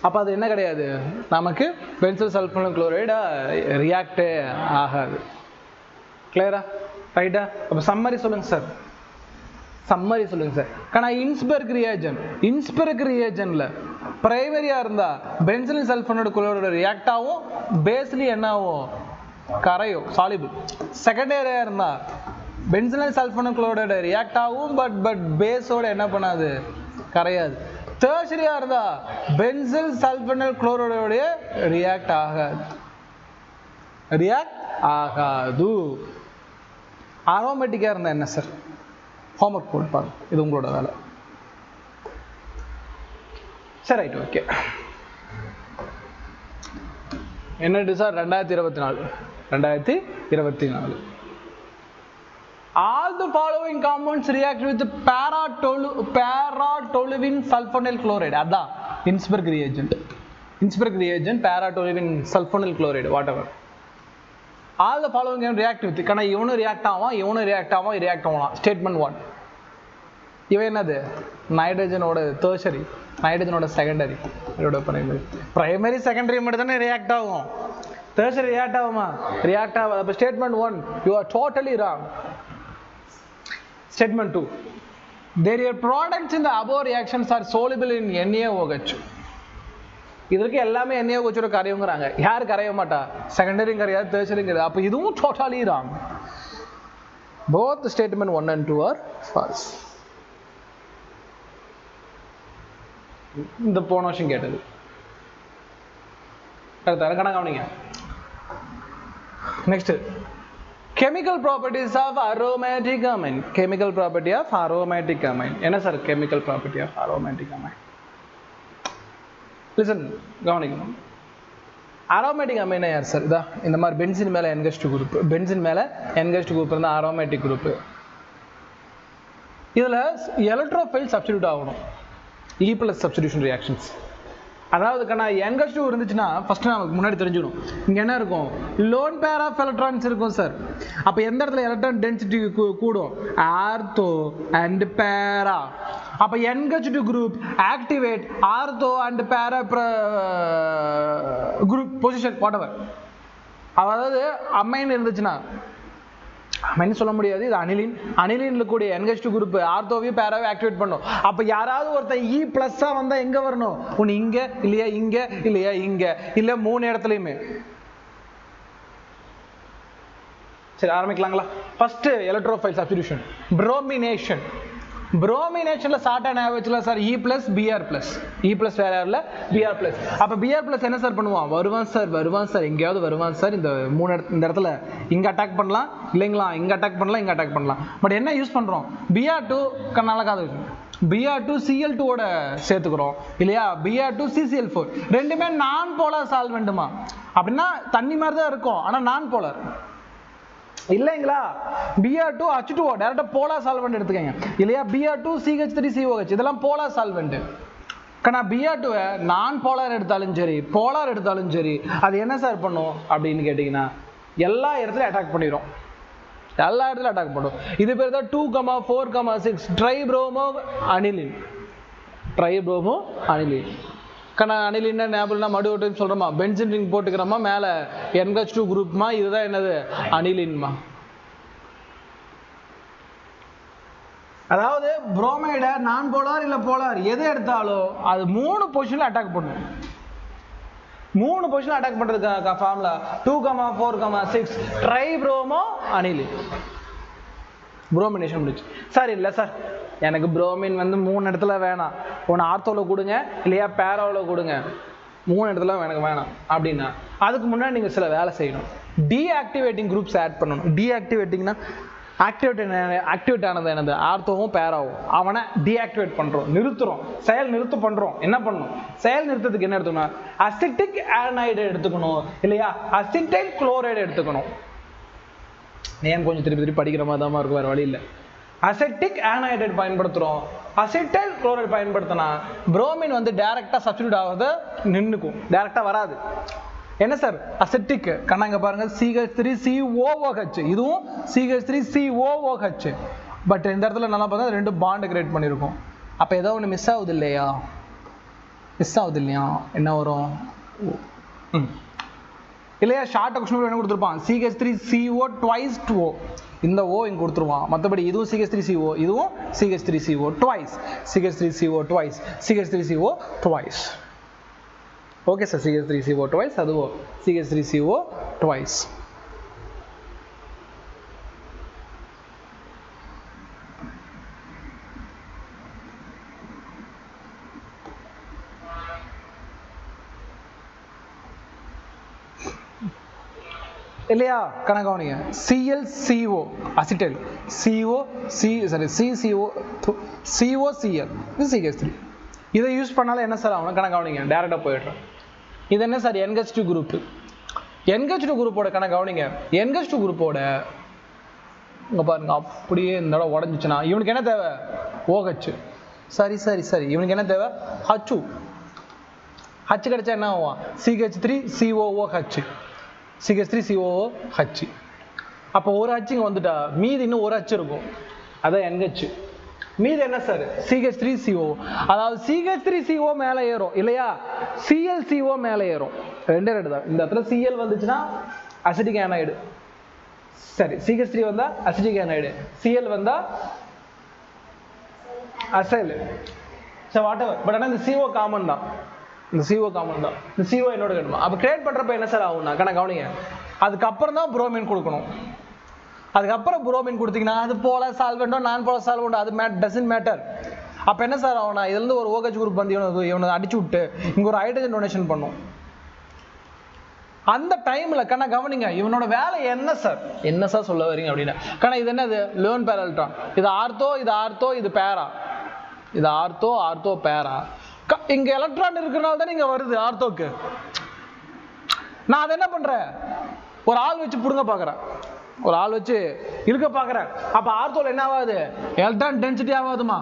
அப்போ அது என்ன கிடையாது, நமக்கு பென்சில் சல்ஃபனைல் குளோரைடு ரியாக்டே ஆகாது. கிளியரா, ரைட்டா? அப்போ சம்மரி சொல்லுங்க சார். இன்ஸ்பெர்க் ரியாஜன்ல பிரைமரியா இருந்தா பென்சில் சல்ஃபனைல் குளோரைடு ரியாக்ட் ஆகும், பேஸ்லி என்ன ஆகும், கரையும், சாலிபிள். செகண்டரியா இருந்தா பென்சில் சல்ஃபனைல் குளோரைடு ரியாக்ட் ஆகும், பட் பேஸோட என்ன பண்ணாது, கரையாது. டெர்ஷியரியா இருந்தா பென்சில் சல்ஃபனைல் குளோரைடோட ரியாக்ட் ஆகாது. அரோமேட்டிக்கா இருந்தா என்ன சார், ஹோம்ஒர்க் போட்டு பாருங்க, இது உங்களோட வேலை. சரி, ரைட், ஓகே. என்ன sir, 2024 all the following compounds react with para-toluene sulfonyl chloride. அதான் இன்ஸ்பெர்க் reagent para-toluene sulfonyl chloride, whatever. all the following react with, kana இவனும் ரியாக்ட் ஆகலாம். ஸ்டேட்மெண்ட் 1, இவன் என்னது, நைட்ரஜனோட டெர்ஷரி, நைட்ரஜனோட செகண்டரி, இதோட பிரைமரி செகண்டரி மட்டும் தானே ரியாக்ட் ஆகும், டெர்ஷரி ரியாக்ட் ஆகுமா, ரியாக்ட் ஆகாது. அப்போ statement 1 you are totally wrong. Statement 2, their products in the above reactions are soluble in NaOH. இதற்கு எல்லாமே NaOH கரையுங்கிறாங்க. யார் கரைய மாட்டா, செகண்டரியும் கரையாது, டெர்ஷரியும் கரையாது. அப்போ இதுவும் totally wrong. Both statement 1 and 2 are false. இந்த போன வருஷம் கேட்டது. கவனிங்க. Next, chemical properties of aromatic amine. Chemical property of aromatic amine. என்ன sir chemical property of aromatic amine? Listen, கவனிக்கணும். aromatic amine யார் சார், இதா இந்த மாதிரி பென்சின் மேல NH2 குரூப், பென்சின் மேல NH2 குரூப் இருந்தா aromatic குரூப். இதுல எலக்ட்ரோஃபைல் சப்ஸ்டிடியூட் ஆகணும், E+ substitution reactions. அதாவது NH2 இருந்துச்சுன்னா ஃபர்ஸ்ட் நமக்கு முன்னாடி தெரிஞ்சுக்கணும், இங்க என்ன இருக்கும், லோன் பேர் ஆஃப் எலக்ட்ரான்ஸ் இருக்கும் சார். அப்ப எந்த இடத்துல எலக்ட்ரான் டென்சிட்டி கூடும், ஆர்த்தோ அண்ட் பேரா. அப்ப NH2 group activate ortho and பேரா குரூப் பொசிஷன் வாட்எவர். அதாவது அமைன் இருந்துச்சுன்னா, அமைன்னு சொல்ல முடியாது, இது அனிலின்ல கூடிய NH2 குரூப் ஆர்த்தோவையும் பேராவை ஆக்டிவேட் பண்ணும். அப்ப யாராவது ஒருத்தன் E+ வந்தா எங்க வரணும், ஒன்னு இங்க இல்லையா இங்க இல்லையா இங்க இல்ல 3 இடத்துலயுமே. சரி, ஆரம்பிக்கலாங்களா? ஃபர்ஸ்ட் எலக்ட்ரோஃபைல் சப்ஸ்டிடியூஷன், புரோமினேஷன்ல சார்ட் ஆவரேஜ்ல சார் E+, Br+, E+ வேற இல்ல Br+. அப்ப Br+ என்ன சார் பண்ணுவான், வருவான் சார் எங்கேயாவது வருவான் சார், இந்த 3 இந்த இடத்துல இங்க அட்டாக் பண்ணலாம் இல்லைங்களா, இங்க அட்டாக் பண்ணலாம். பட் என்ன யூஸ் பண்றோம், Br2 கண்ணாலக்காத Br2 Cl2 ஓட சேர்த்துக்கிறோம் இல்லையா, Br2 CCl4 ரெண்டுமே நான் போலார் சால்வெண்ட்டுமா. அப்படின்னா தண்ணி மாதிரி தான் இருக்கும், ஆனா நான் போலார் இல்லைங்களா. Br2 H2O டைரக்டா போலார் சால்வெண்ட் எடுத்துக்கங்க இல்லையா, Br2 CH3COH இதெல்லாம் போலார் சால்வெண்ட். Br2 நான் போலார் எடுத்தாலும் சரி போலார் எடுத்தாலும் சரி அது என்ன சார் பண்ணும் அப்படின்னு கேட்டீங்கன்னா, எல்லா இடத்துலயும் அட்டாக் பண்ணிடும், இது பேர் தான் 2,4,6 ட்ரைப்ரோமோ அனிலின். அனிலின் ஞாபகம்னா மறுபடியும் சொல்றோமா, பென்சின் ரிங் போட்டுக்கிறோமா, மேல NH2 குரூப்மா, இதுதான் என்னது அனிலின்மா. அதாவது புரோமைட நான் போலார் இல்லை போலார் எது எடுத்தாலும் அது 3 பொசிஷன்ல அட்டாக் பண்ணும். 3 பொசிஷன்ல அட்டாக் பண்றதுக்கு formula 2,4,6 try promo aniline. Bromination முடிச்சு. சார் இல்லை சார் எனக்கு புரோமின் வந்து 3 இடத்துல வேணாம், ஒன்று ஆர்த்தோவில் கொடுங்க இல்லையா பேராவில் கொடுங்க, 3 இடத்துல எனக்கு வேணாம் அப்படின்னா அதுக்கு முன்னாடி நீங்கள் சில வேலை செய்யணும். டீஆக்டிவேட்டிங் குரூப்ஸ் ஆட் பண்ணணும். டீஆக்டிவேட்டிங்னா ஆக்டிவேட் ஆனது என்னது ஆர்த்தோவும் பேராவும், அவனை டீஆக்டிவேட் பண்ணுறோம், நிறுத்துறோம், செயல் நிறுத்த பண்ணுறோம். என்ன பண்ணணும்? செயல் நிறுத்தத்துக்கு என்ன எடுத்துக்கணும்? அசிட்டிக் ஆனைடு எடுத்துக்கணும் இல்லையா அசிட்டைல் குளோரைடு எடுத்துக்கணும். ஏன் கொஞ்சம் திருப்பி படிக்கிற மாதிரி தான் இருக்கும், வேறு வழி இல்லை. அசிட்டிக் ஆனைடைடு பயன்படுத்துகிறோம், அசிட்டைல் குளோரைடு பயன்படுத்தினா புரோமின் வந்து டைரெக்டாக சப்ஸ்டிடியூட் ஆகுது நின்றுக்கும், டைரெக்டாக வராது. என்ன சார் அசிட்டிக் கண்ணாங்க பாருங்க CH3COOH, இதுவும் CH3COOH. பட் இந்த இடத்துல நல்லா பார்த்தா 2 பாண்டு கிரியேட் பண்ணியிருக்கோம். அப்போ ஏதோ ஒன்று மிஸ் ஆகுது இல்லையா? மிஸ் ஆகுது இல்லையா? என்ன வரும் இல்லையா? ஷார்ட் கொஸ்டின் என்ன கொடுத்துருப்பான்? CH3CO twice 2O, இந்த O இங்கே கொடுத்துருவான். மற்றபடி இதுவும் CH3CO, இதுவும் CH3CO twice, CH3CO twice, CH3CO twice. Okay sir, CH3CO twice, அதுவும் CH3CO twice. இல்லையா கணக்கவனிங்க ClCO acetyl CO CCO COCl இது CH3. இதை யூஸ் பண்ணாலும் என்ன சார் ஆகணும்? கணக்கவனிங்க டேரெக்டாக போயிடுறேன். இது என்ன சார்? NH2 group. NH2 குரூப்போட கணக்கவனிங்க NH2 குரூப்போட இங்கே பாருங்க அப்படியே இந்த இடம் உடஞ்சிச்சுன்னா இவனுக்கு என்ன தேவை? OH. சரி இவனுக்கு என்ன தேவை? H2. H கிடைச்சா என்ன ஆகும்? CH3COOH, CH3COOH. அப்போ ஒரு H இங்கே வந்துட்டா மீதி இன்னும் ஒரு H இருக்கும், அதான் NH. மீது என்ன சார்? CH3CO. அதாவது CH3CO மேலே ஏறும் இல்லையா ClCO மேலே ஏறும். 2 தான். இந்த இடத்துல Cl வந்துச்சுன்னா அசிட்டிக் ஆனைடு, சரி CH3 வந்தா அசிட்டிக் ஆனைடு, Cl வந்தா அசைல், சரி வாட் எவர். பட் ஆனால் இந்த CO காமன் தான், இந்த CO காமன் தான். இந்த CO என்னோட கட்டுமா. அப்போ கிரியேட் பண்ணுறப்ப என்ன சார் ஆகும்னா கவனிங்க, அதுக்கப்புறம் தான் புரோமின் கொடுக்கணும். அதுக்கப்புறம் புரோமின் கொடுத்தீங்கன்னா அது போல சால்வெண்டோ நான் போல சால்வெண்டோ அது டசன்ட் மேட்டர். அப்போ என்ன சார் ஆகும்னா இதுலேருந்து ஒரு OH குரூப் வந்து இவனை அடிச்சு விட்டு இங்கே ஒரு ஹைட்ரஜன் டொனேஷன் பண்ணும். அந்த டைமில் கவனிங்க இவனோட வேலை என்ன சார் சொல்ல வரீங்க அப்படின்னா இது என்னது? Lone pair electron. இது ஆர்த்தோ, இது ஆர்த்தோ, இது பேரா, இது ஆர்த்தோ பேரா. இங்கே எலக்ட்ரான் இருக்கிறனால தான் இங்கே வருது ஆர்த்தோக்கு. நான் அதை என்ன பண்ணுறேன்? ஒரு ஆள் வச்சு பிடுங்க பார்க்குறேன், ஒரு ஆள் வச்சு இழுக்க பார்க்குறேன். அப்போ ஆர்த்தோவில் என்ன ஆகாது? எலக்ட்ரான் டென்சிட்டி ஆகாதுமா.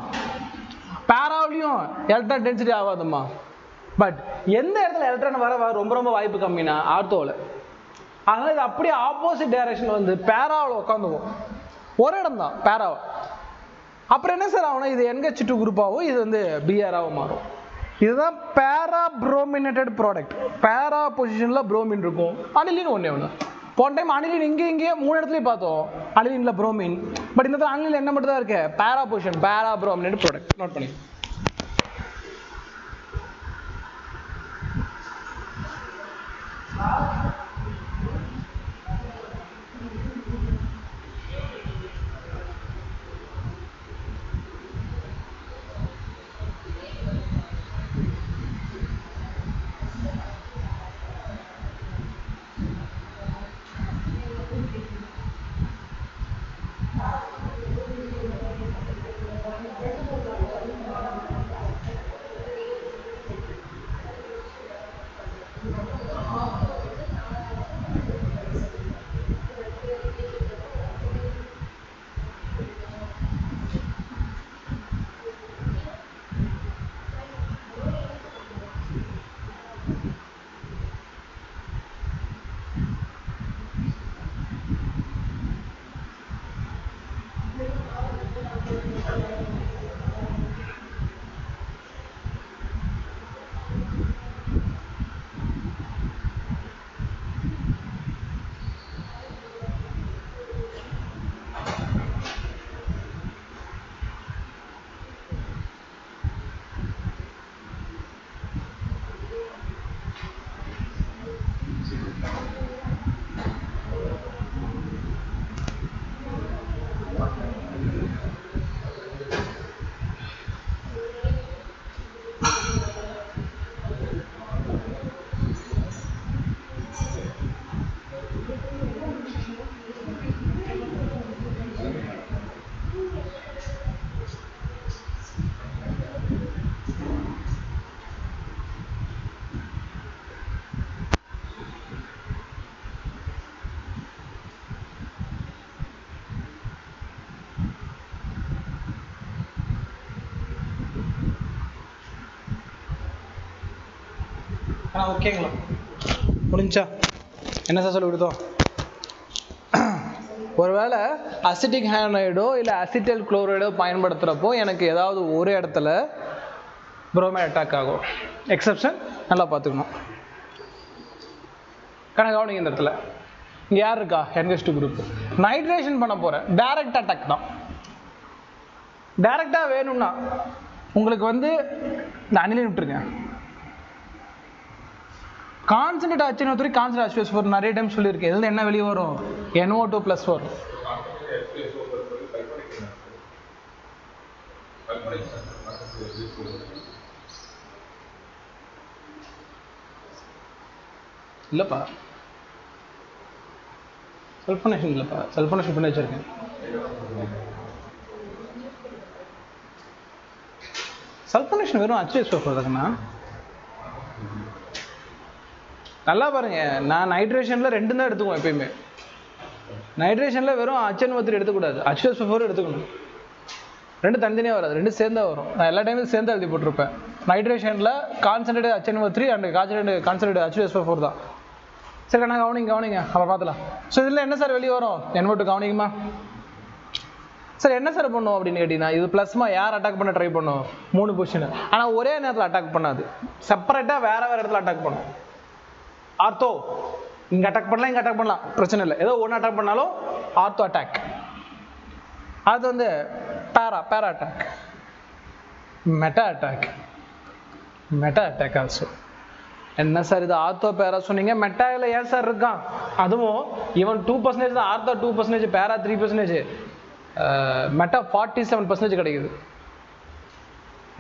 பேராவிலையும் எலக்ட்ரான் டென்சிட்டி ஆகாதுமா. பட் எந்த இடத்துல எலக்ட்ரான் வர ரொம்ப வாய்ப்பு கம்மினா ஆர்த்தோவில். அதனால் இது அப்படியே ஆப்போசிட் டைரக்ஷன் வந்து பேராவில் உட்காந்துக்கும். ஒரு இடம் தான் பேராவை. அப்புறம் என்ன சார் ஆகும்னா இது NH2 குரூப்பாகவும் இது வந்து BRஆகவும் மாறும். இதுதான் பேரா புரோமினேட்டட் ப்ராடக்ட். பேரா பொசிஷனில் புரோமின் இருக்கும். அனிலின் ஒன்று போன டைம் அனிலின் இங்கேயே 3 இடத்துலையும் பார்த்தோம், அனிலின்ல புரோமின். பட் இந்த இடத்துல அனிலின் என்ன மட்டும் தான் இருக்கு? பேரா பொசிஷன், பேரா புரோமினேட்டட் ப்ராடக்ட். நோட் பண்ணி ஓகேங்களா? முடிஞ்சா என்ன சார் சொல்லி கொடுத்தோம்? ஒருவேளை அசிட்டிக் ஹைட்ரைடோ இல்லை அசிட்டைல் குளோரைடோ பயன்படுத்துகிறப்போ எனக்கு ஏதாவது ஒரு இடத்துல புரோமைட் அட்டாக் ஆகும். எக்ஸப்ஷன் நல்லா பார்த்துக்கணும். கவனிங்க இந்த இடத்துல இங்கே யார் இருக்கா? NH2 group. நைட்ரேஷன் பண்ண போகிறேன், டைரக்ட் அட்டாக் தான். டைரக்டாக வேணும்னா உங்களுக்கு வந்து இந்த அனிலின் விட்டுருங்க. கான்சன்ட்ரேட் HNO3 கான்சன்ட்ரேட் H2SO4 நிறைய டைம் சொல்லியிருக்கேன். இதில் என்ன வெளியே வரும்? NO2+ வரும். இல்லைப்பா, சல்ஃபனேஷன் இல்லைப்பா, சல்ஃபனேஷன் பண்ணி வச்சிருக்கேன். சல்ஃபனேஷன் வெறும் H2SO4 இருக்குண்ணா. நல்லா பாருங்க, நான் நைட்ரேஷனில் ரெண்டு தான் எடுத்துக்குவோம் எப்பயுமே. நைட்ரேஷனில் வெறும் HNO3 எடுத்துக்கூடாது, H2SO4 எடுத்துக்கணும். ரெண்டு தனித்தனியாக வராது, ரெண்டு சேர்ந்தா வரும். நான் எல்லா டைமும் சேர்ந்து எழுதி போட்டிருப்பேன். நைட்ரேஷனில் concentrate HNO3 and concentrate H2SO4 தான். சரி நான் கவனிங்க அப்புறம் பார்த்துலாம். ஸோ இதில் என்ன சார் வெளியே வரும்? NO2 கவனிக்குமா sir? என்ன சார் பண்ணும் அப்படின்னு கேட்டிங்கன்னா, இது ப்ளஸ்மா யார் அட்டாக் பண்ண ட்ரை பண்ணும்? 3 பொசிஷன். ஆனால் ஒரே நேரத்தில் அட்டாக் பண்ணாது, செப்பரேட்டாக வேறு இடத்துல அட்டாக் பண்ணும். ஆர்த்தோ இங்கே அட்டாக் பண்ணலாம், இங்கே அட்டாக் பண்ணலாம், பிரச்சனை இல்லை. ஏதோ ஒன்று அட்டாக் பண்ணாலும் ஆர்த்தோ அட்டாக். அது வந்து பேரா அட்டாக், மெட்டா அட்டாக் ஆல்சோ. என்ன சார் இது ஆர்த்தோ பேரா சொன்னீங்க, மெட்டாவில் ஏன் சார் இருக்கான்? அதுவும் இவன் 2% தான், ஆர்த்தோ 2%, பேரா 3%, மெட்டா 47% கிடைக்குது.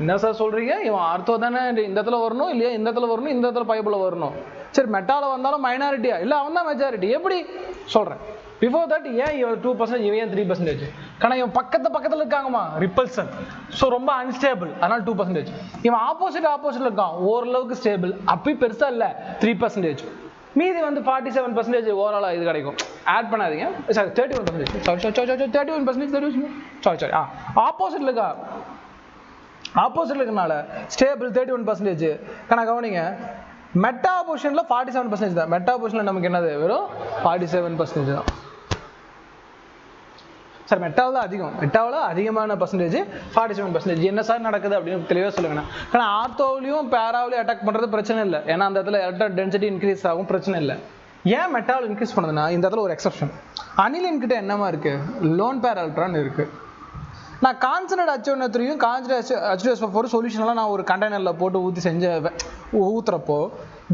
என்ன சார் சொல்றீங்க? இவன் ஆர்த்தோ தானே இந்த இடத்துல வரணும், இல்லையா இந்த இடத்துல வரணும், இந்த இடத்துல பைபிள் வரணும். சரி மெட்டாவில் வந்தாலும் மைனாரிட்டியா? இல்லை அவன் தான் மெஜாரிட்டி. எப்படி சொல்கிறேன்? பிஃபோர் தட் ஏன் இவன் 2%, இவன் ஏன் 3%? ஆனால் இவன் பக்கத்தில் இருக்காங்கம்மா, ரிப்பல்சன். ஸோ ரொம்ப அன்ஸ்டேபிள், அதனால் 2%. இவன் ஆப்போசிட்டில் இருக்கான், ஓரளவுக்கு ஸ்டேபிள், அப்பயும் பெருசாக இல்லை, 3%. மீதி வந்து 47% ஓவராலாக இது கிடைக்கும். ஆட் பண்ணாதீங்க, சாரி 31%. சாரி ஆப்போசிட்டில் இருக்கா, ஆப்போசிட்டில் இருக்கனால ஸ்டேபிள் 31%. கவனிங்க, மெட்டா பொசிஷனில் 47% தான். மெட்டா பொசிஷனில் நமக்கு என்னது? வெறும் 47% தான். சார் மெட்டாவில் அதிகமான பர்சன்டேஜ் 47%. என்ன சார் நடக்குது அப்படின்னு தெளிவாக சொல்லுங்கண்ணா. ஆனால் ஆர்த்தோவிலையும் பேராவிலையும் அட்டாக் பண்ணுறது பிரச்சனை இல்லை, ஏன்னா அந்த இடத்துல எலக்ட்ரான் டென்சிட்டி இன்க்ரீஸ் ஆகும், பிரச்சனை இல்லை. ஏன் மெட்டாவில் இன்க்ரீஸ் பண்ணுதுன்னா, இந்த இடத்துல ஒரு எக்ஸப்ஷன். அனிலின் கிட்ட என்னமா இருக்குது? லோன் பேர் எலக்ட்ரான் இருக்குது. நான் கான்சன்ட்ரேட் HNO3யும் கான்சன்ட்ரேட் H2SO4 சொல்யூஷன்லாம் நான் ஒரு கண்டெய்னரில் போட்டு ஊற்றுறப்போ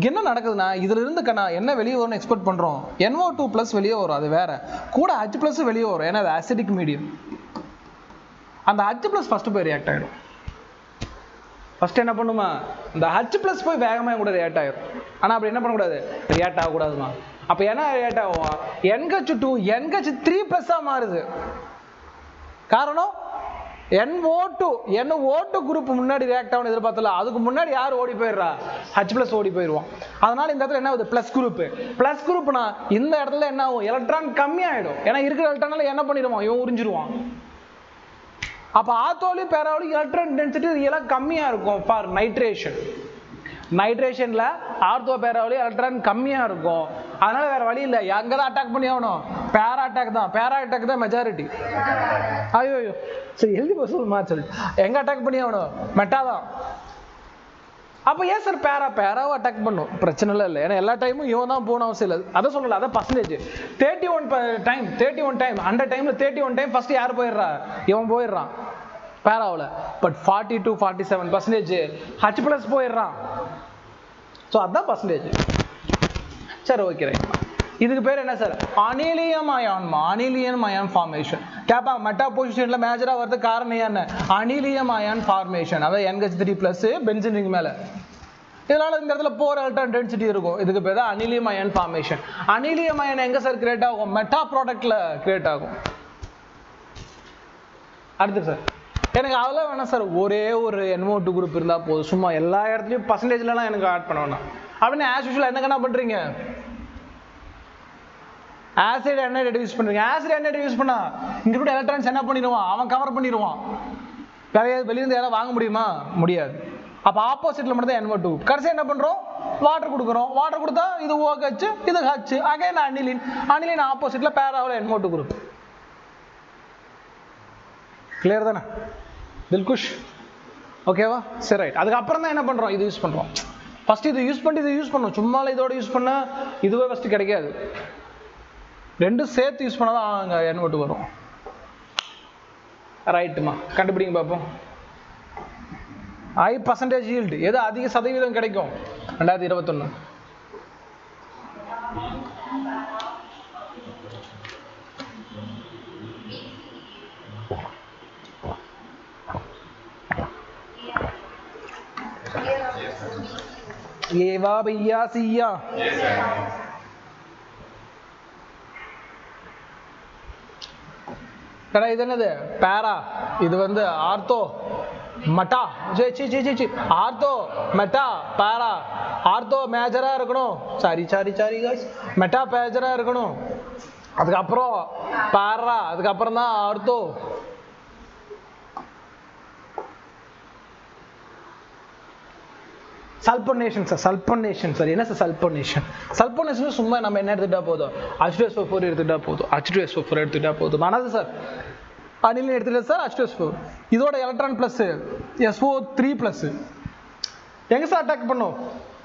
என்ன நடக்குதுன்னா, இதில் இருந்து என்ன வெளியே வரும்னு எக்ஸ்பெக்ட் பண்ணுறோம்? NO2+ வெளியே வரும், அது வேற. கூட H+ வெளியே வரும், ஏன்னா அது அசிடிக் மீடியம். அந்த H+ ஃபஸ்ட்டு போய் ரியாக்ட் ஆகிடும். ஃபஸ்ட்டு என்ன பண்ணுமா? இந்த H+ போய் வேகமாக கூட ரியாக்ட் ஆகிடும். ஆனால் அப்படி என்ன பண்ணக்கூடாது? ரியாக்ட் ஆகக்கூடாதுமா. அப்போ என்ன ரியாக்ட் ஆகும்? NH2 NH3+ மாறுது. காரணம் NO2 குரூப் முன்னாடி ரியாக்ட் ஆகணும் எதிர்பார்த்தல, அதுக்கு முன்னாடி யார் ஓடி போயிடுறா? H+ ஓடி போயிடுவான். அதனால இந்த இடத்துல என்ன ஆகுது? ப்ளஸ் குரூப்னா இந்த இடத்துல என்ன ஆகும்? எலக்ட்ரான் கம்மியாயிடும். ஏன்னா இருக்கிற எலக்ட்ரானால என்ன பண்ணிடுவான்? இவன் உறிஞ்சிருவான். அப்போ ஆர்த்தோலையும் பேராவிலையும் எலக்ட்ரான் டென்சிட்டி எல்லாம் கம்மியாக இருக்கும் ஃபார் நைட்ரேஷனில் ஆர்த்தோ பேராவிலையும் எலக்ட்ரான் கம்மியாக இருக்கும். அதனால வேற வழி இல்லை, எங்கே தான் அட்டாக் பண்ணி ஆகணும்? பேரா அட்டாக் தான் மெஜாரிட்டி. ஐயோ சரி எழுதி சொல்லுமா சொல்லி எங்கே அட்டாக் பண்ணி ஆகணும்? மெட்டா தான். அப்போ ஏன் சார் பேராவை அட்டாக் பண்ணும்? பிரச்சனை இல்லை, ஏன்னா எல்லா டைமும் இவன் தான் போகணும் அவசியம் இல்லை. அதை சொல்லலை, அதான் பர்சன்டேஜ் 31 டைம் அந்த டைமில் 31 டைம் ஃபர்ஸ்ட் யார் போயிடுறா? இவன் போயிடுறான் பேராவில். பட் 40-47% H+ போயிடுறான். ஸோ அதுதான் பர்சன்டேஜ். சரி ஓகே ரைட். இதுக்கு பேர் என்ன சார்? Anilium ion formation. கேட்பாங்க மெட்டா பொசிஷனில் மேஜராக வரதுக்கு காரணம் என்ன? Anilium ion formation. அதாவது NH3+ பென்சின் ரிங் மேலே. இதனால இந்த இடத்துல போர் எலக்ட்ரான் டென்சிட்டி இருக்கும். இதுக்கு பேர் தான் அனிலியம் அயான் ஃபார்மேஷன். அனிலியம் அயான் எங்கே சார் கிரியேட் ஆகும்? மெட்டா ப்ராடக்ட்ல கிரியேட் ஆகும். அடுத்து சார் எனக்கு அதெல்லாம் வேணாம் சார், ஒரே ஒரு NO2 குரூப் இருந்தால் போதும், சும்மா எல்லா இடத்துலையும் பர்சன்டேஜ்லாம் எனக்கு ஆட் பண்ண வேணாம் அப்படின்னு ஆஸ் யூஷுவல் என்ன பண்ணுறீங்க? ஆசிட் அனைடைடு யூஸ் பண்ணுறீங்க. ஆசிட் அனைடைடு யூஸ் பண்ணா இங்கே கூட எலக்ட்ரான்ஸ் என்ன பண்ணிடுவான்? அவன் கவர் பண்ணிடுவான். வெளியிருந்து யாராவது வாங்க முடியுமா? முடியாது. அப்போ ஆப்போசிட்டில் மட்டும் தான் NO2. கடைசி என்ன பண்ணுறோம்? வாட்டர் கொடுக்குறோம். வாட்டர் கொடுத்தா இது OH, இது H. Again aniline. அனிலின் ஆப்போசிட்ல பேராவில் NO2 குரூப். கிளியர் தானே? தில்குஷ் ஓகேவா? சரி ரைட். அதுக்கப்புறம் தான் என்ன பண்றோம், இது யூஸ் பண்றோம். ஃபர்ஸ்ட் இது யூஸ் பண்ணி இது யூஸ் பண்ணோம். சும்மா இதோட யூஸ் பண்ணா இதுவே ஃபர்ஸ்ட் கிடைக்காது. ரெண்டும் சேர்த்து யூஸ் பண்ணாதான் அங்கே NO2 வரும். ரைட்டுமா, கண்டுபிடிங்க பார்ப்போம். ஹை பர்சன்டேஜ் ஈல்டு, எது அதிக சதவீதம் கிடைக்கும்? 2021. ஏவா பையா சியா? இது என்னது? பேரா. இது வந்து ஆர்த்தோ மட்டா. ஆர்த்தோ மெட்டா பேரா. ஆர்த்தோ மேஜரா இருக்கணும். சாரி காய்ஸ், மெட்டா மேஜரா இருக்கணும். அதுக்கப்புறம் பேரா, அதுக்கப்புறம் தான் ortho. Sulphonation sir, sulphonation sir. என்ன சார் சல்போனேஷன்? சல்போனேஷன் சும்மா நம்ம என்ன எடுத்துட்டா போதும், H2SO4 எடுத்துட்டா போதும். H2SO4 எடுத்துட்டா போதும். ஆனது சார் அனிலின் எடுத்துட்டா சார் H2SO4. இதோட எலக்ட்ரான் பிளஸ் SO3+. எங்க சார் அட்டாக் பண்ணும்?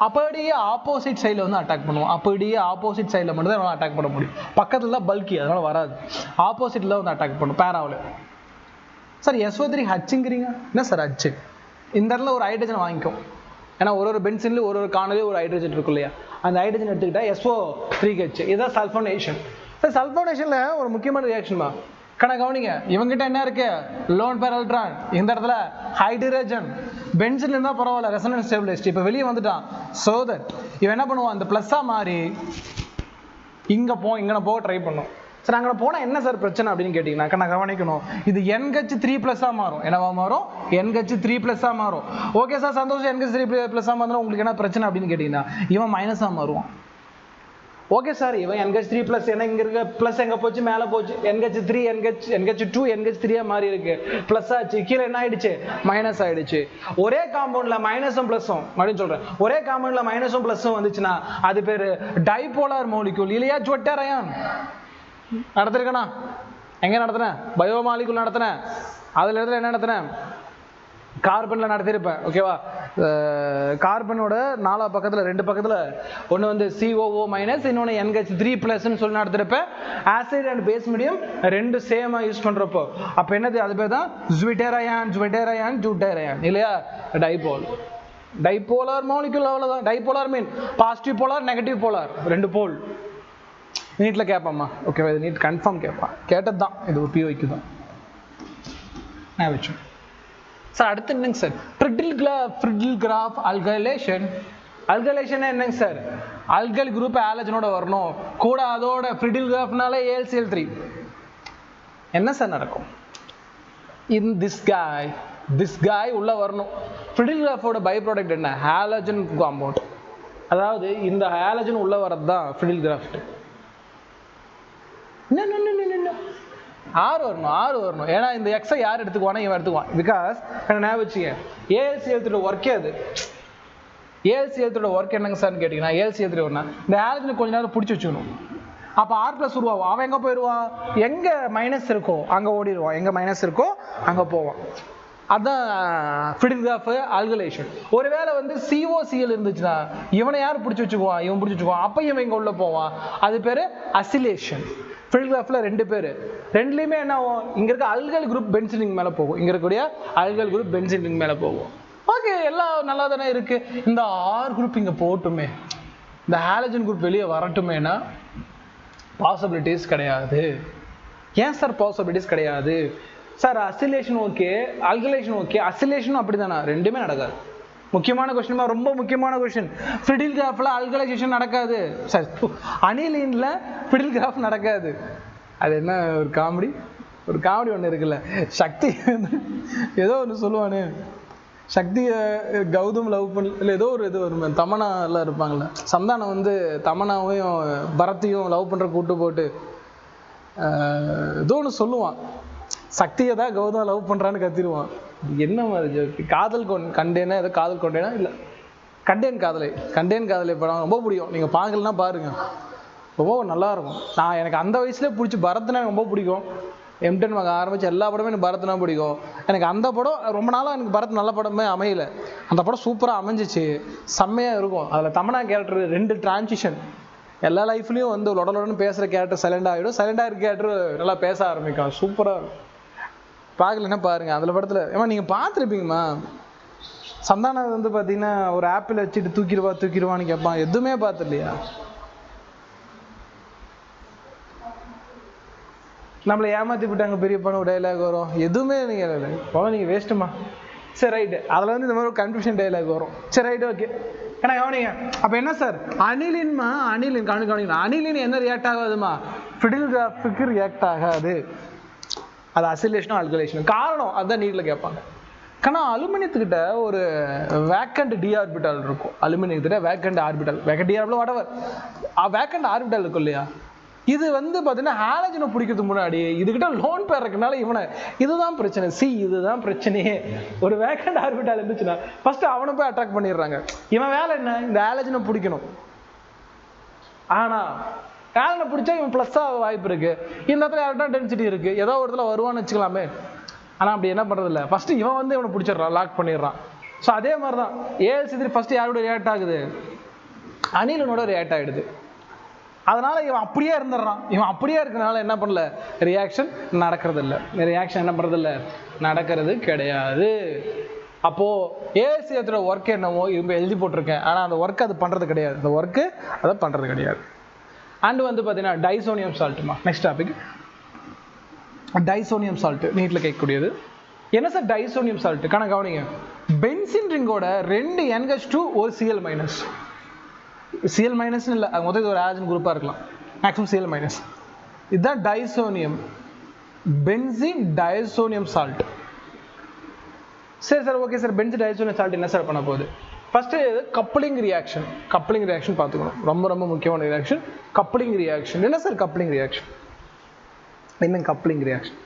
அப்படியே ஆப்போசிட் சைடில் வந்து அட்டாக் பண்ணுவோம். அப்படியே ஆப்போசிட் சைடில் மட்டும் தான் அட்டாக் பண்ண முடியும். பக்கத்தில் தான் பல்கி, அதனால வராது. ஆப்போசிட்டில் வந்து அட்டாக் பண்ணும் பேராவில். சார் SO3 ஹச்சுங்கிறீங்க என்ன சார்? ஹச்சு இந்த இடத்துல ஒரு ஹைட்ரஜன் வாங்கிக்கும். ஏன்னா ஒரு பென்சின்ல ஒரு காணொலி ஒரு ஹைட்ரஜன் இருக்கும் இல்லையா? அந்த ஹைட்ரஜன் எடுத்துக்கிட்டா SO3H. இதுதான் சல்போனேஷன். சார் சல்போனேஷன்ல ஒரு முக்கியமான ரியாக்ஷன் தான். கவனிங்க, இவங்கிட்ட என்ன இருக்கு? Lone pair electron. இந்த இடத்துல ஹைட்ரஜன். பென்சின்ல இருந்தா பரவாயில்ல, ரெசனன்ஸ் ஸ்டேபிளைஸ்ட். இப்போ வெளியே வந்துட்டான். சோ தட் இவன் என்ன பண்ணுவான், அந்த பிளஸ்ஸா மாறி இங்க போக ட்ரை பண்ணும். சார் அங்கே போனால் என்ன சார் பிரச்சனை அப்படின்னு கேட்டிங்கன்னா, நான் கவனிக்கணும். இது NH3+ மாறும். என்னவா மாறும்? NH3+ மாறும். ஓகே சார், சந்தோஷம். NH3+ மாறினா உங்களுக்கு என்ன பிரச்சனை அப்படின்னு கேட்டிங்கன்னா, இவன் மைனஸாக மாறுவான். ஓகே சார், இவன் NH3+, ஏன்னா இங்கே இருக்க ப்ளஸ் எங்கே போச்சு? மேலே போச்சு. NH3 NH2 NH3 மாறி இருக்கு. ப்ளஸ் ஆச்சு. கீழே என்ன ஆயிடுச்சு? மைனஸ் ஆயிடுச்சு. ஒரே காம்பவுண்டில் மைனஸும் ப்ளஸும் அப்படின்னு சொல்கிறேன். ஒரே காம்பவுண்டில் மைனஸும் ப்ளஸும் வந்துச்சுன்னா அது பேர் டைபோலார் மோலிக்யூல் இல்லையா? ஜுவட்டர் அயான் நடத்திருக்கேனா? எங்க நடத்தினேன்? பயோமாலிகுல் நடத்தினேன். அதுல இடத்துல என்ன நடத்தினேன்? கார்பன்ல நடத்திருப்பேன். ஓகேவா? கார்பனோட 4 பக்கத்துல 2 பக்கத்துல ஒன்று வந்து COO-, இன்னொன்று NH3+ சொல்லி நடத்திருப்பேன். ஆசிட் அண்ட் பேஸ் மீடியம் ரெண்டு சேமா யூஸ் பண்றப்போ அப்ப என்னது? அது பேர் தான் ஜுவிட்டர் அயான் இல்லையா? டைபோல். Dipolar molecule. அவ்வளவுதான். Dipolar mean positive polar, negative polar, 2 pole. நீட்ல கேட்பாம்மா. ஓகேவா? இது நீட் கன்ஃபார்ம் கேட்பான். கேட்டது தான். இது ஒரு POQ தான். நான் வச்சோம் சார். அடுத்து என்னங்க sir? Friedel Crafts alkylation. Alkylation என்னங்க சார்? அல்கைல் குரூப் ஆலஜனோட வரணும். கூட அதோட ஃப்ரிடில் கிராஃப்னால AlCl3. என்ன சார் நடக்கும்? இன் திஸ் காய் உள்ள வரணும். ஃப்ரிடில் கிராஃபோட பை ப்ராடக்ட் என்ன? Halogen compound. அதாவது இந்த ஹாலஜன் உள்ள வரது தான் ஃப்ரிடில் கிராஃப்ட். ஆறு வரணும். ஏன்னா இந்த எக்ஸை யார் எடுத்துக்குவானா? இவன் எடுத்துக்குவான். பிகாஸ் என்ன வச்சுக்க, AlCl3 ஒர்க்கே அது. AlCl3 ஒர்க் என்னங்க சார்னு கேட்டீங்கன்னா, AlCl3 ஒன்னா இந்த ஹாலஜனை கொஞ்ச நேரம் பிடிச்சி வச்சுக்கணும். அப்போ R+ உருவாகும். அவன் எங்கே போயிடுவான்? எங்கே மைனஸ் இருக்கோ அங்கே ஓடிடுவான். எங்கே மைனஸ் இருக்கோ அங்கே போவான். அதுதான் ஃப்ரிடில் கிராஃப் அல்கைலேஷன். ஒருவேளை வந்து COCl இருந்துச்சுன்னா இவனை யார் பிடிச்சி வச்சுக்குவான்? இவன் பிடிச்சி வச்சுக்குவான். அப்போ இவன் இங்கே உள்ள போவான். அது பேர் அசிலேஷன். ஃப்ரிடில் கிராஃப்ல 2 பேர். ரெண்டுலையுமே என்ன ஆகும்? இங்கே இருக்க அல்கைல் குரூப் பென்சின் மேலே போகும். இங்கே இருக்கக்கூடிய அல்கைல் குரூப் பென்சின் மேலே போகும். ஓகே, எல்லாம் நல்லா தானே இருக்கு. இந்த R குரூப் இங்கே போகட்டுமே, இந்த ஹாலஜன் குரூப் வெளியே வரட்டுமேனா பாசிபிலிட்டிஸ் கிடையாது. ஏன் சார் பாசிபிலிட்டிஸ் கிடையாது? சார் அசிலேஷன் ஓகே, அல்கைலேஷன் ஓகே, அசிலேஷனும் அப்படி தானே? ரெண்டுமே நடக்காது. முக்கியமான கொஸ்டின், ரொம்ப முக்கியமான கொஸ்டின். ஃப்ரிடில் கிராஃப்ல அல்கைலேஷன் நடக்காது. சார் அனிலீன்ல ஃப்ரிடில் கிராஃப் நடக்காது. அது என்ன ஒரு காமெடி ஒன்று இருக்குல்ல, சக்தி ஏதோ ஒன்று சொல்லுவானே, சக்தியை கௌதம் லவ் பண்ணி இல்லை ஏதோ ஒரு இது வரும். தமனா எல்லாம் இருப்பாங்கள்ல, சந்தானம் வந்து தமனாவையும் பரத்தையும் லவ் பண்ணுற கூட்டு போட்டு ஏதோ ஒன்று சொல்லுவான். சக்தியை தான் கௌதம் லவ் பண்ணுறான்னு கத்திடுவான். என்ன மாதிரி ஜோக்கு? காதல் கண்டேனா ஏதோ காதல் கொண்டேனா இல்லை, கண்டேன் காதலை படம் ரொம்ப பிடிக்கும். நீங்கள் பார்க்கலன்னா பாருங்கள், ரொம்ப நல்லாயிருக்கும். எனக்கு அந்த வயசுலேயே பிடிச்சி பரத்னா எனக்கு ரொம்ப பிடிக்கும். M10 மகன் ஆரம்பிச்சு எல்லா படமும் எனக்கு பரத்னா பிடிக்கும். எனக்கு அந்த படம் ரொம்ப நாளாக எனக்கு பரத் நல்ல படமே அமையல. அந்த படம் சூப்பராக அமைஞ்சிச்சு, செம்மையாக இருக்கும். அதில் தமன்னா கேரக்டர் 2 டிரான்சிஷன், எல்லா லைஃப்லேயும் வந்து லொடலோடன்னு பேசுகிற கேரக்டர் சைலண்டாக ஆகிடும், சைலண்டாக இருக்க கேரக்டர் நல்லா பேச ஆரம்பிக்கும். சூப்பராக இருக்கும். பார்க்கலன்னா பாருங்கள். அதில் படத்தில் ஏமா நீங்கள் பார்த்துருப்பீங்கம்மா, சந்தானா வந்து பார்த்தீங்கன்னா ஒரு ஆப்பிள் வச்சுட்டு தூக்கிடுவான்னு கேட்பான். எதுவுமே பார்த்துலையா? நம்மளை ஏமாற்றி விட்டாங்க பெரிய பணம் டைலாக் வரும். எதுவுமே நீங்கள் வேஸ்ட்டுமா. சரி ரைட்டு. அதில் வந்து இந்த மாதிரி ஒரு கன்ஃபியூஷன் டைலாக் வரும். சரி ரைட்டு, ஓகே. ஏன்னா கவனிங்க. அப்போ என்ன சார், அனிலின் அனிலின் என்ன ரியாக்ட் ஆகாதுமா? ஃபிடில்கிராஃபுக்கு ரியாக்ட் ஆகாது. அது அசிலேஷனும் அல்கலேஷனும். காரணம் அதுதான் நீட்டில் கேட்பாங்க. ஆனால் அலுமினியத்துக்கிட்ட ஒரு வேக்கண்ட் டி ஆர்பிட்டால் இருக்கும். அலுமினியத்துக்கிட்ட vacant orbital, vacant d orbital whatever vacant orbital இருக்கும் இல்லையா? இது வந்து பார்த்தீங்கன்னா ஹாலஜனை பிடிக்கிறதுக்கு முன்னாடி இதுகிட்ட லோன் பேர் இருக்கனால இதுதான் பிரச்சனை. இதுதான் பிரச்சனையே. ஒரு வேக்கண்ட் ஆர்பிட்டால் இருந்துச்சுன்னா ஃபர்ஸ்ட் அவனை போய் அட்ராக்ட் பண்ணிடுறாங்க. இவன் வேலை என்ன? இந்த ஹாலஜனை பிடிக்கணும். ஆனால் ஹாலஜனை பிடிச்சா இவன் ப்ளஸ்ஸாக வாய்ப்பு இருக்கு. இந்த இடத்துல எலக்ட்ரான் டென்சிட்டி இருக்கு, ஏதோ ஒரு இடத்துல வருவான்னு வச்சுக்கலாமே. ஆனால் அப்படி என்ன பண்ணுறது இல்லை. ஃபர்ஸ்ட் இவன் வந்து இவனை பிடிச்சிடுறான், லாக் பண்ணிடுறான். ஸோ அதே மாதிரி தான் ALC3 ஃபர்ஸ்ட் யாரோட ரியாக்ட் ஆகுது? அனிலனோட ரியாக்ட் ஆகிடுது. அதனால இவன் அப்படியே இருந்துடுறான். இவன் அப்படியே இருக்கிறனால என்ன பண்ணல, ரியாக்ஷன் நடக்கிறது இல்லை. ரியாக்ஷன் என்ன பண்ணுறது இல்லை, நடக்கிறது கிடையாது. அப்போது ALC3 ஒர்க் என்னமோ இவங்க எழுதி போட்டிருக்கேன், ஆனால் அந்த ஒர்க்கு அது பண்ணுறது கிடையாது. அந்த ஒர்க்கு அதை பண்ணுறது கிடையாது. அண்டு வந்து பார்த்தீங்கன்னா டைசோனியம் சால்ட்டுமா. Next topic diazonium salt. நீட்டில் கேட்கக்கூடியது என்ன சார் டைசோனியம் சால்ட்டு? கவனிங்க. பென்சின் ரிங்கோட 2 NH2 ஒரு Cl-. Cl- இல்லை, அது மொத்தம் இது ஒரு ஆஜன் குரூப்பாக இருக்கலாம், மேக்ஸிமம் Cl-. இதுதான் டைசோனியம், பென்சின் டைசோனியம் சால்ட். சரி sir, okay sir. Benzene diazonium salt என்ன சார் பண்ண போகுது? ஃபர்ஸ்ட் கப்ளிங் ரியாக்ஷன் பார்த்துக்கணும். ரொம்ப ரொம்ப முக்கியமான ரியாக்ஷன் கப்ளிங் ரியாக்ஷன். என்ன சார் கப்ளிங் ரியாக்ஷன்? என்னங்க கப்ளிங் ரியாக்ஷன்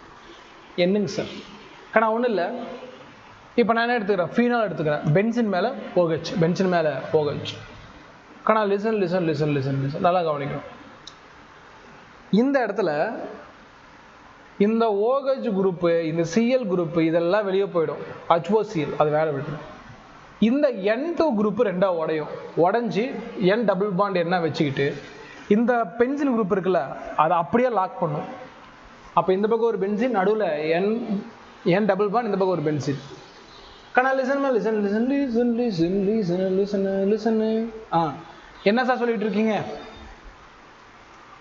என்னங்க சார்? ஒன்றும் இல்லை. இப்போ நான் என்ன எடுத்துக்கிறேன், ஃபீனால் எடுத்துக்கிறேன். பென்சின் மேலே OH, பென்சின் மேலே OH. லிசன் நல்லா கவனிக்கணும். இந்த இடத்துல இந்த OH குரூப்பு, இந்த Cl குரூப்பு இதெல்லாம் வெளியே போயிடும். HOCl அது வேலை விட்டுரும். இந்த N2 குரூப்பு 2ஆ உடைஞ்சு N டபுள் பாண்ட் என்ன வச்சுக்கிட்டு இந்த பென்சின் குரூப் இருக்குல்ல அதை அப்படியே லாக் பண்ணும். அப்போ இந்த பக்கம் ஒரு பென்சின், நடுவில் N டபுள் பாண்ட், இந்த பக்கம் ஒரு பென்சின். லிசன். என்ன சார் சொல்லிட்டு இருக்கீங்க?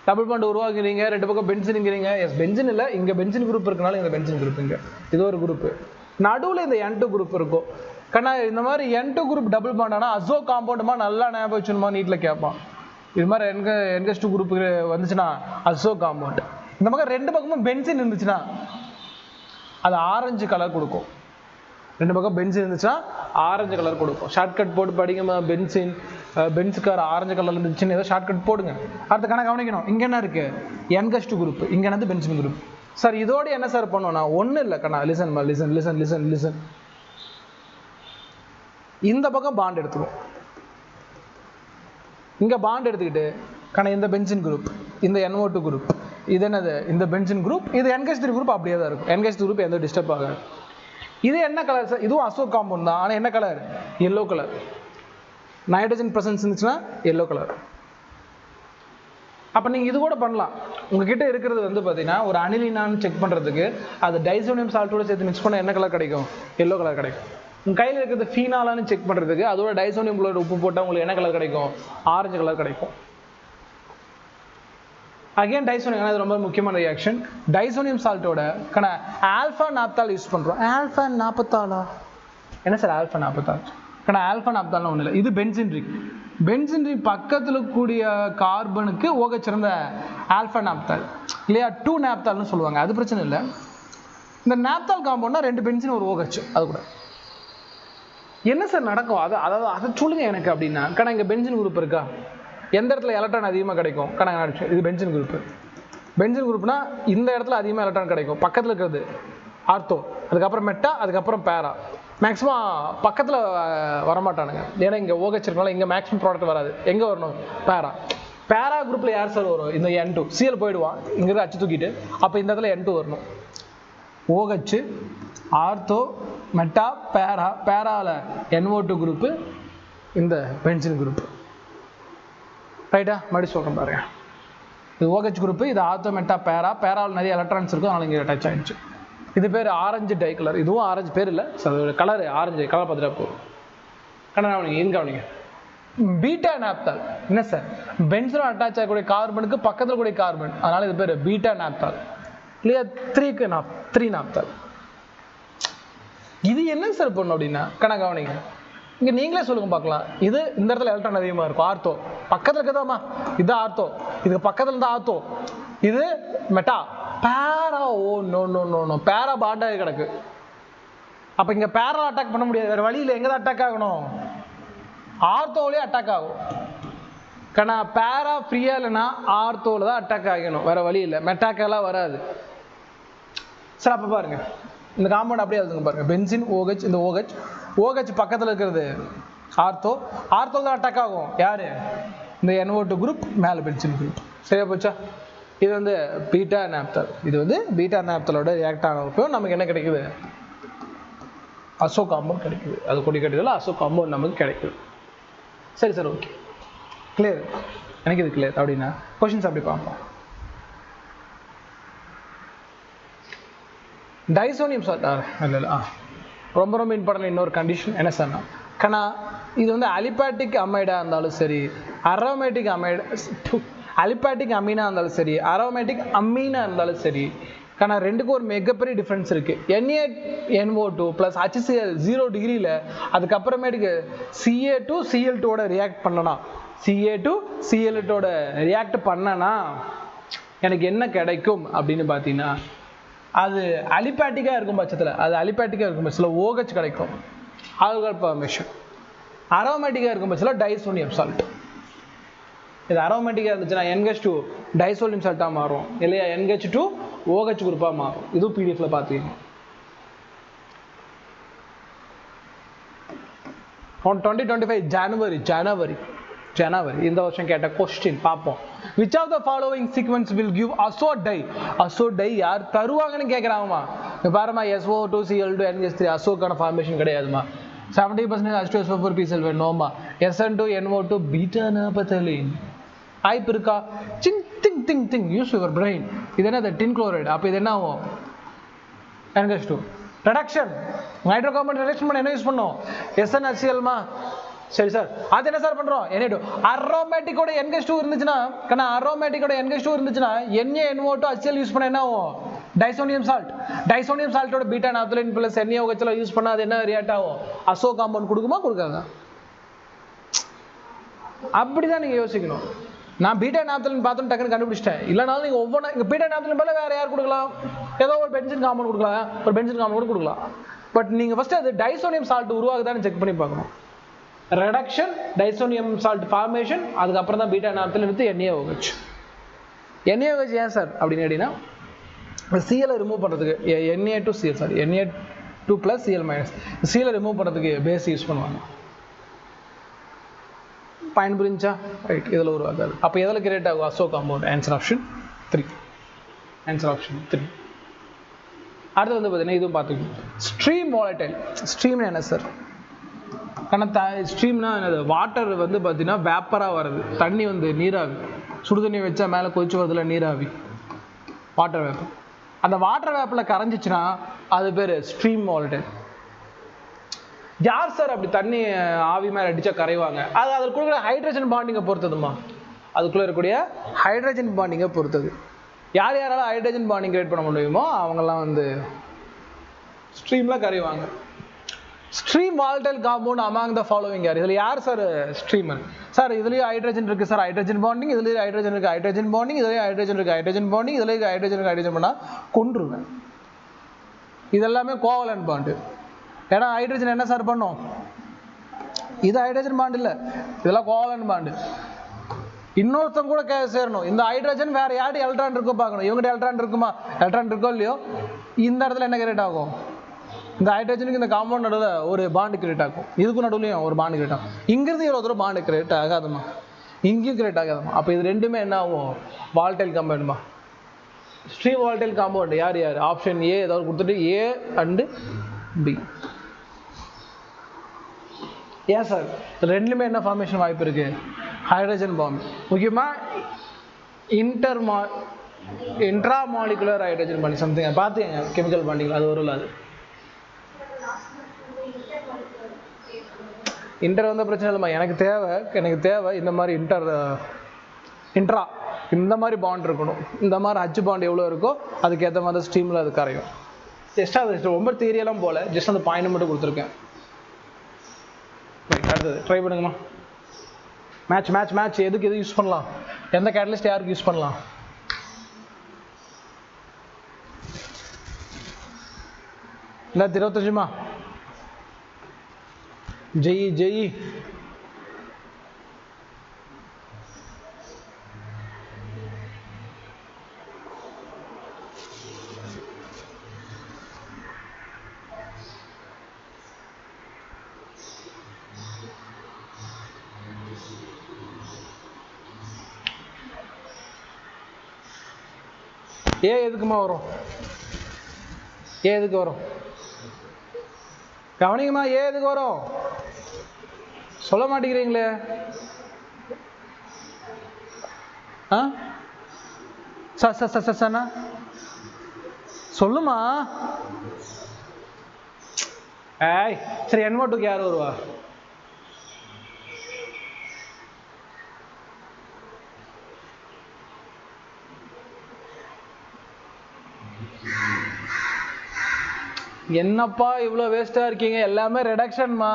டபுள் பாண்ட் உருவாக்குறீங்க, 2 பக்கம் பென்சின்ங்கிறீங்க. எஸ், பென்சின் இல்லை, இங்கே பென்சின் குரூப் இருக்கனால இந்த பென்சின் குரூப் இங்கே இது ஒரு குரூப்பு. நடுவில் இந்த N2 குரூப் இருக்கும். இந்த மாதிரி N2 குரூப் டபுள் பாண்ட் ஆனால் அசோ காம்பவுண்டுமா நல்லா ஞாபகம் வச்சுணுமா நீட்டில் கேட்பான். இது மாதிரி NH2 குரூப் வந்துச்சுன்னா அசோ காம்பவுண்ட். இந்த பக்கம் 2 பக்கமும் பென்சின் இருந்துச்சுன்னா அது ஆரஞ்சு கலர் கொடுக்கும். 2 பக்கம் பென்சின் இருந்துச்சுன்னா ஆரஞ்சு கலர் கொடுக்கும். ஷார்ட்கட் போட்டு படிங்கம்மா. பென்ஸுக்கார ஆரஞ்சு கலர் இருந்துச்சுன்னு ஏதோ ஷார்ட்கட் போடுங்க. அடுத்த கவனிக்கணும். இங்கே என்ன இருக்கு? NH2 குரூப், இங்கே என்னது பென்சின் குரூப். சார் இதோட என்ன சார் பண்ணுவோம்னா ஒன்றும் இல்லை லிசன். இந்த பக்கம் பாண்ட் எடுத்துக்கும். இங்கே பாண்ட் எடுத்துக்கிட்டு இந்த பென்சின் குரூப், இந்த NO2 குரூப், இது என்னது? இந்த பென்சின் குரூப். இது NH3 குரூப் அப்படியே தான் இருக்கும். NH3 குரூப் எந்த டிஸ்டர்ப் ஆகாது. இது என்ன கலர் சார்? இதுவும் அசோ காம்பவுண்ட் தான், ஆனால் என்ன colour? Yellow colour. Nitrogen presence இருந்துச்சுன்னா எல்லோ கலர். அப்போ நீங்கள் இது கூட பண்ணலாம். உங்ககிட்ட இருக்கிறது வந்து பார்த்தீங்கன்னா ஒரு அனிலினான்னு செக் பண்ணுறதுக்கு அது டைசோனியம் சால்ட்டோட சேர்த்து மிக்ஸ் பண்ணால் என்ன கலர் கிடைக்கும்? எல்லோ கலர் கிடைக்கும். உங்கள் கையில் இருக்கிறது ஃபீனாலான்னு செக் பண்ணுறதுக்கு அதோட டைசோனியம் குளோரைடு உப்பு போட்டால் உங்களுக்கு என்ன கலர் கிடைக்கும்? ஆரஞ்சு கலர் கிடைக்கும். அகைன் டைசோனியம், அது ரொம்ப முக்கியமான ரியாக்ஷன். டைசோனியம் சால்ட்டோட ஆல்ஃபா நாப்தால் யூஸ் பண்ணுறோம். ஆல்ஃபா நாற்பத்தாலா? என்ன சார் ஆல்ஃபா நாற்பத்தால்? ஆல்ஃபா நாப்தால்னு ஒன்றும் இல்லை, இது பென்சின் ரிங் பக்கத்தில் கூடிய கார்பனுக்கு OH இருந்த ஆல்ஃபா நாப்தால் இல்லையா, 2 நாப்தால்னு சொல்லுவாங்க. அது பிரச்சனை இல்லை. இந்த நாப்தால் காம்பவுண்ட்னா 2 பென்சின் ஒரு OH. அது கூட என்ன சார் நடக்கும்? அதை சொல்லுங்க எனக்கு அப்படின்னா. இங்கே பென்சின் குரூப் இருக்கா? எந்த இடத்துல எலக்ட்ரான் அதிகமாக கிடைக்கும்? இது பென்சின் குரூப். பென்சின் குரூப்னா இந்த இடத்துல அதிகமாக எலக்ட்ரான் கிடைக்கும். பக்கத்தில் இருக்கிறது ஆர்த்தோ, அதுக்கப்புறம் மெட்டா, அதுக்கப்புறம் பேரா. மேக்ஸிமம் பக்கத்தில் வரமாட்டானுங்க. ஏன்னா இங்கே OH இருக்கனால இங்கே மேக்ஸிமம் ப்ராடக்ட் வராது. எங்கே வரணும்? பேரா குரூப்பில் யார் சார் வரும்? இந்த N2 Cl போயிடுவான் இங்கிருந்து அச்சு தூக்கிட்டு. அப்போ இந்த இடத்துல N2 வரணும். OH ஆர்த்தோ மெட்டா பேராவில் NO2 குரூப்பு, இந்த பென்சின் குரூப்பு. ரைட்டா? மறுபடியும் சொல்கிறேன் பாருங்க. இது OH குரூப்பு, இது ஆர்த்தோ மெட்டா பேராவில் நிறைய எலக்ட்ரான்ஸ் இருக்கும், அதனால இங்கே டச் ஆகிடுச்சு. இது பேர் ஆரஞ்சு டை கலர். இதுவும் ஆரஞ்சு பேர் இல்லை, அதோட கலர் ஆரஞ்சு கலர் பார்த்துட்டா போதும். கவனிங்க, இது கவனிங்க. பீட்டா நாப்தால் என்ன சார்? பென்சனோட அட்டாச் ஆகக்கூடிய கார்பனுக்கு பக்கத்தில் கூடிய கார்பன், அதனால இது பேர் பீட்டா நாப்தால். இல்லையா? 3 நாப்தால். இது என்ன சார் பண்ணும் அப்படின்னா கவனிங்க, இங்கே நீங்களே சொல்லுங்க பார்க்கலாம். இது இந்த இடத்துல எலக்ட்ரான் அதிகமாக இருக்கும், ஆர்த்தோ. பக்கத்தில் இருக்கதாமா, இது ஆர்த்தோ, இதுக்கு பக்கத்தில் இருந்தால் ஆர்த்தோ, இது meta para. Oh no no no no, para பாண்டாக கிடக்கு. அப்போ இங்கே பேரா அட்டாக் பண்ண முடியாது, வேறு வழியில் எங்கே தான் அட்டாக் ஆகணும்? ஆர்த்தோவிலே அட்டாக் ஆகும். பேரா ஃப்ரீயா இல்லைன்னா ஆர்த்தோவில் தான் அட்டாக் ஆகணும், வேறு வழி இல்லை. மெட்டாக்கெல்லாம் வராது சார். அப்போ பாருங்க, இந்த காம்பவுண்ட் அப்படியே எழுதுங்க பாருங்க. பென்சின் OH, இந்த OH பக்கத்தில் இருக்கிறது ஆர்த்தோ தான் அட்டாக் ஆகும். யாரு? இந்த NO2 குரூப், மேலே பென்சின் குரூப். சரியா போச்சா? இது வந்து பீட்டா நாப்தால். இது வந்து பீட்டா நாப்தாலோட ரியாக்ட் ஆனப்போ நமக்கு என்ன கிடைக்குது? அசோ காம்பவுண்ட் கிடைக்குது. அது கொடி கட்டியதில் அசோ காம்பவுண்ட் நமக்கு கிடைக்குது. சரி சார், ஓகே, கிளியர். எனக்கு இது கிளியர். அப்படின்னா கொஷின்ஸ் அப்படி பார்ப்போம். டைசோனியம் சால்ட் இல்லை, ரொம்ப ரொம்ப இம்பார்ட்டன்ட் இன்னொரு கண்டிஷன் என்ன சார்னா, இது வந்து அலிபாட்டிக் அமைடாக இருந்தாலும் சரி, அலிபாட்டிக் அமீனா இருந்தாலும் சரி, அரோமேட்டிக் அமீனா இருந்தாலும் சரி, ரெண்டுக்கும் ஒரு மிகப்பெரிய டிஃப்ரென்ஸ் இருக்குது. Na NO2 + HCl 0 டிகிரியில் அதுக்கப்புறமேட்டுக்கு Ca2 Cl2ஓட ரியாக்ட் பண்ணனா, Ca2 Cl2ஓட ரியாக்ட் பண்ணனா எனக்கு என்ன கிடைக்கும் அப்படின்னு பார்த்தீங்கன்னா, அது அலிபாட்டிக்காக இருக்கும் பட்சத்தில் OH கிடைக்கும், ஆல்கஹால் ஃபார்மேஷன். அரோமேட்டிக்காக இருக்கும் பட்சத்தில் டைசோனியம் சால்ட். இது அரோமேட்டிக்காக இருந்துச்சுன்னா NH2 டைசோனியம் சால்ட்டாக மாறும், இல்லையா NH2 OH குரூப்பாக மாறும். இதுவும் PDF பார்த்தீங்கன்னா 2025 ஜனவரி இந்த வருஷம் கேட்ட கொஸ்டின் பார்ப்போம். Which of the following sequence will give azo dye யார் தருவாங்கன்னு கேட்குறாங்கம்மா. பாருமா, SO2 Cl2 NH3 அசோக்கான formation கிடையாதுமா. 70% H2SO4 P12 நோமா. SN2 NO2 beta நாப்தாலின். வாய்ப்பு இருக்கா? Thing use your brain. இது என்ன? டின் குளோரைடு. அப்போ இது என்ன ஆகும்? NH2 reduction, nitro carbon reduction பண்ண என்ன யூஸ் பண்ணோம்? SnHCl. சரி சார், அது என்ன சார் பண்றோம்? Na2. அரோமேட்டிக்கோட NH2 இருந்துச்சுன்னா, NaNO2 HCl யூஸ் பண்ண என்ன ஆகும்? டைசோனியம் சால்ட்டோட beta naphthalene plus NaOH use பண்ணா அது என்ன ரியாக்ட் ஆகும்? அசோ காம்பவுண்ட் கொடுக்குமா கொடுக்காதா? அப்படிதான் நீங்க யோசிக்கணும். நான் பீட்டா நாப்தாலின் பார்த்தோம் டக்குன்னு கண்டுபிடிச்சிட்டேன். இல்லைனாலும் நீங்க ஒவ்வொன்றா இங்கே பீட்டா நாப்தாலின் போல வேற யார் கொடுக்கலாம்? ஏதோ ஒரு பென்சின் காம்பவுண்ட் கொடுக்கலாம். பட் நீங்க ஃபர்ஸ்ட் அது டைசோனியம் சால்ட் உருவாகுதான்னு செக் பண்ணி பார்க்கணும். ரெடக்ஷன், டைசோனியம் சால்ட் ஃபார்மேஷன், அதுக்கப்புறம் தான் பீட்டா நாப்தாலின் வித் NaOH. ஏன் சார் அப்படின்னு கேட்டீங்கன்னா, Cl ரிமூவ் பண்ணுறதுக்கு Na2 + Cl- Cl ரிமூவ் பண்ணுறதுக்கு பேஸ் யூஸ் பண்ணுவாங்க. பயன் புரிஞ்சா? ரைட், இதில் உருவாக்காது. அப்போ எதில் கிரியேட் ஆகும்? அசோ காம்பவுண்ட். Answer option 3. அடுத்து வந்து பார்த்தீங்கன்னா இதுவும் பார்த்துக்கணும். Stream volatile. ஸ்ட்ரீம்னா என்ன சார்? ஸ்ட்ரீம்னா என்னது? வாட்டர் வந்து பார்த்தீங்கன்னா வேப்பராக வருது, தண்ணி வந்து நீராவி. சுடு தண்ணி வச்சா மேலே கொதிச்சு வரதுல நீராவி, வாட்டர் வேப்பர். அந்த வாட்டர் வேப்பில் கரைஞ்சிச்சுன்னா அது பேர் ஸ்ட்ரீம் வாலடைல். யார் சார் அப்படி தண்ணி ஆவி மேலே அடித்தா கரைவாங்க? அது அதுக்குள்ள ஹைட்ரஜன் பாண்டிங்கை பொறுத்ததுமா. அதுக்குள்ளே இருக்கக்கூடிய ஹைட்ரஜன் பாண்டிங்கை பொறுத்தது. யாரால ஹைட்ரஜன் பாண்டிங் கிரியேட் பண்ண முடியுமோ அவங்கெல்லாம் வந்து ஸ்ட்ரீமில் கரைவாங்க. Steam volatile compound among the following யார்? இதில் யார் சார் ஸ்ட்ரீமர்? சார் இதுலேயும் ஹைட்ரஜன் இருக்குது சார், ஹைட்ரஜன் பாண்டிங். இதுலேயும் ஹைட்ரஜன் இருக்குது, ஹைட்ரஜன் பாண்டிங். இதுலேயும் ஹைட்ரஜன் இருக்குது, ஹைட்ரஜன் பாண்டிங். இதுலேயும் ஹைட்ரஜன் பண்ணால் கொன்றுவேன். இதெல்லாமே கோவலன்ட் பாண்டு. ஏன்னா ஹைட்ரஜன் என்ன சார் பண்ணும்? இது ஹைட்ரஜன் பாண்டு இல்லை, இதெல்லாம் கோவலன்ட் பாண்டு. இன்னொருத்தம் கூட சேரணும். இந்த ஹைட்ரஜன் வேற யார்ட்டு எலக்ட்ரான் இருக்கோ பார்க்கணும். இவங்ககிட்ட எலக்ட்ரான் இருக்குமா? எலக்ட்ரான் இருக்கோ இல்லையோ, இந்த இடத்துல என்ன கிரியேட் ஆகும்? இந்த ஹைட்ரஜனுக்கு இந்த காம்பவுண்ட் நடுவில் ஒரு பாண்டு கிரியேட் ஆகும், இதுக்கும் நடுவுலையும் ஒரு பாண்டு கிரியேட் ஆகும். இங்கிருந்து எவ்வளோ தூரம் பாண்டு கிரியேட் ஆகாதுமா, இங்கேயும் கிரியேட் ஆகாதுமா. அப்போ இது ரெண்டுமே என்ன ஆகும், வால்டைல் காம்பவுண்டுமா. ஸ்ட்ரீ வால்டைல் காம்பவுண்ட் யார் யார், ஆப்ஷன் ஏ ஏதாவது கொடுத்துட்டு ஏ அண்டு பி. ஏன் சார் ரெண்டுமே என்ன ஃபார்மேஷன் வாய்ப்பு இருக்கு, ஹைட்ரஜன் பாண்ட். முக்கியமாக இன்ட்ராமாலிகுலர் ஹைட்ரஜன் பாண்ட் சம்திங் பார்த்துங்க, கெமிக்கல் பாண்டிங் அது வரும்ல. அது இன்டர் வந்த பிரச்சனை இல்லைம்மா, எனக்கு தேவை இந்த மாதிரி இன்ட்ரா இந்த மாதிரி பாண்ட் இருக்கணும். இந்த மாதிரி அச்சு பாண்ட் எவ்வளோ இருக்கோ அதுக்கேற்ற மாதிரி ஸ்ட்ரீமில் அது கரையும். ஜஸ்ட்டாக அது ரொம்ப தியரியெல்லாம் போல, ஜஸ்ட் அந்த பாயிண்ட் மட்டும் கொடுத்துருக்கேன். அடுத்தது ட்ரை பண்ணுங்கம்மா. மேட்ச் எது யூஸ் பண்ணலாம், எந்த கேட்டலிஸ்ட் யாருக்கு யூஸ் பண்ணலாம். இல்லை 25மா ஜெயி எதுக்குமா வரும், எதுக்கு வரும் கவனிங்கம்மா, எதுக்கு வரும் சொல்ல மாட்டேங்கிறீங்களே. சொல்லுமா. ஏய் சரி, NO2க்கு யார் வருவா, என்னப்பா இவ்வளோ வேஸ்ட்டாக இருக்கீங்க, எல்லாமே ரெடக்ஷன்மா.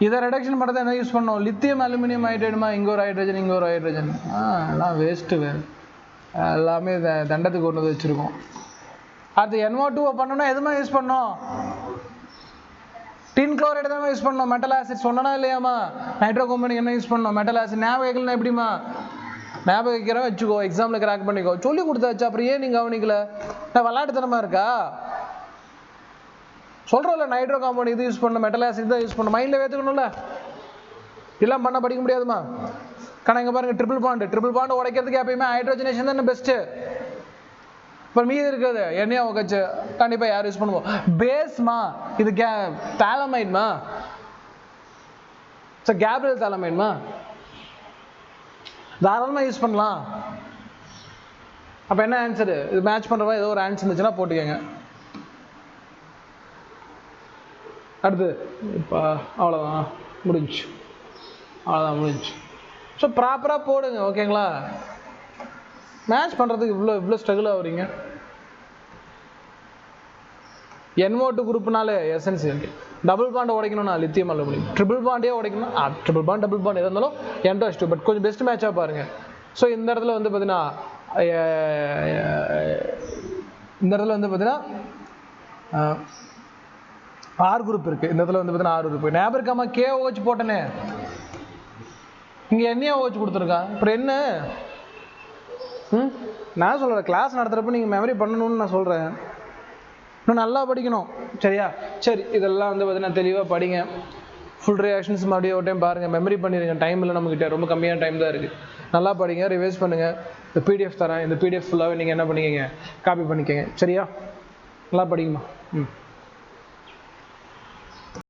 இதை ரெடக்ஷன் பண்ணுறது என்ன யூஸ் பண்ணோம், லித்தியம் அலுமினியம் ஹைட்ரைடுமா, இங்கே ஒரு ஹைட்ரஜன் இங்கே ஒரு ஹைட்ரஜன். எல்லாம் வேஸ்ட்டு எல்லாமே தண்டத்துக்கு கொண்டு வந்து வச்சுருக்கோம். அடுத்து NO2 பண்ணோன்னா எதுவுமே யூஸ் பண்ணோம், டின் குளோரைடு தான் யூஸ் பண்ணோம். மெட்டல் ஆசிட் சொன்னா இல்லையாம்மா, நைட்ரோ கம்பெனிக்கு என்ன யூஸ் பண்ணோம், மெட்டல் ஆசிட். ஞாபகம் வைக்கலன்னா எப்படிமா, ஞாபகம் வைக்கிறோம் வச்சுக்கோ, எக்ஸாமில் கிராக் பண்ணிக்கோ. சொல்லி கொடுத்தாச்சு, அப்புறம் ஏன் நீங்கள் கவனிக்கல, நான் விளையாட்டுத்தனமாக இருக்கா சொல்கிறோம்ல. நைட்ரோ காம்பவுண்ட் இது யூஸ் பண்ணணும், மெட்டல் ஆசிட் தான் யூஸ் பண்ணணும், மைண்டில் ஏற்றுக்கணும்ல. இதெல்லாம் பண்ண படிக்க முடியாதுமா. ஆனால் இங்கே பாருங்கள், ட்ரிபிள் பாண்டு உடைக்கிறதுக்கு எப்பயுமே ஹைட்ரோஜனேஷன் தான் பெஸ்ட்டு. இப்போ மீது இருக்குது எண்ணெயை உடைச்சு கண்டிப்பாக யார் யூஸ் பண்ணுவோம், பேஸ்மா. இது தாலமைட்மா, கேப்ரியல் தாலமைட்மா, தாராளமாக யூஸ் பண்ணலாம். அப்போ என்ன ஆன்சரு, இது மேட்ச் பண்ணுறவா ஏதோ ஒரு ஆன்சர் இருந்துச்சுன்னா போட்டுக்கோங்க. அடுத்து இப்போ அவ்வளோதான் முடிஞ்சு. ஸோ ப்ராப்பராக போடுங்க, ஓகேங்களா. மேட்ச் பண்ணுறதுக்கு இவ்வளோ ஸ்ட்ரகிள் ஆகுறீங்க. NO2 குரூப்னாலே எசென்சியல். டபுள் பாண்ட் உடைக்கணும்னா லித்தியம் அலுமினியம், ட்ரிபிள் பாண்டே உடைக்கணும், ட்ரிபிள் பாண்ட் டபுள் பாண்ட் எதாக இருந்தாலும் N2H2. பட் கொஞ்சம் பெஸ்ட் மேட்சாக பாருங்கள். ஸோ இந்த இடத்துல வந்து பார்த்தீங்கன்னா ஆர் குரூப் இருக்குது. இந்த இடத்துல வந்து பார்த்தீங்கன்னா ஆர் குரூப். ஞாபகம் இருக்காமா, KOH போட்டனே, இங்கே NaOH கொடுத்துருக்கான். அப்புறம் என்ன நான் சொல்கிறேன், கிளாஸ் நடத்துகிறப்ப நீங்கள் மெமரி பண்ணணும்னு நான் சொல்கிறேன். இன்னும் நல்லா படிக்கணும், சரியா. சரி, இதெல்லாம் வந்து பார்த்தீங்கன்னா தெளிவாக படிங்க. ஃபுல் ரியாக்ஷன்ஸ் மறுபடியும் ஒரு டைம் பாருங்கள், மெமரி பண்ணிடுங்க. டைம் இல்லை நம்மக்கிட்ட, ரொம்ப கம்மியான டைம் தான் இருக்குது. நல்லா படிங்க, ரிவைஸ் பண்ணுங்கள். இந்த PDF தரேன், இந்த PDF ஃபுல்லாகவே நீங்கள் என்ன பண்ணிக்கங்க, காப்பி பண்ணிக்கங்க, சரியா. நல்லா படிங்கம்மா.